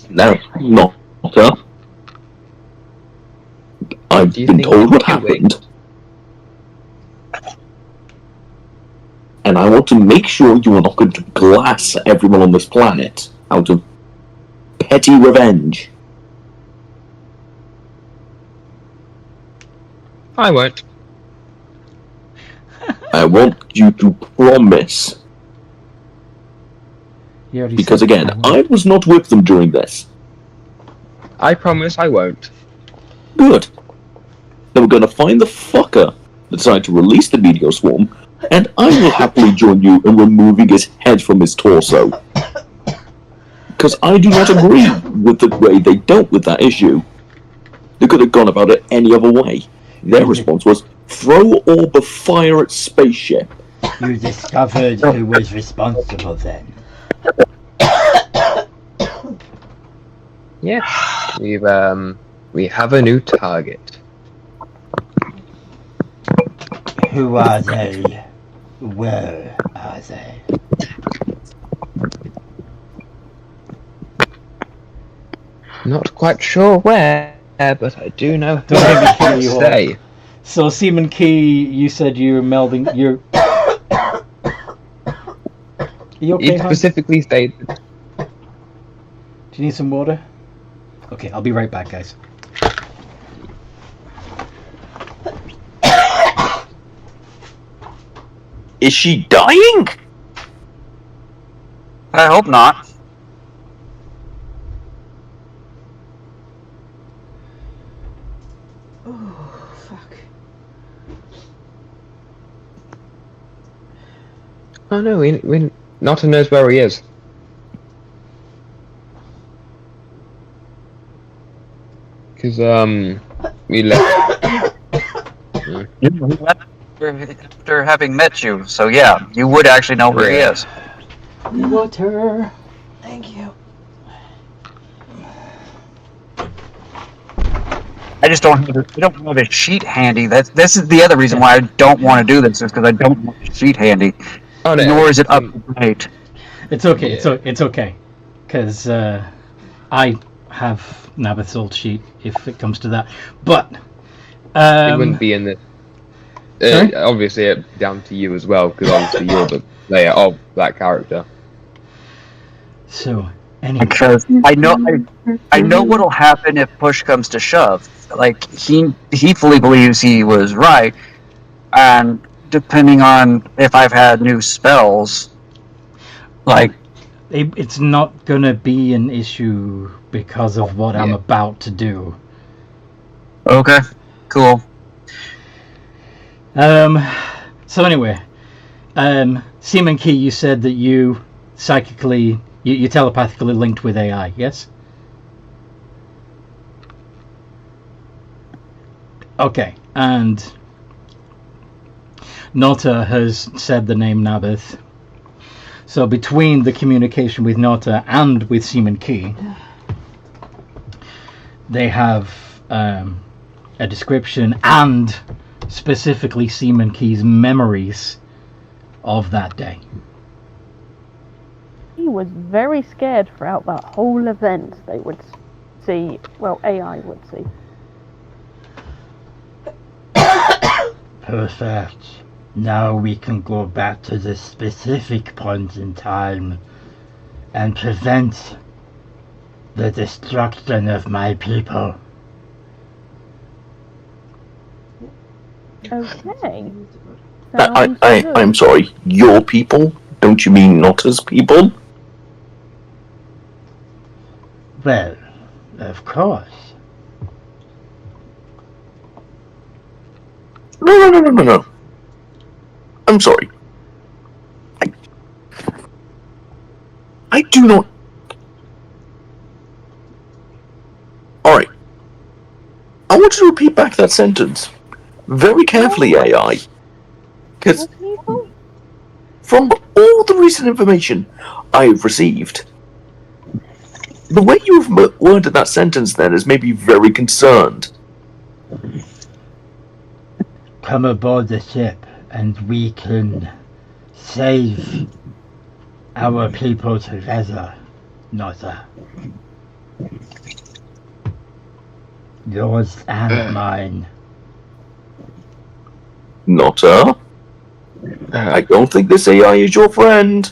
No, Nota. I've been told what happened. And I want to make sure you are not going to glass everyone on this planet out of petty revenge. I won't. I want you to promise. Because again, I was not with them during this. I promise I won't. Good. Then we're going to find the fucker that decided to release the meteor swarm, and I will happily join you in removing his head from his torso. Because I do not agree with the way they dealt with that issue. They could have gone about it any other way. Their response was, throw orb of fire at spaceship. You discovered who was responsible then. Yeah, we have a new target. Who are they? Where are they? Not quite sure where, but I do know who Don't let me kill to you all. say. So Seaman Key, you said you were melding. You're. Are you okay, It hon? specifically stated. Do you need some water? Okay, I'll be right back, guys. Is she dying? I hope not. Oh, fuck. Oh no, we Nota knows where he is. Because we left After having met you, so yeah, you would actually know where he Yeah. is. Water. Thank you. I just don't have a sheet handy. This is the other reason why I don't want to do this, is because I don't have a sheet handy. Oh, no, Nor is it up to date. It's okay. Yeah. It's okay. Because I have Nabith's old sheet if it comes to that. But It wouldn't be in the. Sorry? Obviously, it's down to you as well, because obviously you're the player of that character. So anyway, Because I know what'll happen if push comes to shove. Like he fully believes he was right, and depending on if I've had new spells, like it's not gonna be an issue because of what I'm about to do. okay, cool. So anyway, Seaman Key, you said that you psychically, you telepathically linked with AI, yes? Okay, and Nota has said the name Nabith. So between the communication with Nota and with Seaman Key, they have a description and specifically Seaman Key's memories of that day. He was very scared throughout that whole event. They would see, well, AI would see. Perfect. Now we can go back to the specific point in time and prevent the destruction of my people. Okay. Sounds good. I'm sorry, your people? Don't you mean Notta's people? Well, of course. No. I'm sorry. I do not... Alright. I want you to repeat back that sentence. Very carefully, AI. Because from all the recent information I've received, the way you've worded that sentence then has made me very concerned. Come aboard the ship and we can save our people together, Nota. Yours and mine. Notta? I don't think this AI is your friend.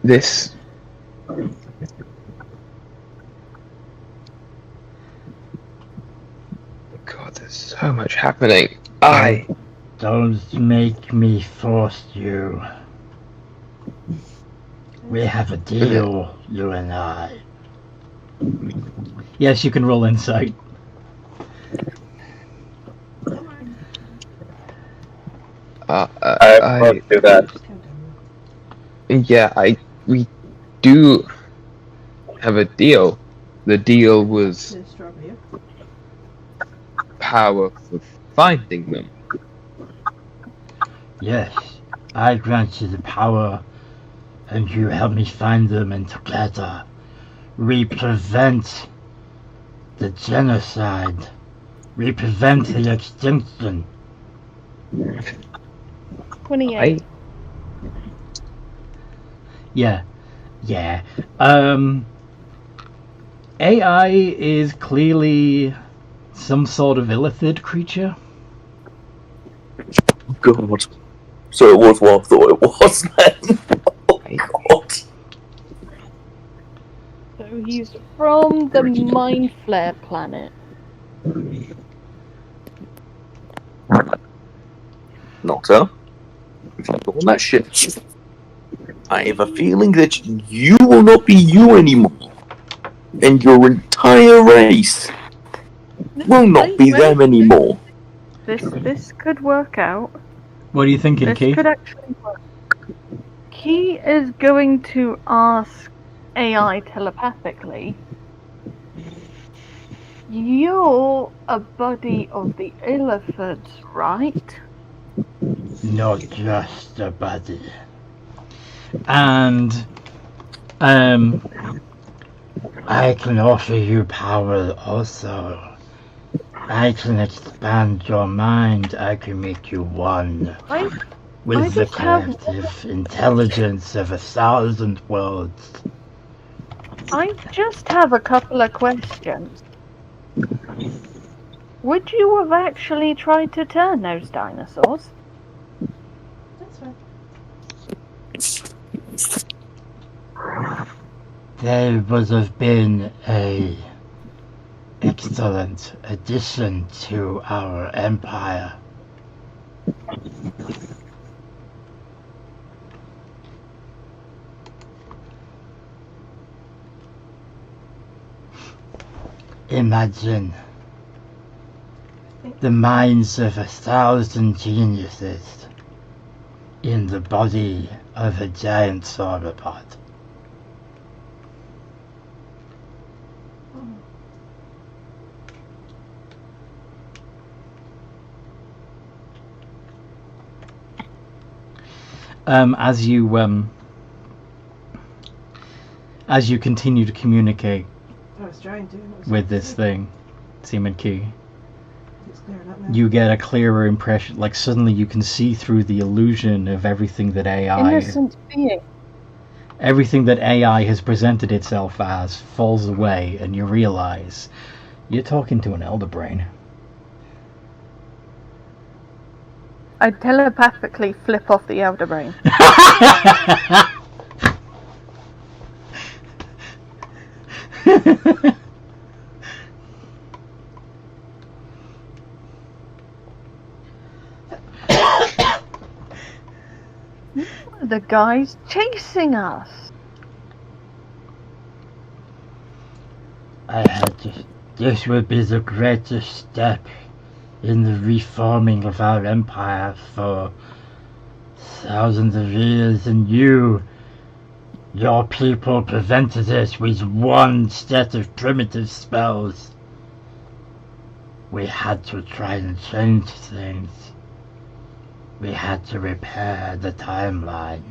This. God, there's so much happening. Don't make me force you. We have a deal, you and I. Yes, you can roll insight. I do that. Yeah, we do have a deal. The deal was power for finding them. Yes, I grant you the power, and you help me find them, and together we prevent the genocide. We prevent the extinction. 28. Yeah. AI is clearly some sort of illithid creature. God. So it was what I thought it was then. Oh, God. So he's from the Mind Flare planet. Notta, if you go on that ship, I have a feeling that you will not be you anymore. And your entire race will not be them anymore. This could work out. What are you thinking, This Key? could actually work. Key is going to ask AI telepathically You're a buddy of the elephants, right? Not just a buddy. And I can offer you power also. I can expand your mind. I can make you one I with the just have- collective intelligence of 1,000 worlds. I just have a couple of questions. Would you have actually tried to turn those dinosaurs? That's fine. They would have been a excellent addition to our empire. Imagine the minds of 1,000 geniuses in the body of a giant sauropod. As you continue to communicate I was trying to. and it was with this thing, Seaman Key, It's clearing up now. you get a clearer impression. Like suddenly you can see through the illusion of everything that Innocent being. everything that AI has presented itself as falls away, and you realize you're talking to an elder brain. I telepathically flip off the elder brain. The guy's chasing us. I had to. This would be the greatest step in the reforming of our empire for thousands of years, and your people prevented it with one set of primitive spells. We had to try and change things. We had to repair the timeline.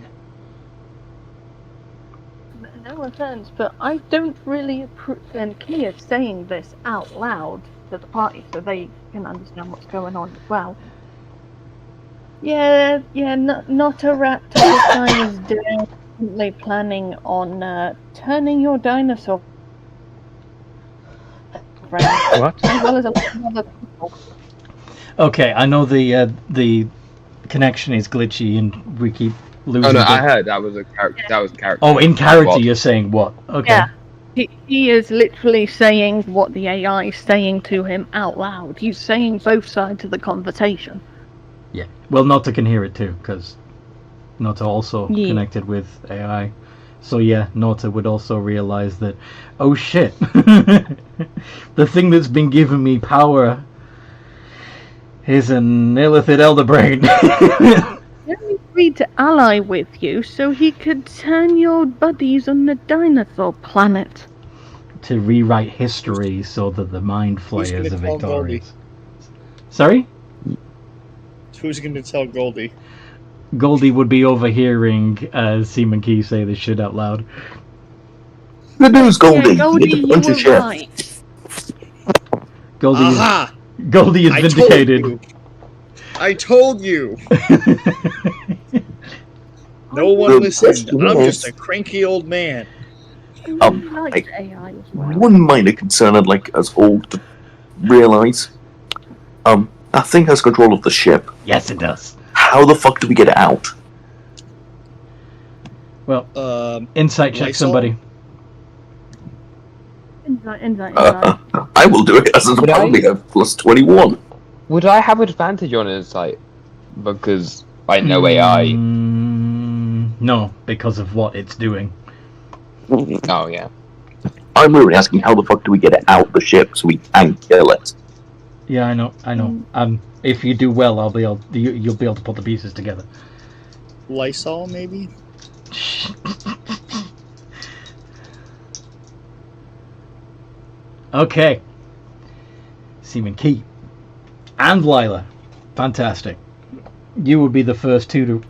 No offense, but I don't really approve. And Key is saying this out loud to the party so they can understand what's going on as well. Yeah, not a raptor this time is definitely planning on turning your dinosaur around. What? As well as a lot of other people. Okay, I know the connection is glitchy and we keep losing. Oh no, I the- heard that was a character. That was character. Oh, in character, What? you're saying what? Okay. Yeah. He is literally saying what the AI is saying to him out loud. He's saying both sides of the conversation. Yeah. Well, Nota can hear it too, because Nota also Yeah. connected with AI. So yeah, Nota would also realize that, oh shit, the thing that's been giving me power is an illithid elder brain. He only agreed to ally with you so he could turn your buddies on the dinosaur planet. To rewrite history so that the mind Who's flayers gonna are tell victorious. Sorry? Who's going to tell Goldie? Goldie would be overhearing Seaman Key say this shit out loud. Good news, Goldie. Yeah, Goldie, You get you the bunch were of shit. right. Goldie, Aha! Goldie is I told vindicated. you. I told you. No one The listened. question I'm is- just a cranky old man. He Um, likes AI as well. One minor concern I'd like us all to realise. That thing has control of the ship. Yes, it does. How the fuck do we get it out? Well, insight check Lysol? somebody. Insight. I will do it as a Would I- probably a plus 21. Would I have advantage on insight? Because I know AI. No, because of what it's doing. Oh yeah. I'm really asking how the fuck do we get it out the ship so we can kill it? Yeah, I know. If you do well, you'll be able to put the pieces together. Lysol, maybe? Okay. Seaman Key, and Lila. Fantastic. You would be the first two to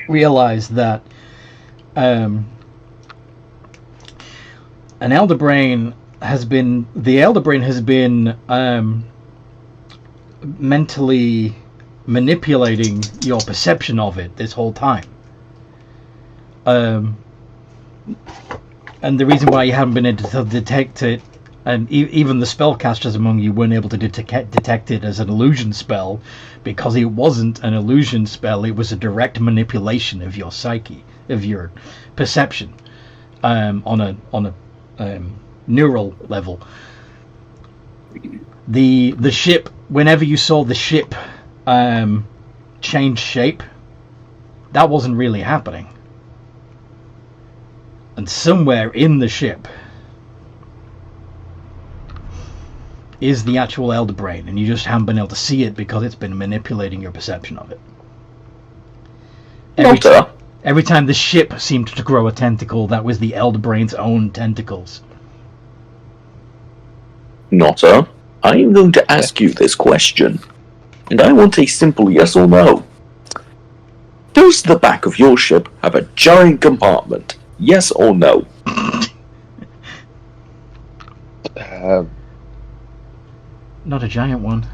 realize that an elder brain has been mentally manipulating your perception of it this whole time. And the reason why you haven't been able to detect it, and even the spellcasters among you weren't able to detect it as an illusion spell, because it wasn't an illusion spell, it was a direct manipulation of your psyche, of your perception, on a neural level. The ship, whenever you saw the ship change shape, that wasn't really happening. And somewhere in the ship is the actual elder brain, and you just haven't been able to see it because it's been manipulating your perception of it. Every time the ship seemed to grow a tentacle, that was the elder brain's own tentacles. Notter, I am going to ask you this question, and I want a simple yes or no. Does the back of your ship have a giant compartment? Yes or no? Not a giant one.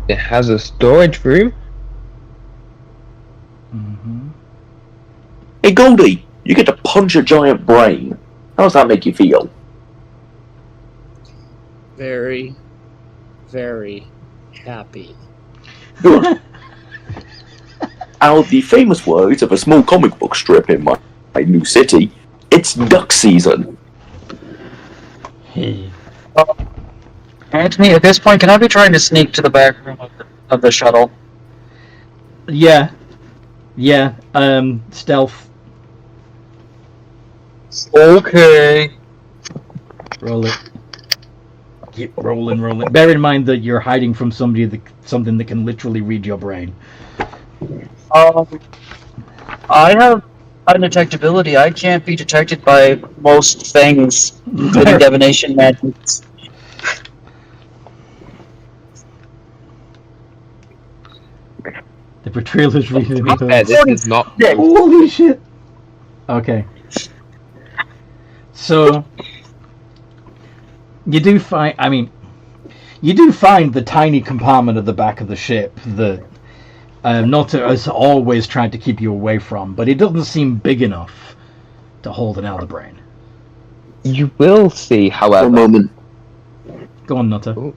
It has a storage room. Mm-hmm. Hey Goldie, you get to punch a giant brain. How does that make you feel? Very, very happy. Out the famous words of a small comic book strip in my new city, it's duck season. Anthony, at this point, can I be trying to sneak to the back room of the shuttle? Yeah, stealth. Okay. Roll it. Keep rolling. Bear in mind that you're hiding from something that can literally read your brain. I have undetectability. I can't be detected by most things, including divination magic. The betrayal is reading. This is not. Holy shit! Okay. So you do find the tiny compartment at the back of the ship that Notter has always tried to keep you away from, but it doesn't seem big enough to hold an elder brain. You will see, however. A moment. Go on, Notter.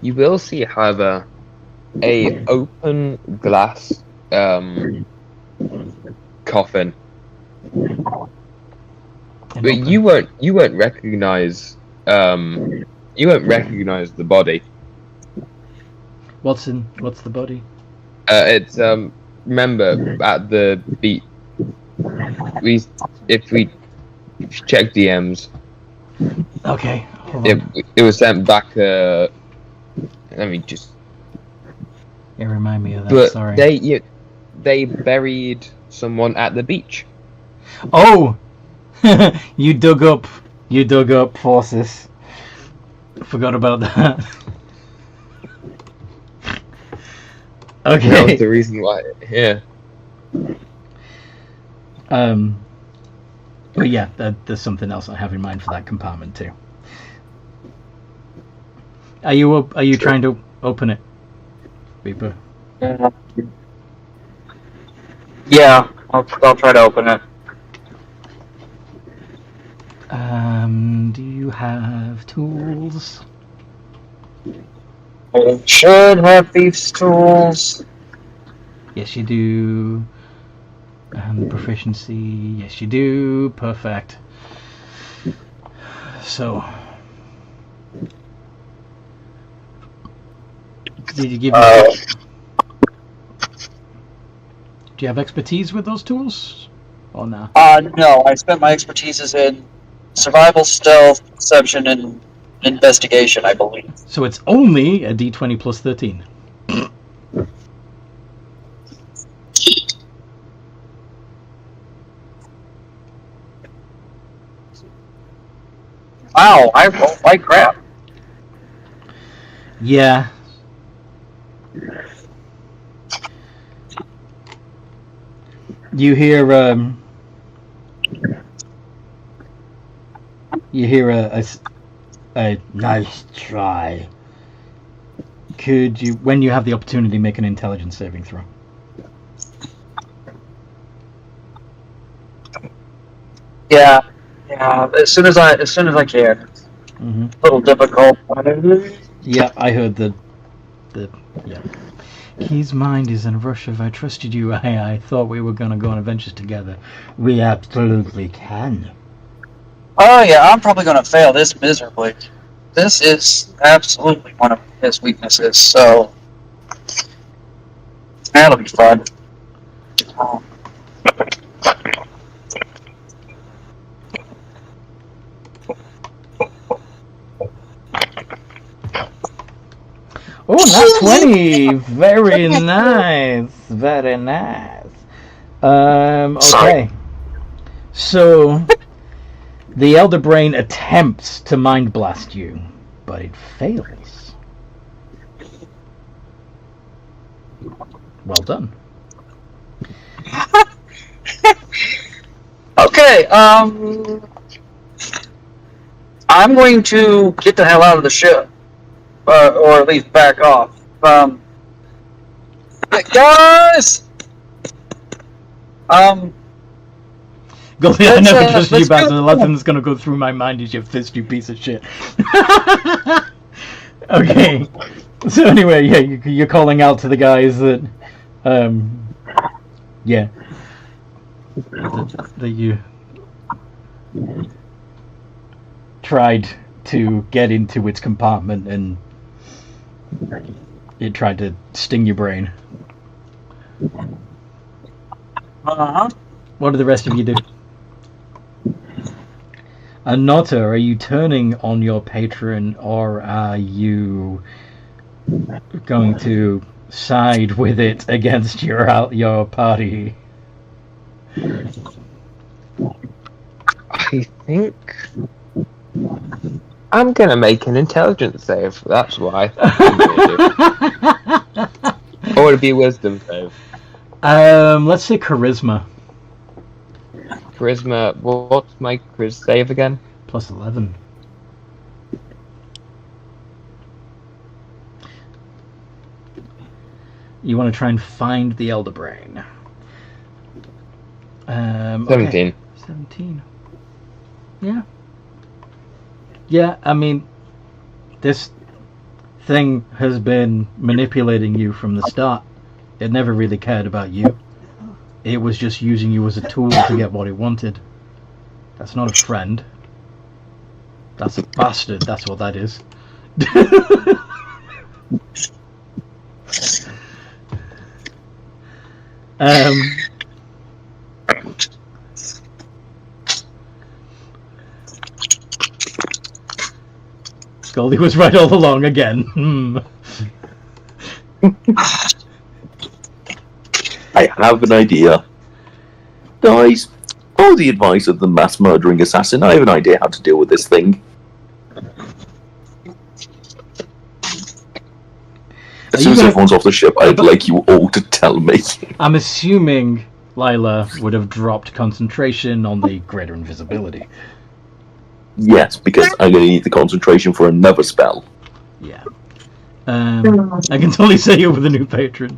You will see, however, a open glass coffin. But you won't recognize the body. What's the body? It's remember at the beat. If we check DMs. Okay, hold on. It was sent back. Let me just. Yeah, remind me of that. But sorry. They buried someone at the beach. Oh, you dug up forces. Forgot about that. Okay. That was the reason why. Yeah. But yeah, there's something else I have in mind for that compartment too. Are you trying to open it, Reaper? Yeah, I'll try to open it. Do you have tools? I should have thieves' tools. Yes, you do. And proficiency, yes, you do. Perfect. So, did you give me? Do you have expertise with those tools, or no? No. I spent my expertise in survival, stealth, perception, and investigation, I believe. So it's only a D20 plus 13. Wow, I rolled like crap. Yeah. You hear a Nice try. Could you, when you have the opportunity, make an intelligence saving throw? Yeah. As soon as I can. Mm-hmm. A little difficult. Yeah, I heard the yeah. Key's mind is in a rush. If I trusted you, I thought we were gonna go on adventures together. We absolutely can. Oh yeah, I'm probably going to fail this miserably. This is absolutely one of his weaknesses, so that'll be fun. Oh, not 20! Very nice. Very nice. Okay. So, the Elder Brain attempts to Mind Blast you, but it fails. Well done. Okay, I'm going to get the hell out of the ship. Or at least back off. Guys! Goldie, I Let's, never let's trusted you back, go. so the last thing that's gonna go through my mind is you fist, you piece of shit. Okay. So anyway, yeah, you're calling out to the guys that, yeah. That you tried to get into its compartment and it tried to sting your brain. Uh-huh. What do the rest of you do? Anota, are you turning on your patron, or are you going to side with it against your party? I think I'm gonna make an intelligence save. That's why. Or would it be a wisdom save? Let's say charisma. Charisma. What's my charisma save again? Plus 11. You want to try and find the Elder Brain. 17. Okay. 17. Yeah. Yeah, I mean, this thing has been manipulating you from the start. It never really cared about you. It was just using you as a tool to get what it wanted. That's not a friend. That's a bastard, that's what that is. Goldie was right all along again. I have an idea. Guys, follow the advice of the mass murdering assassin. I have an idea how to deal with this thing. As soon as everyone's off the ship, I'd like you all to tell me. I'm assuming Lila would have dropped concentration on the greater invisibility. Yes, because I'm going to need the concentration for another spell. Yeah. I can totally say you're with a new patron.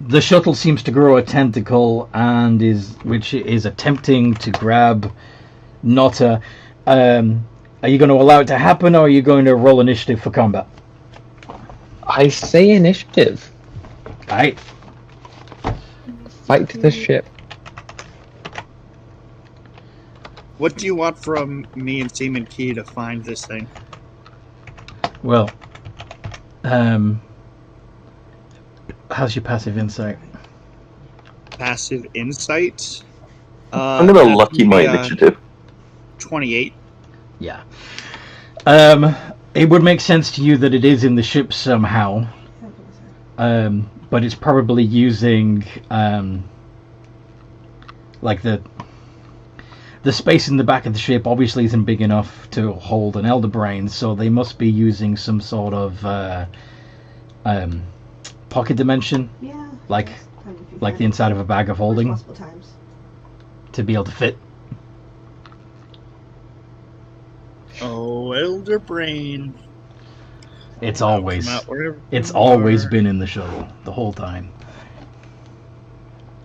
The shuttle seems to grow a tentacle and which is attempting to grab Nota. Are you going to allow it to happen, or are you going to roll initiative for combat? I say initiative. Alright. Fight the ship. What do you want from me and Seaman Key to find this thing? Well, how's your passive insight? Passive insight? I'm going to lucky my initiative. 28. Yeah. It would make sense to you that it is in the ship somehow. but it's probably using like the space in the back of the ship obviously isn't big enough to hold an elder brain, so they must be using some sort of pocket dimension, like the inside of a bag of holding, Multiple times. to be able to fit. Oh, elder brain. It's Come always out wherever it's you always are. been in the shuttle the whole time.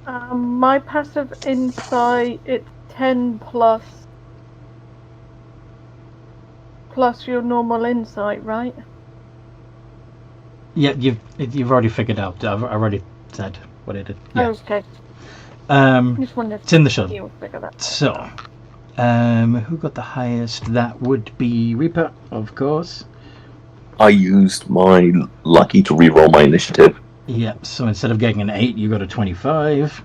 My passive insight, it's 10 plus your normal insight, right? Yeah, you've already figured out. I've already said what it is. Yeah. Okay. Just wondered It's in the if shuttle. you figure that out. So, who got the highest? That would be Reaper, of course. I used my lucky to reroll my initiative. Yeah, so instead of getting an 8, you got a 25.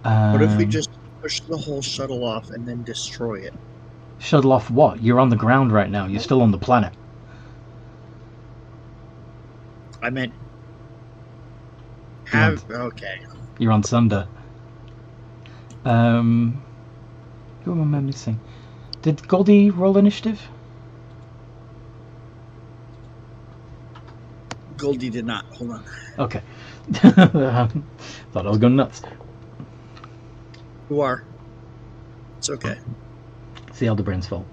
What if we just push the whole shuttle off and then destroy it? Shuttle off what? You're on the ground right now. You're still on the planet. I meant You're on, okay. you're on Sunder. Who am I missing? Did Goldie roll initiative? Goldie did not. Hold on. Okay. Thought I was going nuts. Who are? It's okay. It's the Elderbrain's fault.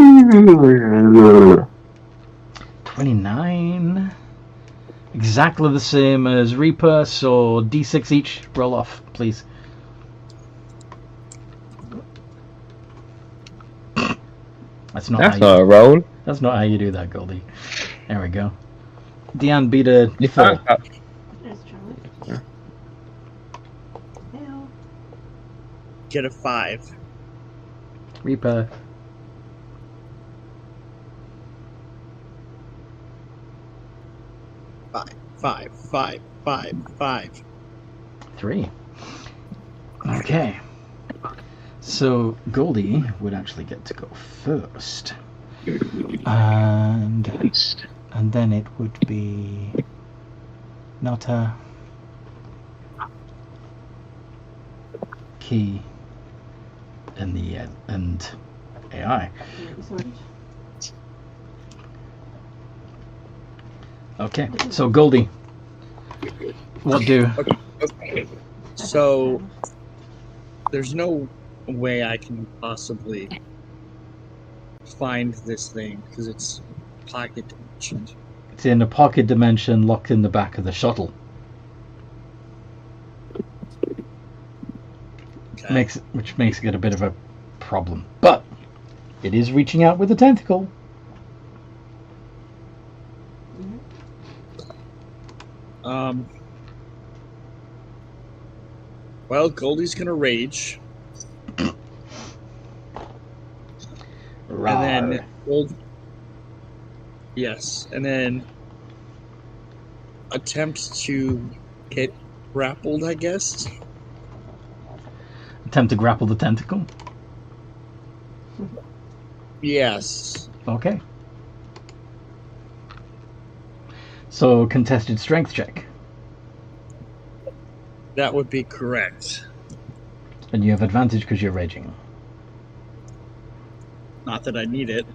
I 29. Exactly the same as Reaper, so D6 each. Roll off, please. That's not a roll. That's not how you do that, Goldie. There we go. Deanne beat a 4. There's Charlie. Ew. Get a 5. Reaper. Five. 3. Okay. So Goldie would actually get to go first. And then it would be Nota, Key, and and AI. Okay, so Goldie, what do? Okay. So there's no way I can possibly find this thing because it's pocket dimensioned. It's in a pocket dimension locked in the back of the shuttle. Okay. Which makes it a bit of a problem. But it is reaching out with a tentacle. Well, Goldie's gonna rage. Rawr. And then yes, and then attempt to get grappled, I guess. Attempt to grapple the tentacle. Yes. Okay. So contested strength check. That would be correct. And you have advantage because you're raging. Not that I need it,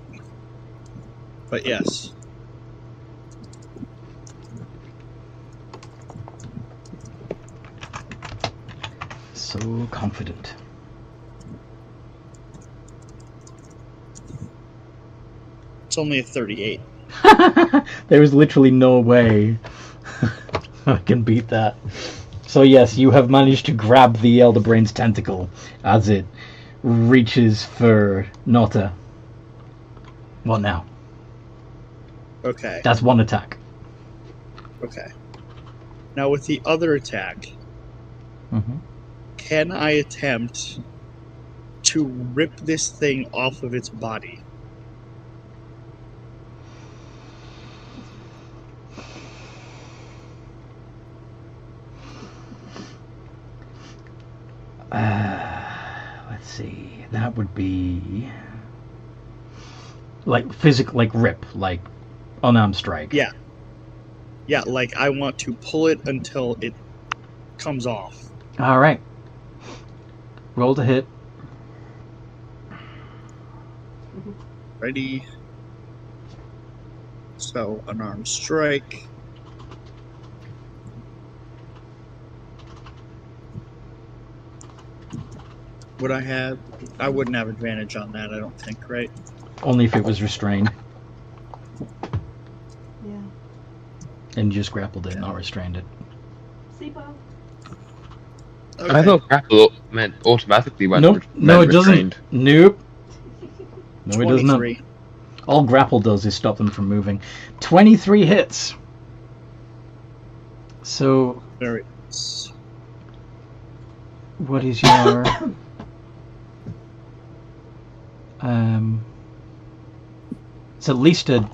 but yes. So confident. It's only a 38. There is literally no way I can beat that. So yes, you have managed to grab the Elder Brain's tentacle as it reaches for Nota. What now? Okay. That's one attack. Okay. Now with the other attack, can I attempt to rip this thing off of its body? see. That would be like physical, like rip, like unarmed strike. Yeah. Yeah, like I want to pull it until it comes off. All right. Roll to hit. Ready. So, unarmed strike. Would I have... I wouldn't have advantage on that, I don't think, right? Only if it was restrained. Yeah. And you just grappled it, not restrained it. Sipo. Okay. I thought grapple meant automatically when Nope. No, it restrained. doesn't. Nope. No, it does not. 23. All grapple does is stop them from moving. 23 hits. So, Very. what is your... it's at least a...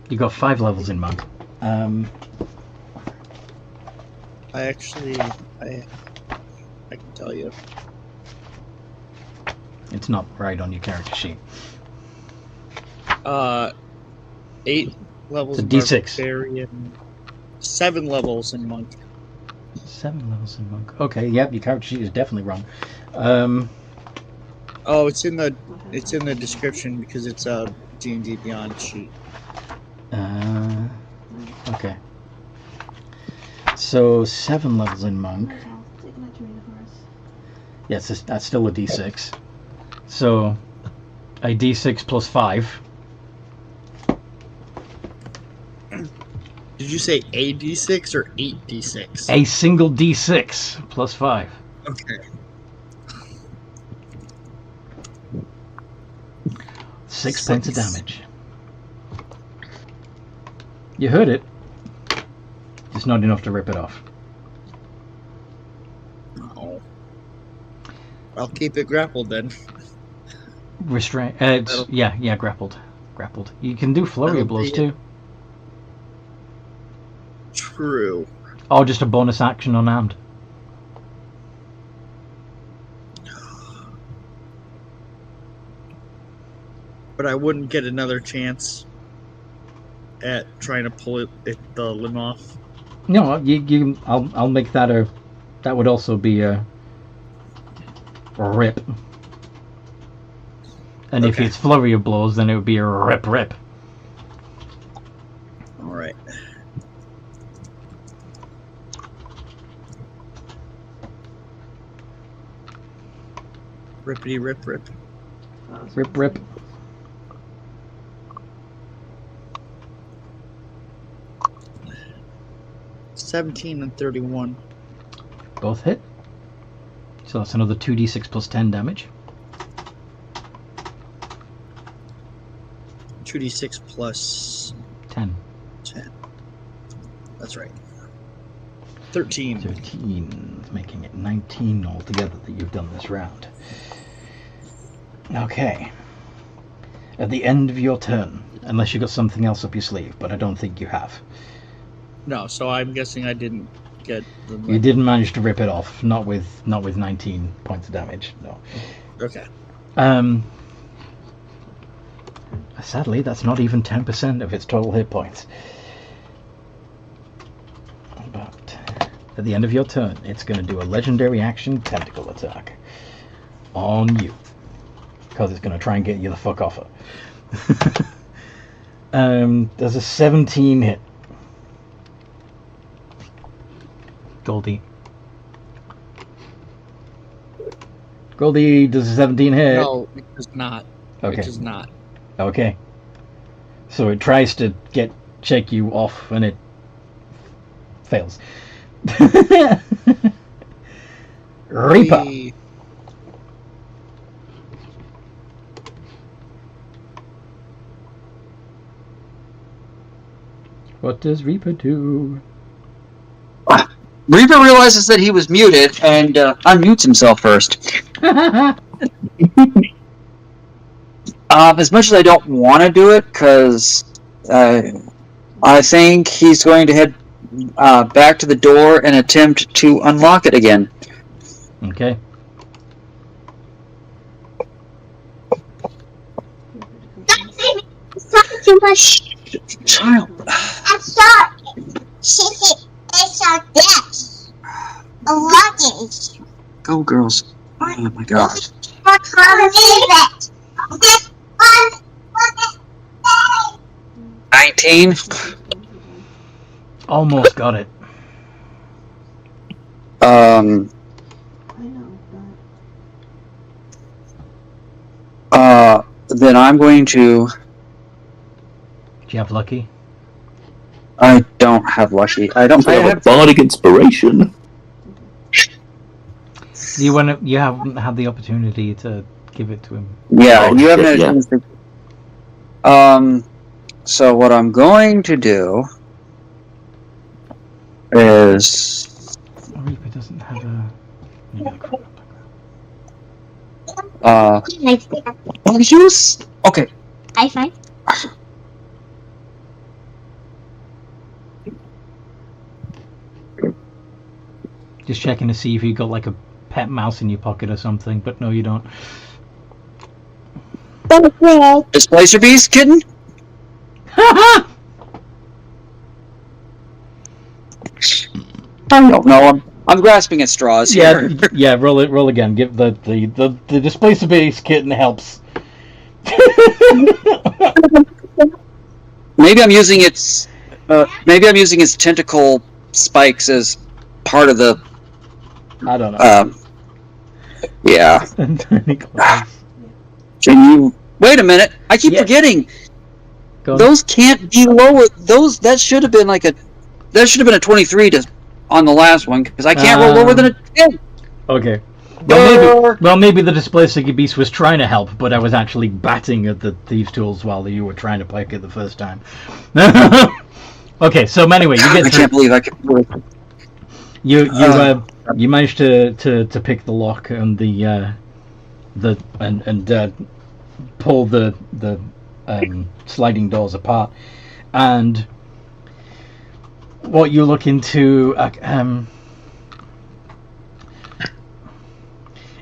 You got 5 levels in monk. I actually... I can tell you. It's not right on your character sheet. 8 levels It's a in D6. Barbarian, 7 levels in Monk. 7 levels in monk. Okay, yep, your character sheet is definitely wrong. Oh, it's in the description because it's a D&D Beyond sheet. Okay. So 7 levels in monk. Yes, that's still a D6. So a D6 plus 5. Did you say a D6 or 8d6? A single D6 plus 5. Okay. 6 points of damage. You heard it. Just not enough to rip it off. Oh. I'll keep it grappled then. Restrain. Yeah, grappled. Grappled. You can do flurry of blows too. True. Or just a bonus action unarmed. But I wouldn't get another chance at trying to pull the limb off. No, I'll make that a. That would also be a rip. And if Okay. it's flurry of blows, then it would be a rip. Alright. Rippity rip. Rip. 17 and 31. Both hit. So that's another 2d6 plus 10 damage. 2d6 plus 10. 10. That's right. 13. 13, making it 19 altogether that you've done this round. Okay. At the end of your turn, unless you've got something else up your sleeve, but I don't think you have. No, so I'm guessing I didn't get the... You didn't manage to rip it off, not with 19 points of damage, no. Okay. Sadly, that's not even 10% of its total hit points. But at the end of your turn, it's going to do a legendary action tentacle attack on you. Because it's going to try and get you the fuck off her. There's a 17 hit. Goldie, does a 17 hit? No, it does not. Okay. It does not. Okay. So it tries to check you off, and it fails. Reaper. What does Reaper do? Reaper realizes that he was muted and unmutes himself first. As much as I don't want to do it, because I think he's going to head back to the door and attempt to unlock it again. Okay. too much. Child. I'm sorry. It's our desk. A luggage. Go, girls. Oh my god. What color is it? This one. 19. Almost got it. I know, Then I'm going to. Do you have lucky? I don't have lucky. I don't. I have bardic inspiration. You haven't had the opportunity to give it to him. Yeah, Oh, you haven't had shit, a chance to. So what I'm going to do is. Reaper doesn't have a. Use. Okay. High five. Just checking to see if you got like a pet mouse in your pocket or something, but no, you don't. Displacer beast, kitten. I don't know. I'm grasping at straws Yeah, here. yeah. Roll again. Give the displacer base kitten helps. Maybe I'm using its. Maybe I'm using its tentacle spikes as part of the. I don't know. Yeah. Can you wait a minute? I keep forgetting. Those can't be lower. That should have been like a. That should have been a 23 on the last one because I can't roll lower than a 10. Okay. Well, maybe the displacer beast was trying to help, but I was actually batting at the thieves' tools while you were trying to pick it the first time. Okay, so anyway, you get. I can't believe I can. You managed to pick the lock and pull the sliding doors apart, and what you look into,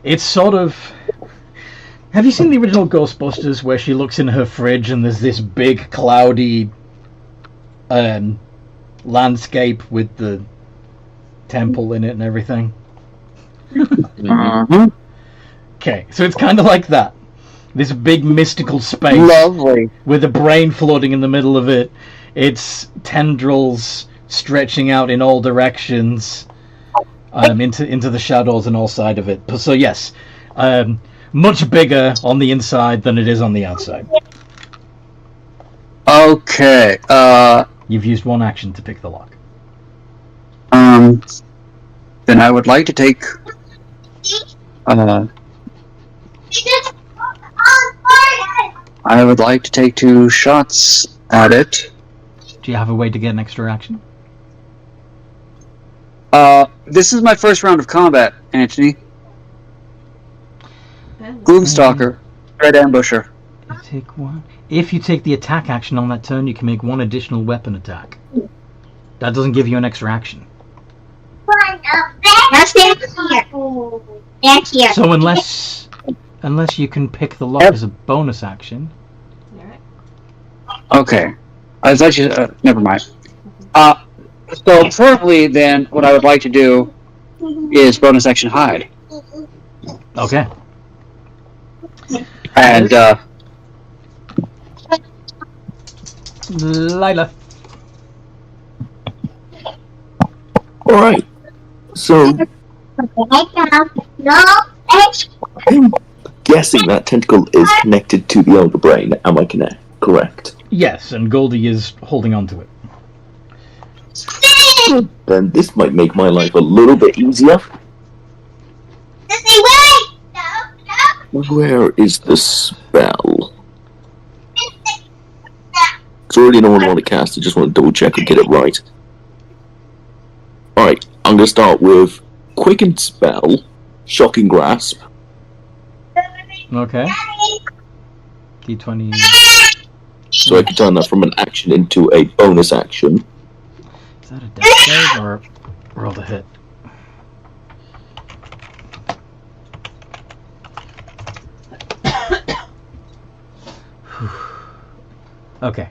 it's sort of. Have you seen the original Ghostbusters where she looks in her fridge and there's this big cloudy landscape with the temple in it and everything? Okay, so it's kind of like that. This big mystical space. Lovely. With a brain floating in the middle of it. Its tendrils stretching out in all directions into the shadows on all sides of it. So yes, much bigger on the inside than it is on the outside. Okay. You've used one action to pick the lock. Then I would like to take. I would like to take 2 shots at it. Do you have a way to get an extra action? This is my first round of combat, Anthony. Gloomstalker, Red Ambusher. You take one. If you take the attack action on that turn, you can make 1 additional weapon attack. That doesn't give you an extra action. That's here. That's here. So unless you can pick the lock as a bonus action. Okay. I was actually never mind. So currently, then, what I would like to do is bonus action hide. Okay. And Lila. All right. So I'm guessing that tentacle is connected to the elder brain. Am I correct? Yes, and Goldie is holding on to it. Then this might make my life a little bit easier. Where is the spell? Because I already know what I want to cast. I just want to double check and get it right. Alright, I'm going to start with Quickened Spell, Shocking Grasp. Okay. D20. So I can turn that from an action into a bonus action. Is that a death save or roll to hit? Okay.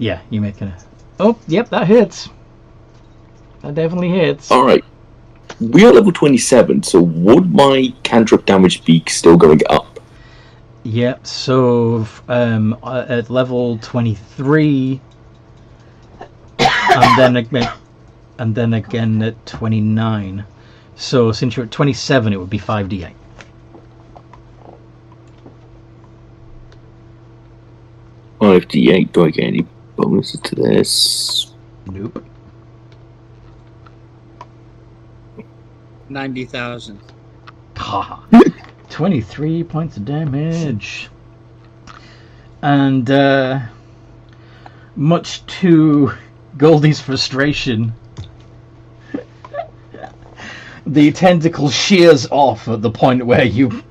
Yeah, you make a... Oh, yep, that hits. That definitely hits. Alright. We are level 27, so would my cantrip damage be still going up? Yep, so at level 23, and then again at 29. So since you're at 27, it would be 5d8. $5d8. Do I get any bonuses to this? Nope. 90,000. Haha. 23 points of damage. And much to Goldie's frustration, the tentacle shears off at the point where you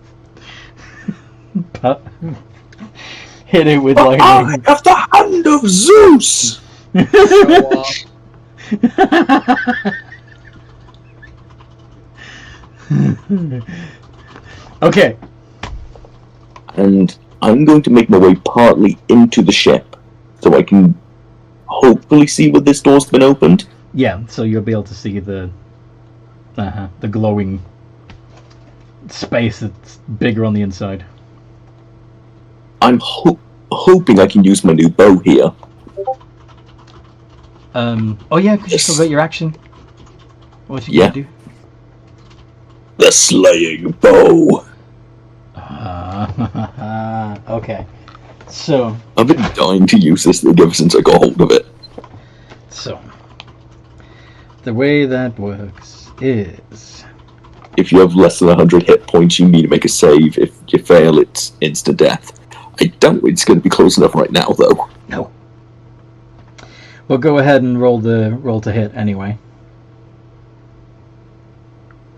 hit it with lightning. I have the hand of Zeus! Okay. And I'm going to make my way partly into the ship, so I can hopefully see where this door's been opened. Yeah, so you'll be able to see the glowing space that's bigger on the inside. I'm hoping I can use my new bow here. Oh yeah, because you still got your action. What you gonna do? The slaying bow! Okay. So... I've been dying to use this thing ever since I got hold of it. So... the way that works is... if you have less than 100 hit points, you need to make a save. If you fail, it's instant death. I doubt it's going to be close enough right now, though. No. Well, go ahead and roll to hit anyway.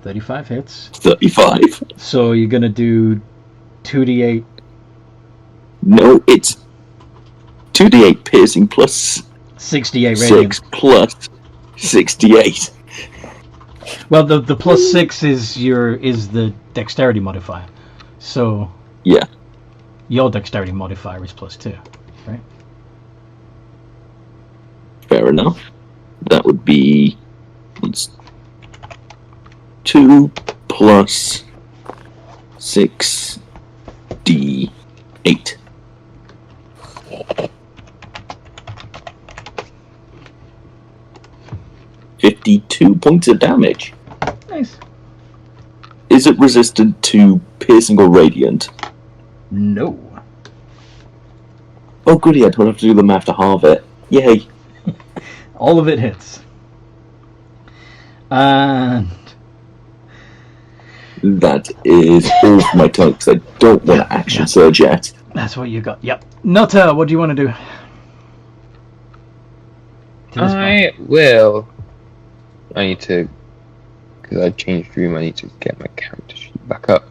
35 hits. 35. So you're gonna do 2d8. No, it's 2d8 piercing plus 68 radiant. 6 plus 68. Well, the plus 6 is the dexterity modifier. So yeah, your dexterity modifier is plus 2, right? Fair enough. That would be 2 plus 6d8. $52 points of damage. Nice. Is it resistant to piercing or radiant? No. Oh goody, I don't have to do the math to halve it. Yay. All of it hits. And that is all for my turn, because I don't want to action surge yet. that's what you got. Yep. Nutter, what do you want to do? I will. I need to, because I changed room, I need to get my character sheet back up.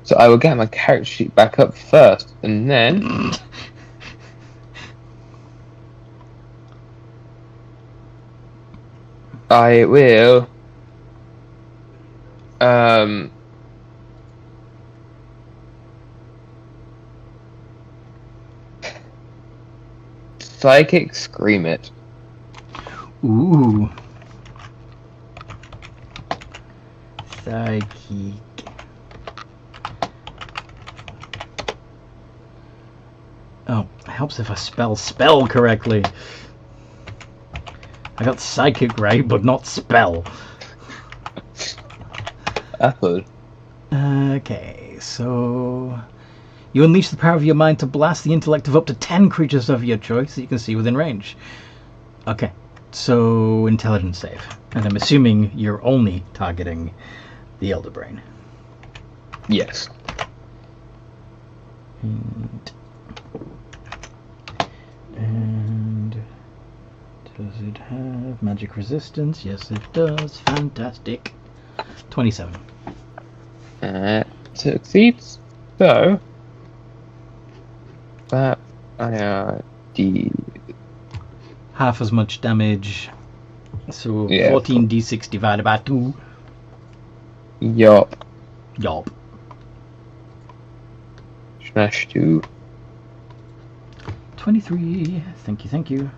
So I will get my character sheet back up first, and then I will psychic scream it. Ooh. Psychic. Oh, it helps if I spell correctly. I got psychic right, but not spell. Apple. Okay, so you unleash the power of your mind to blast the intellect of up to 10 creatures of your choice that you can see within range. Okay, so intelligence save. And I'm assuming you're only targeting the Elder Brain. Yes. And does it have magic resistance? Yes, it does. Fantastic. 27. Succeeds. So that d Half as much damage. So yeah, 14d6 divided by 2. Yup. Yup. Smash 2. 23. Thank you, thank you.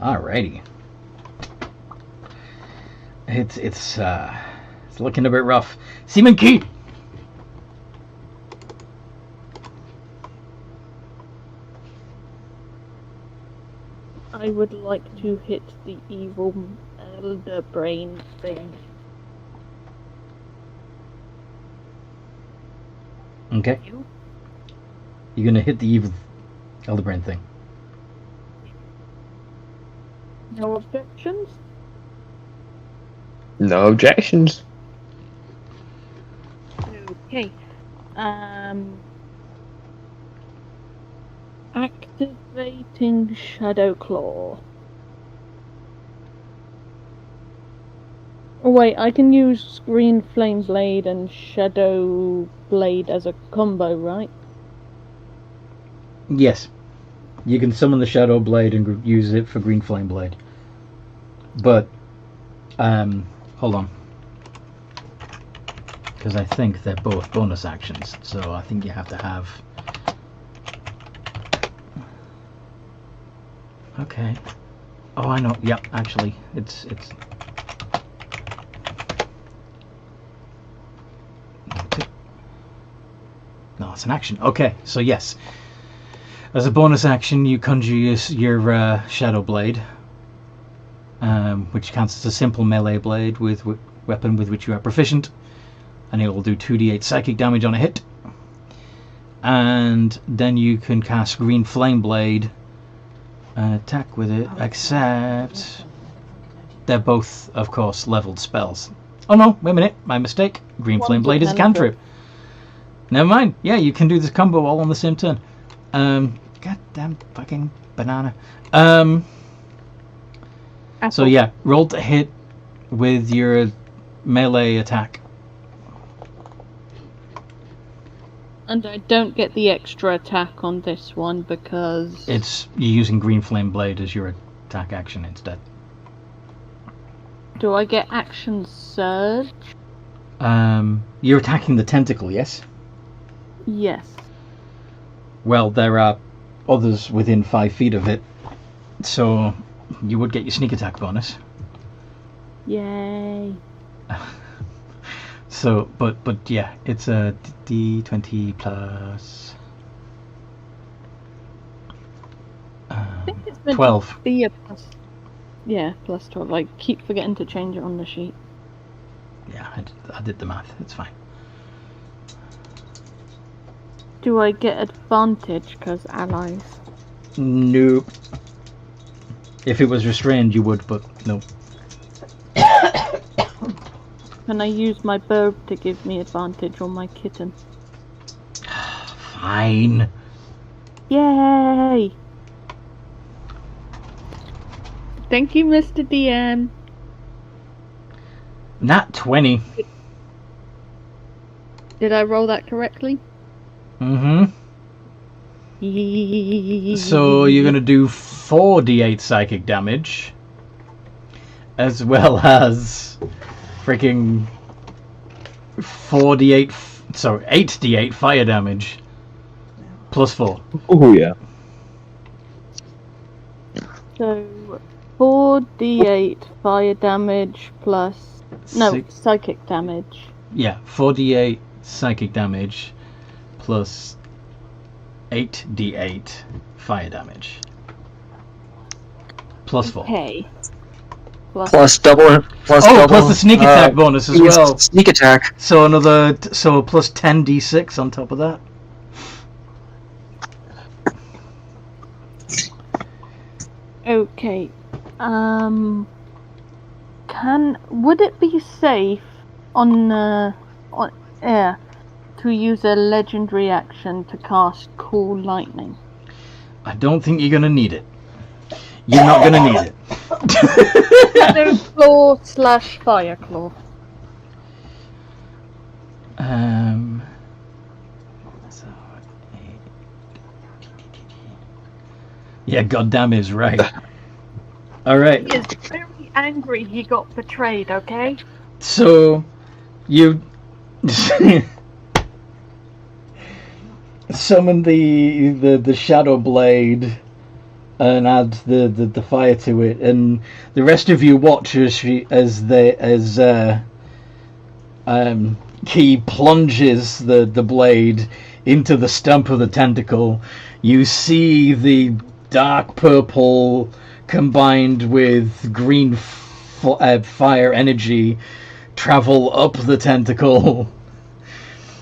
Alrighty. It's looking a bit rough. Seaman Key! I would like to hit the evil elder brain thing. Okay. You're gonna hit the evil elder brain thing. No objections? No objections. Okay. Activating Shadow Claw. Oh wait, I can use Green Flame Blade and Shadow Blade as a combo, right? Yes. You can summon the Shadow Blade and use it for Green Flame Blade. But, hold on. Because I think they're both bonus actions, so I think you have to have... Okay. Oh, I know. Yep, actually, it's... No, it's an action. Okay, so yes. As a bonus action, you conjure your Shadow Blade, which counts as a simple melee blade with weapon with which you are proficient, and it will do 2d8 psychic damage on a hit. And then you can cast Green Flame Blade and attack with it, except they're both, of course, leveled spells. Oh no, wait a minute, my mistake. Green Flame Blade is a cantrip. Never mind. Yeah, you can do this combo all on the same turn. Goddamn fucking banana. So yeah, roll to hit with your melee attack. And I don't get the extra attack on this one because... You're using Green Flame Blade as your attack action instead. Do I get action surge? You're attacking the tentacle, yes? Yes. Well, there are others within 5 feet of it, so you would get your sneak attack bonus. Yay. So, but yeah, it's a D20 plus... I think it's meant 12. to be a plus... Yeah, plus 12. I keep forgetting to change it on the sheet. Yeah, I did the math. It's fine. Do I get advantage because allies? Nope. If it was restrained, you would, but nope. Can I use my bird to give me advantage on my kitten? Fine. Yay! Thank you, Mr. DM. Nat 20. Did I roll that correctly? Mm-hmm. So you're going to do 4d8 psychic damage, as well as freaking 8d8 fire damage, plus 4. Oh yeah. So 4d8 fire damage plus... No, psychic damage. Yeah, 4d8 psychic damage plus 8d8 fire damage. Plus 4. Okay. Plus double. Plus the sneak attack bonus as well. Sneak attack. So plus 10d6 on top of that. Okay. Would it be safe on air to use a legendary action to cast Cool Lightning? I don't think you're gonna need it. You're not gonna need it. Shadow Claw / Fire Claw. Yeah, goddamn is right. All right. He is very angry he got betrayed, okay? So, you summon the Shadow Blade and add the fire to it, and the rest of you watch as Key plunges the blade into the stump of the tentacle. You see the dark purple combined with green fire energy travel up the tentacle.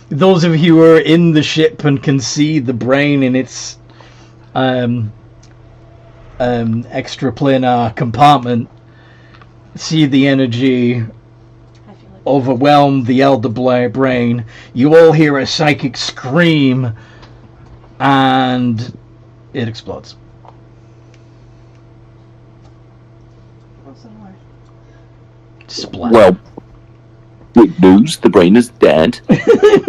Those of you who are in the ship and can see the brain in its extraplanar compartment see the energy overwhelm the elder brain. You all hear a psychic scream and it explodes. Splat. Well, good news, the brain is dead.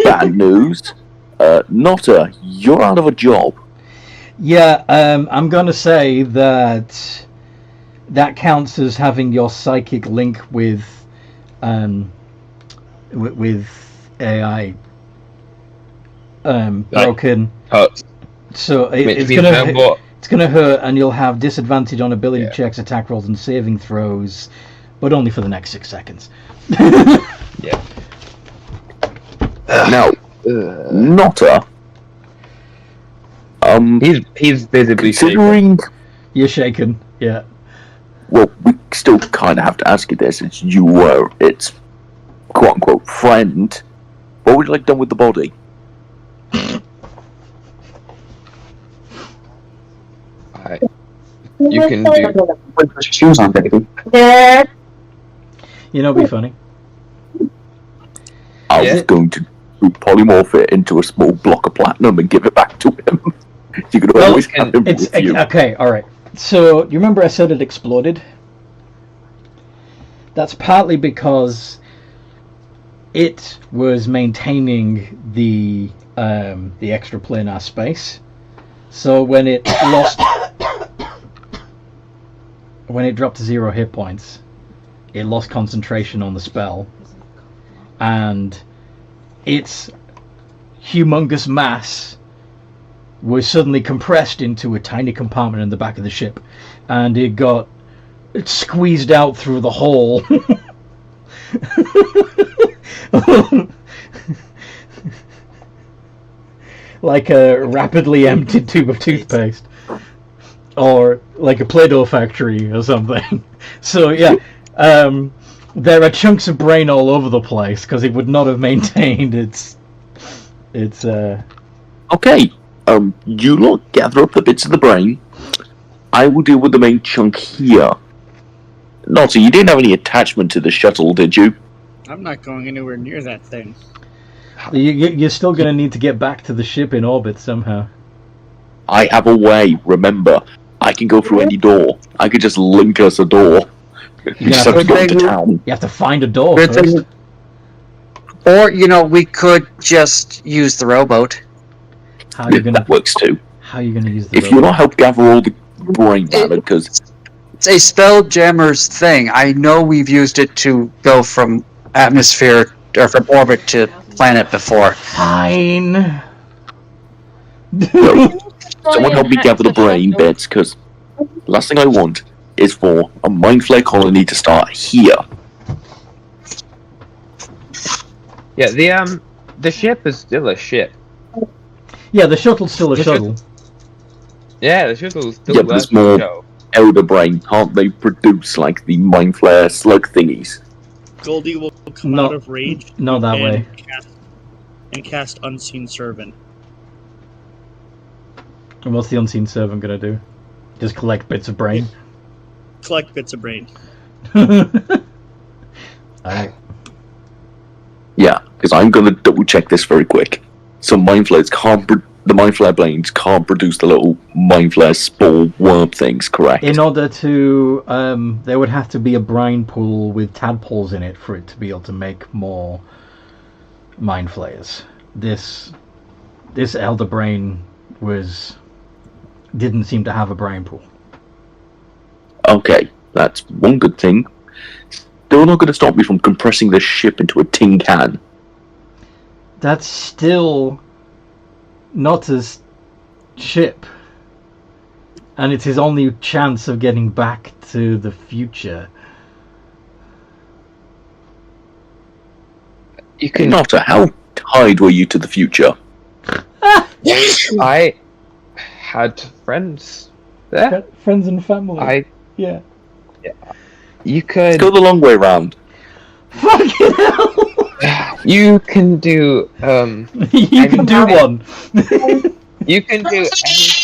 Bad news, Notta, you're out of a job. Yeah, I'm gonna say that counts as having your psychic link with AI broken. So it's gonna hurt, and you'll have disadvantage on ability checks, attack rolls, and saving throws, but only for the next 6 seconds. Yeah. Now, Notta. He's visibly considering shaken. You're shaken, yeah. Well, we still kind of have to ask you this. It's you were its quote unquote friend. What would you like done with the body? You can do. Put shoes on, baby. You know, it'd be funny. I was going to polymorph it into a small block of platinum and give it back to him. You could always have him with you. Okay, alright. So, you remember I said it exploded? That's partly because it was maintaining the extraplanar space. So when it when it dropped to 0 hit points, it lost concentration on the spell, and its humongous mass was suddenly compressed into a tiny compartment in the back of the ship, and it squeezed out through the hole. Like a rapidly emptied tube of toothpaste, or like a Play-Doh factory or something. So yeah, there are chunks of brain all over the place because it would not have maintained its. Okay, you lot gather up the bits of the brain. I will deal with the main chunk here. Notta, you didn't have any attachment to the shuttle, did you? I'm not going anywhere near that thing. You're still going to need to get back to the ship in orbit somehow. I have a way, remember. I can go through any door. I could just link us a door. You just have to go to town. You have to find a door Good first. thing- Or, we could just use the rowboat. How are you gonna? That works too. How are you going to use the If you not help gather all the brain matter, because It's a Spelljammer's thing. I know we've used it to go from atmosphere, or from orbit to planet before. Fine. someone help me gather the brain bits, because last thing I want is for a mind flare colony to start here. Yeah, the ship is still a ship. Yeah, the shuttle's still a shuttle. Yeah, the shuttle's still Yeah, but it's more elder brain. Can't they produce like the mind flare slug thingies? Goldie will come out of rage. Not that way. Cast Unseen Servant. And what's the unseen servant gonna do? Just collect bits of brain? Collect bits of brain. Alright. Yeah, because I'm going to double check this very quick. So mind flares the mind flare blades can't produce the little mind flare spore worm things, correct? In order to, there would have to be a brine pool with tadpoles in it for it to be able to make more mind flayers. This elder brain didn't seem to have a brine pool. Okay, that's one good thing. Still not going to stop me from compressing this ship into a tin can. That's still not a ship. and it's his only chance of getting back to the future. You can. Notter, how tied were you to the future? I had friends there. Friends and family. Yeah. You could. Go the long way round. Fucking hell! You can do. You can do one. You can do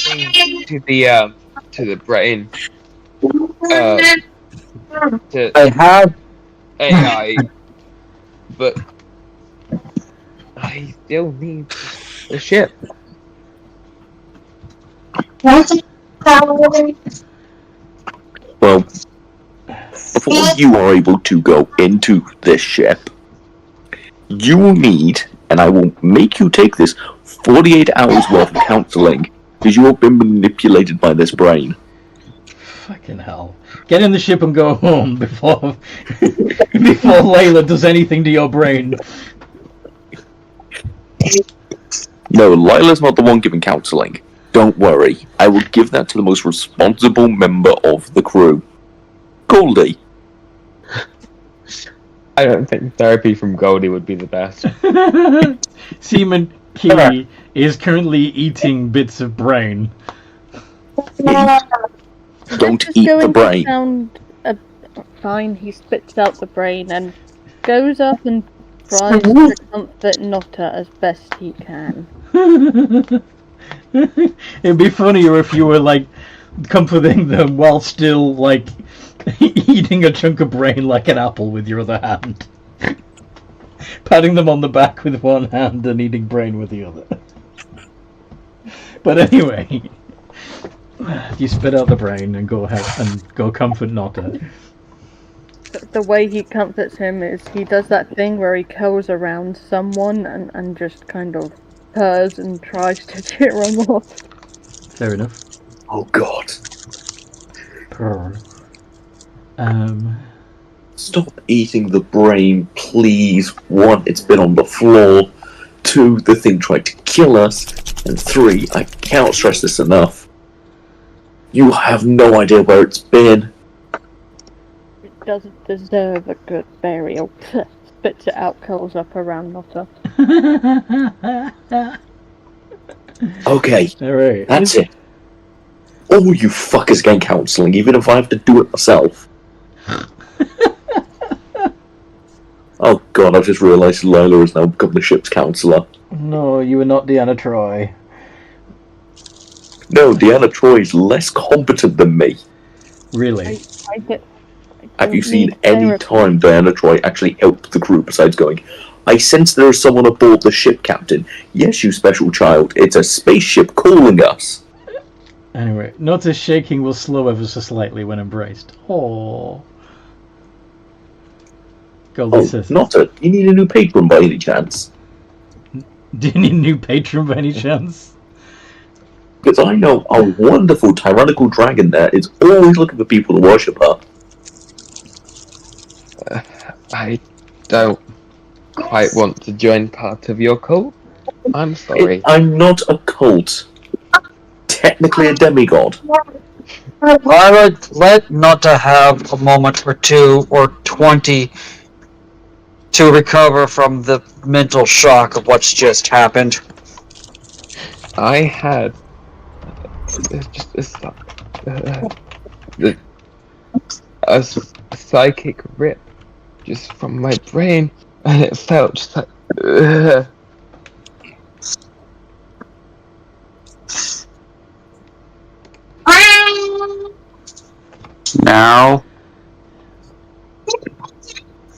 anything to the brain. To I have. AI, but I still need the ship. Well, before you are able to go into this ship, you will need, and I will make you take this, 48 hours worth of counseling, because you have been manipulated by this brain. Fucking hell. Get in the ship and go home before Layla does anything to your brain. No, Lila's not the one giving counseling. Don't worry, I will give that to the most responsible member of the crew. Goldie. I don't think therapy from Goldie would be the best. Seaman Kiwi is currently eating bits of brain. Don't Just eat going the to brain. sound fine, he spits out the brain and goes up and tries to comfort Notta as best he can. It'd be funnier if you were like comforting them while still like eating a chunk of brain like an apple with your other hand. Patting them on the back with one hand and eating brain with the other. But anyway, you spit out the brain and go ahead and go comfort Notta. The way he comforts him is he does that thing where he curls around someone and just kind of purrs and tries to cheer him up. Fair enough. Oh god. Purr. Stop eating the brain, please. 1, it's been on the floor. 2, the thing tried to kill us. And 3, I cannot stress this enough. You have no idea where it's been. It doesn't deserve a good burial. Spits it out, curls up around Notta. Okay, Alright. that's it. All you fuckers getting counselling, even if I have to do it myself. Oh god, I've just realised Lila has now become the ship's counsellor. No, you are not Deanna Troy. No, Deanna Troy is less competent than me. Really? Have you seen any time Diana Troy actually helped the crew besides going, I sense there is someone aboard the ship, Captain. Yes, you special child. It's a spaceship calling us. Anyway, Notta's shaking will slow ever so slightly when embraced. Aww. Goldie says, Notta, you need a new patron by any chance? do you need a new patron by any chance? Because I know a wonderful tyrannical dragon there is always looking for people to worship her. I don't quite want to join part of your cult. I'm sorry. I'm not a cult. Technically a demigod. I would let Notta have a moment or 2 or 20 to recover from the mental shock of what's just happened. I had just a psychic rip just from my brain, and it felt just like. Now,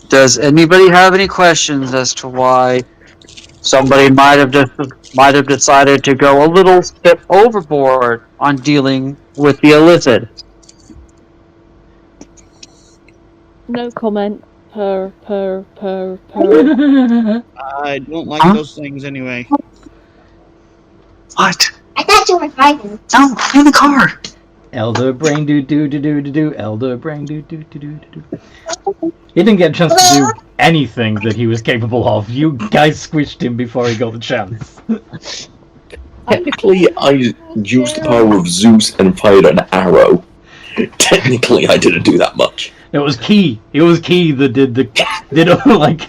does anybody have any questions as to why somebody might have decided to go a little step overboard on dealing with the illicit? No comment. Purr. I don't like those things anyway. What? I thought you were driving. No, I'm in the car. Elder brain do do do do do do. Elder brain do do do do do. He didn't get a chance to do anything that he was capable of. You guys squished him before he got the chance. Technically, I used the power of Zeus and fired an arrow. Technically, I didn't do that much. It was Key. It was Key that did like.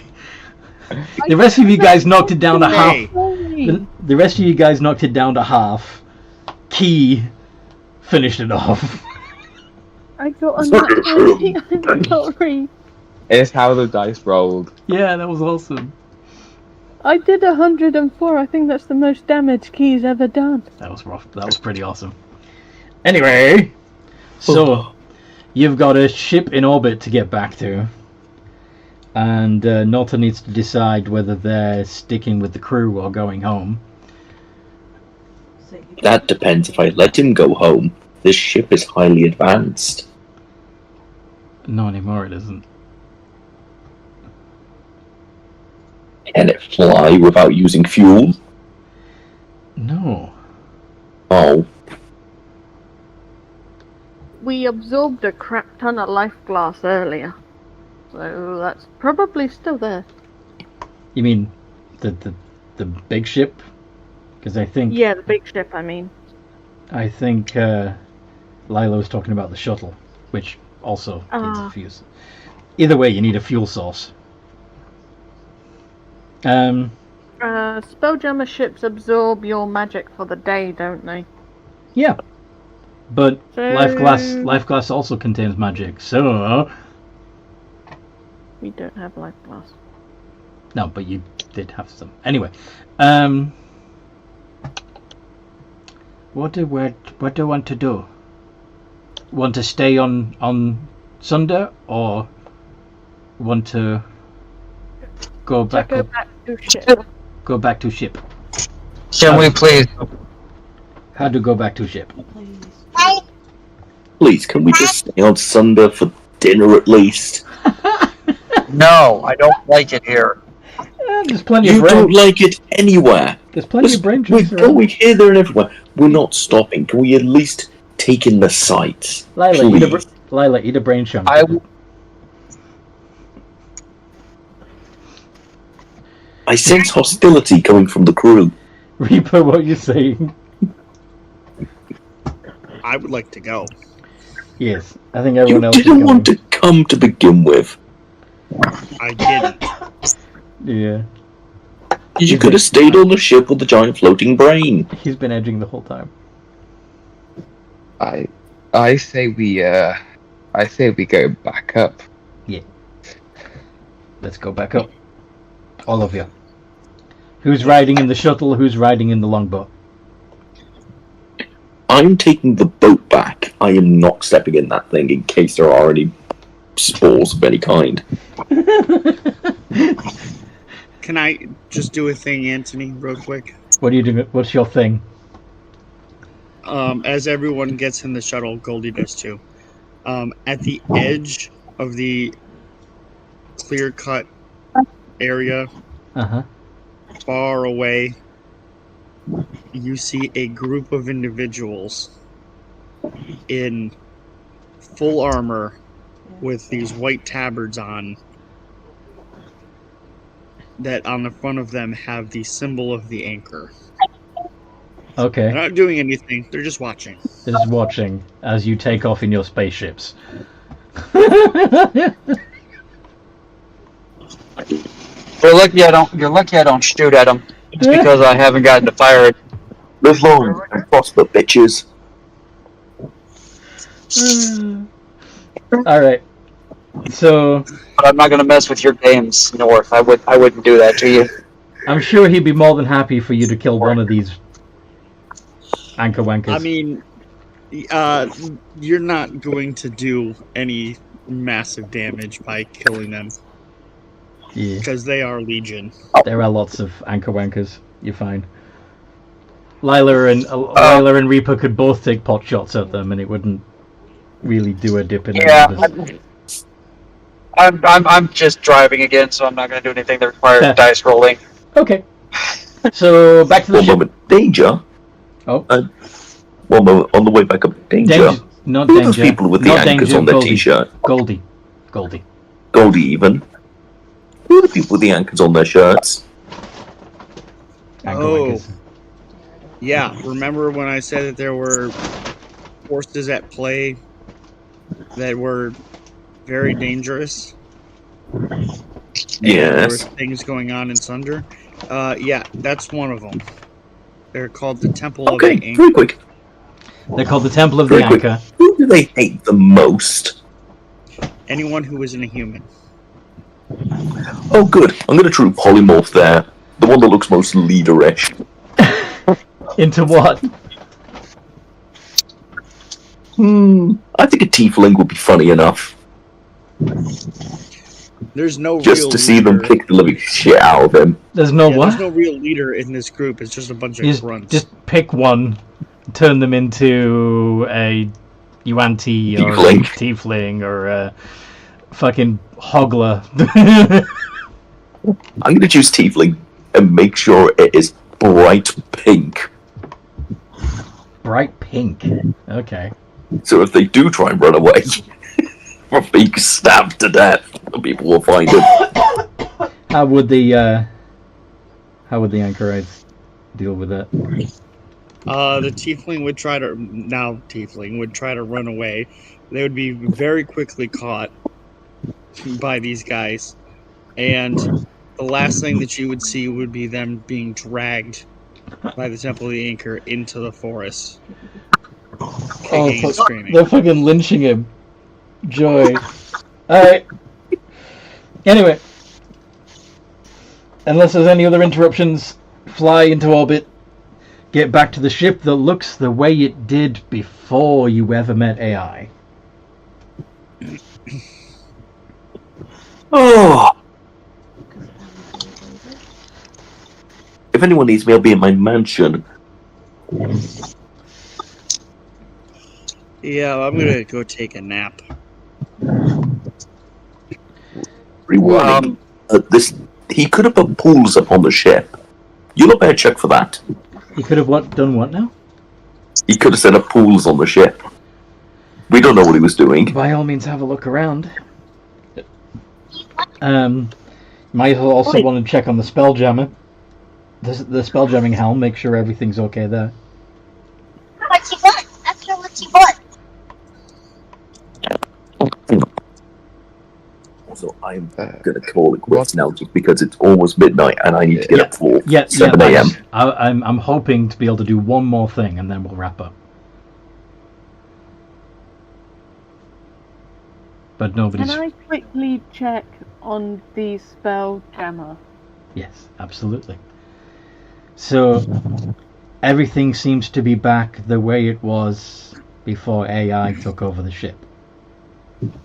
The rest of you guys knocked it down to half. The rest of you guys knocked it down to half. Key finished it off. I got a nat 20. I'm sorry. It's how the dice rolled. Yeah, that was awesome. I did 104. I think that's the most damage Key's ever done. That was rough. That was pretty awesome. Anyway, so you've got a ship in orbit to get back to, and Nota needs to decide whether they're sticking with the crew or going home. That depends if I let him go home. This ship is highly advanced. Not anymore, it isn't. Can it fly without using fuel? No. Oh. We absorbed a crap ton of life glass earlier, so that's probably still there. You mean the big ship? Because I think... Yeah, the big ship, I mean. I think Lilo's talking about the shuttle, which also needs a fuel. Either way, you need a fuel source. Spelljammer ships absorb your magic for the day, don't they? Yeah. But So- life glass also contains magic, so... We don't have life glass. No, but you did have some. Anyway, what do I want to do? Want to stay on Sunder, or want to go back? Go back to ship. Go back to ship. Can we please? How to go back to ship? Please, can we just stay on Sunder for dinner at least? No, I don't like it here. There's plenty You of brain. don't like it anywhere. There's plenty of brain We're juice around. going here, there, and everywhere. We're not stopping. Can we at least take in the sights? Lila, eat a brain chunk. I sense hostility coming from the crew. Reaper, what are you saying? I would like to go. Yes, I think everyone You else is didn't going. want to come to begin with. I didn't. Yeah, You could have stayed on the ship with the giant floating brain. he's been edging the whole time. I say we go back up. Let's go back up. All of you. Who's riding in the shuttle? Who's riding in the longboat? I'm taking the boat back. I am not stepping in that thing in case there are any spores of any kind. Can I just do a thing, Anthony, real quick? What are you doing? What's your thing? As everyone gets in the shuttle, Goldie does too. At the edge of the clear-cut area, far away, you see a group of individuals in full armor with these white tabards on, that on the front of them have the symbol of the anchor. Okay. They're not doing anything, they're just watching. They're just watching as you take off in your spaceships. You're lucky I don't shoot at them. It's because I haven't gotten to fire it. Live long and prosper, bitches. Alright. So But I'm not gonna mess with your games, North. I wouldn't do that to you. I'm sure he'd be more than happy for you to kill one of these anchor wankers. I mean, you're not going to do any massive damage by killing them. Yeah. Because they are legion. There are lots of anchor wankers. You're fine. Lila and Reaper could both take pot shots at them, and it wouldn't really do a dip in their numbers. I'm just driving again, so I'm not gonna do anything that requires dice rolling. Okay. So back to the One ship. moment, danger. Oh. One moment, on the way back up, danger. Not Who are danger. those people with the Not anchors danger, on their Goldie. t-shirt? Goldie. Goldie even. Who are the people with the anchors on their shirts? Anchor Oh. wankers. Yeah, remember when I said that there were forces at play that were very dangerous? And there was Yes. things going on in Sunder? Yeah, that's one of them. They're called the Temple of Okay, the Anchor. very quick. They're called the Temple of Very the quick. Anchor. Who do they hate the most? Anyone who isn't a human. Oh, good. I'm going to true polymorph there. The one that looks most leaderish. Into what? I think a tiefling would be funny enough. There's no Just real to see them leader. kick the living shit out of him. There's no what? There's no real leader in this group. It's just a bunch of grunts. Just pick one, turn them into a Yuan-Ti or Tiefling. Tiefling or a fucking Hogler. I'm going to choose tiefling and make sure it is bright pink. Bright pink. Okay. So if they do try and run away, or being stabbed to death, people will find him. How would the anchorites deal with that? The tiefling would try to run away. They would be very quickly caught by these guys, and the last thing that you would see would be them being dragged by the Temple of the Anchor into the forest, kicking and screaming. They're fucking lynching him. Joy. Alright. Anyway. Unless there's any other interruptions, fly into orbit. Get back to the ship that looks the way it did before you ever met AI. Oh. If anyone needs me, I'll be in my mansion. Yeah, I'm gonna go take a nap. Rewarning. He could have put pools up on the ship. You'll better check for that. He could have done what now? He could have set up pools on the ship. We don't know what he was doing. By all means, have a look around. Might also want to check on the spelljammer. The spelljamming helm, make sure everything's okay there. What you want? Ask her what you want. Also, I'm gonna call it quits now just because it's almost midnight and I need to get up for 7 yeah, a.m. I'm hoping to be able to do one more thing and then we'll wrap up. But nobody's... Can I quickly check on the spelljammer? Yes, absolutely. So, everything seems to be back the way it was before AI took over the ship.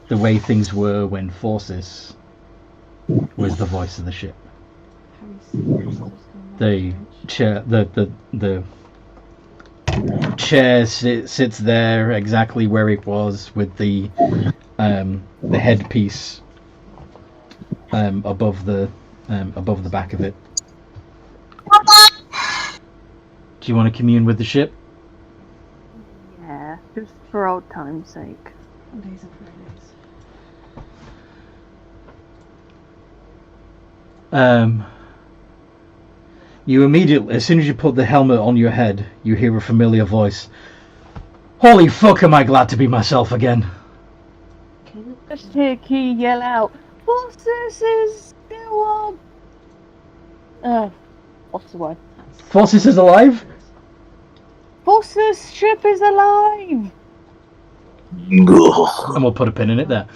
The way things were when Forces was the voice of the ship. The chair, the chair sits there exactly where it was with the headpiece above the back of it. Do you want to commune with the ship? Yeah, just for old time's sake. You immediately, as soon as you put the helmet on your head, you hear a familiar voice. Holy fuck, am I glad to be myself again. Just hear Key yell out, Forces is still on. What's the word? Forces is alive? Forces ship is alive! And we'll put a pin in it there.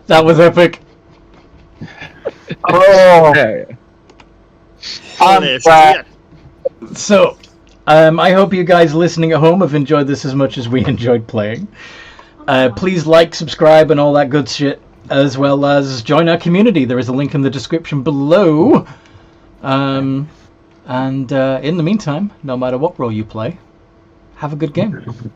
That was epic. Oh, So, I hope you guys listening at home have enjoyed this as much as we enjoyed playing. Please like, subscribe, and all that good shit, as well as join our community. There is a link in the description below. And in the meantime, no matter what role you play, have a good game.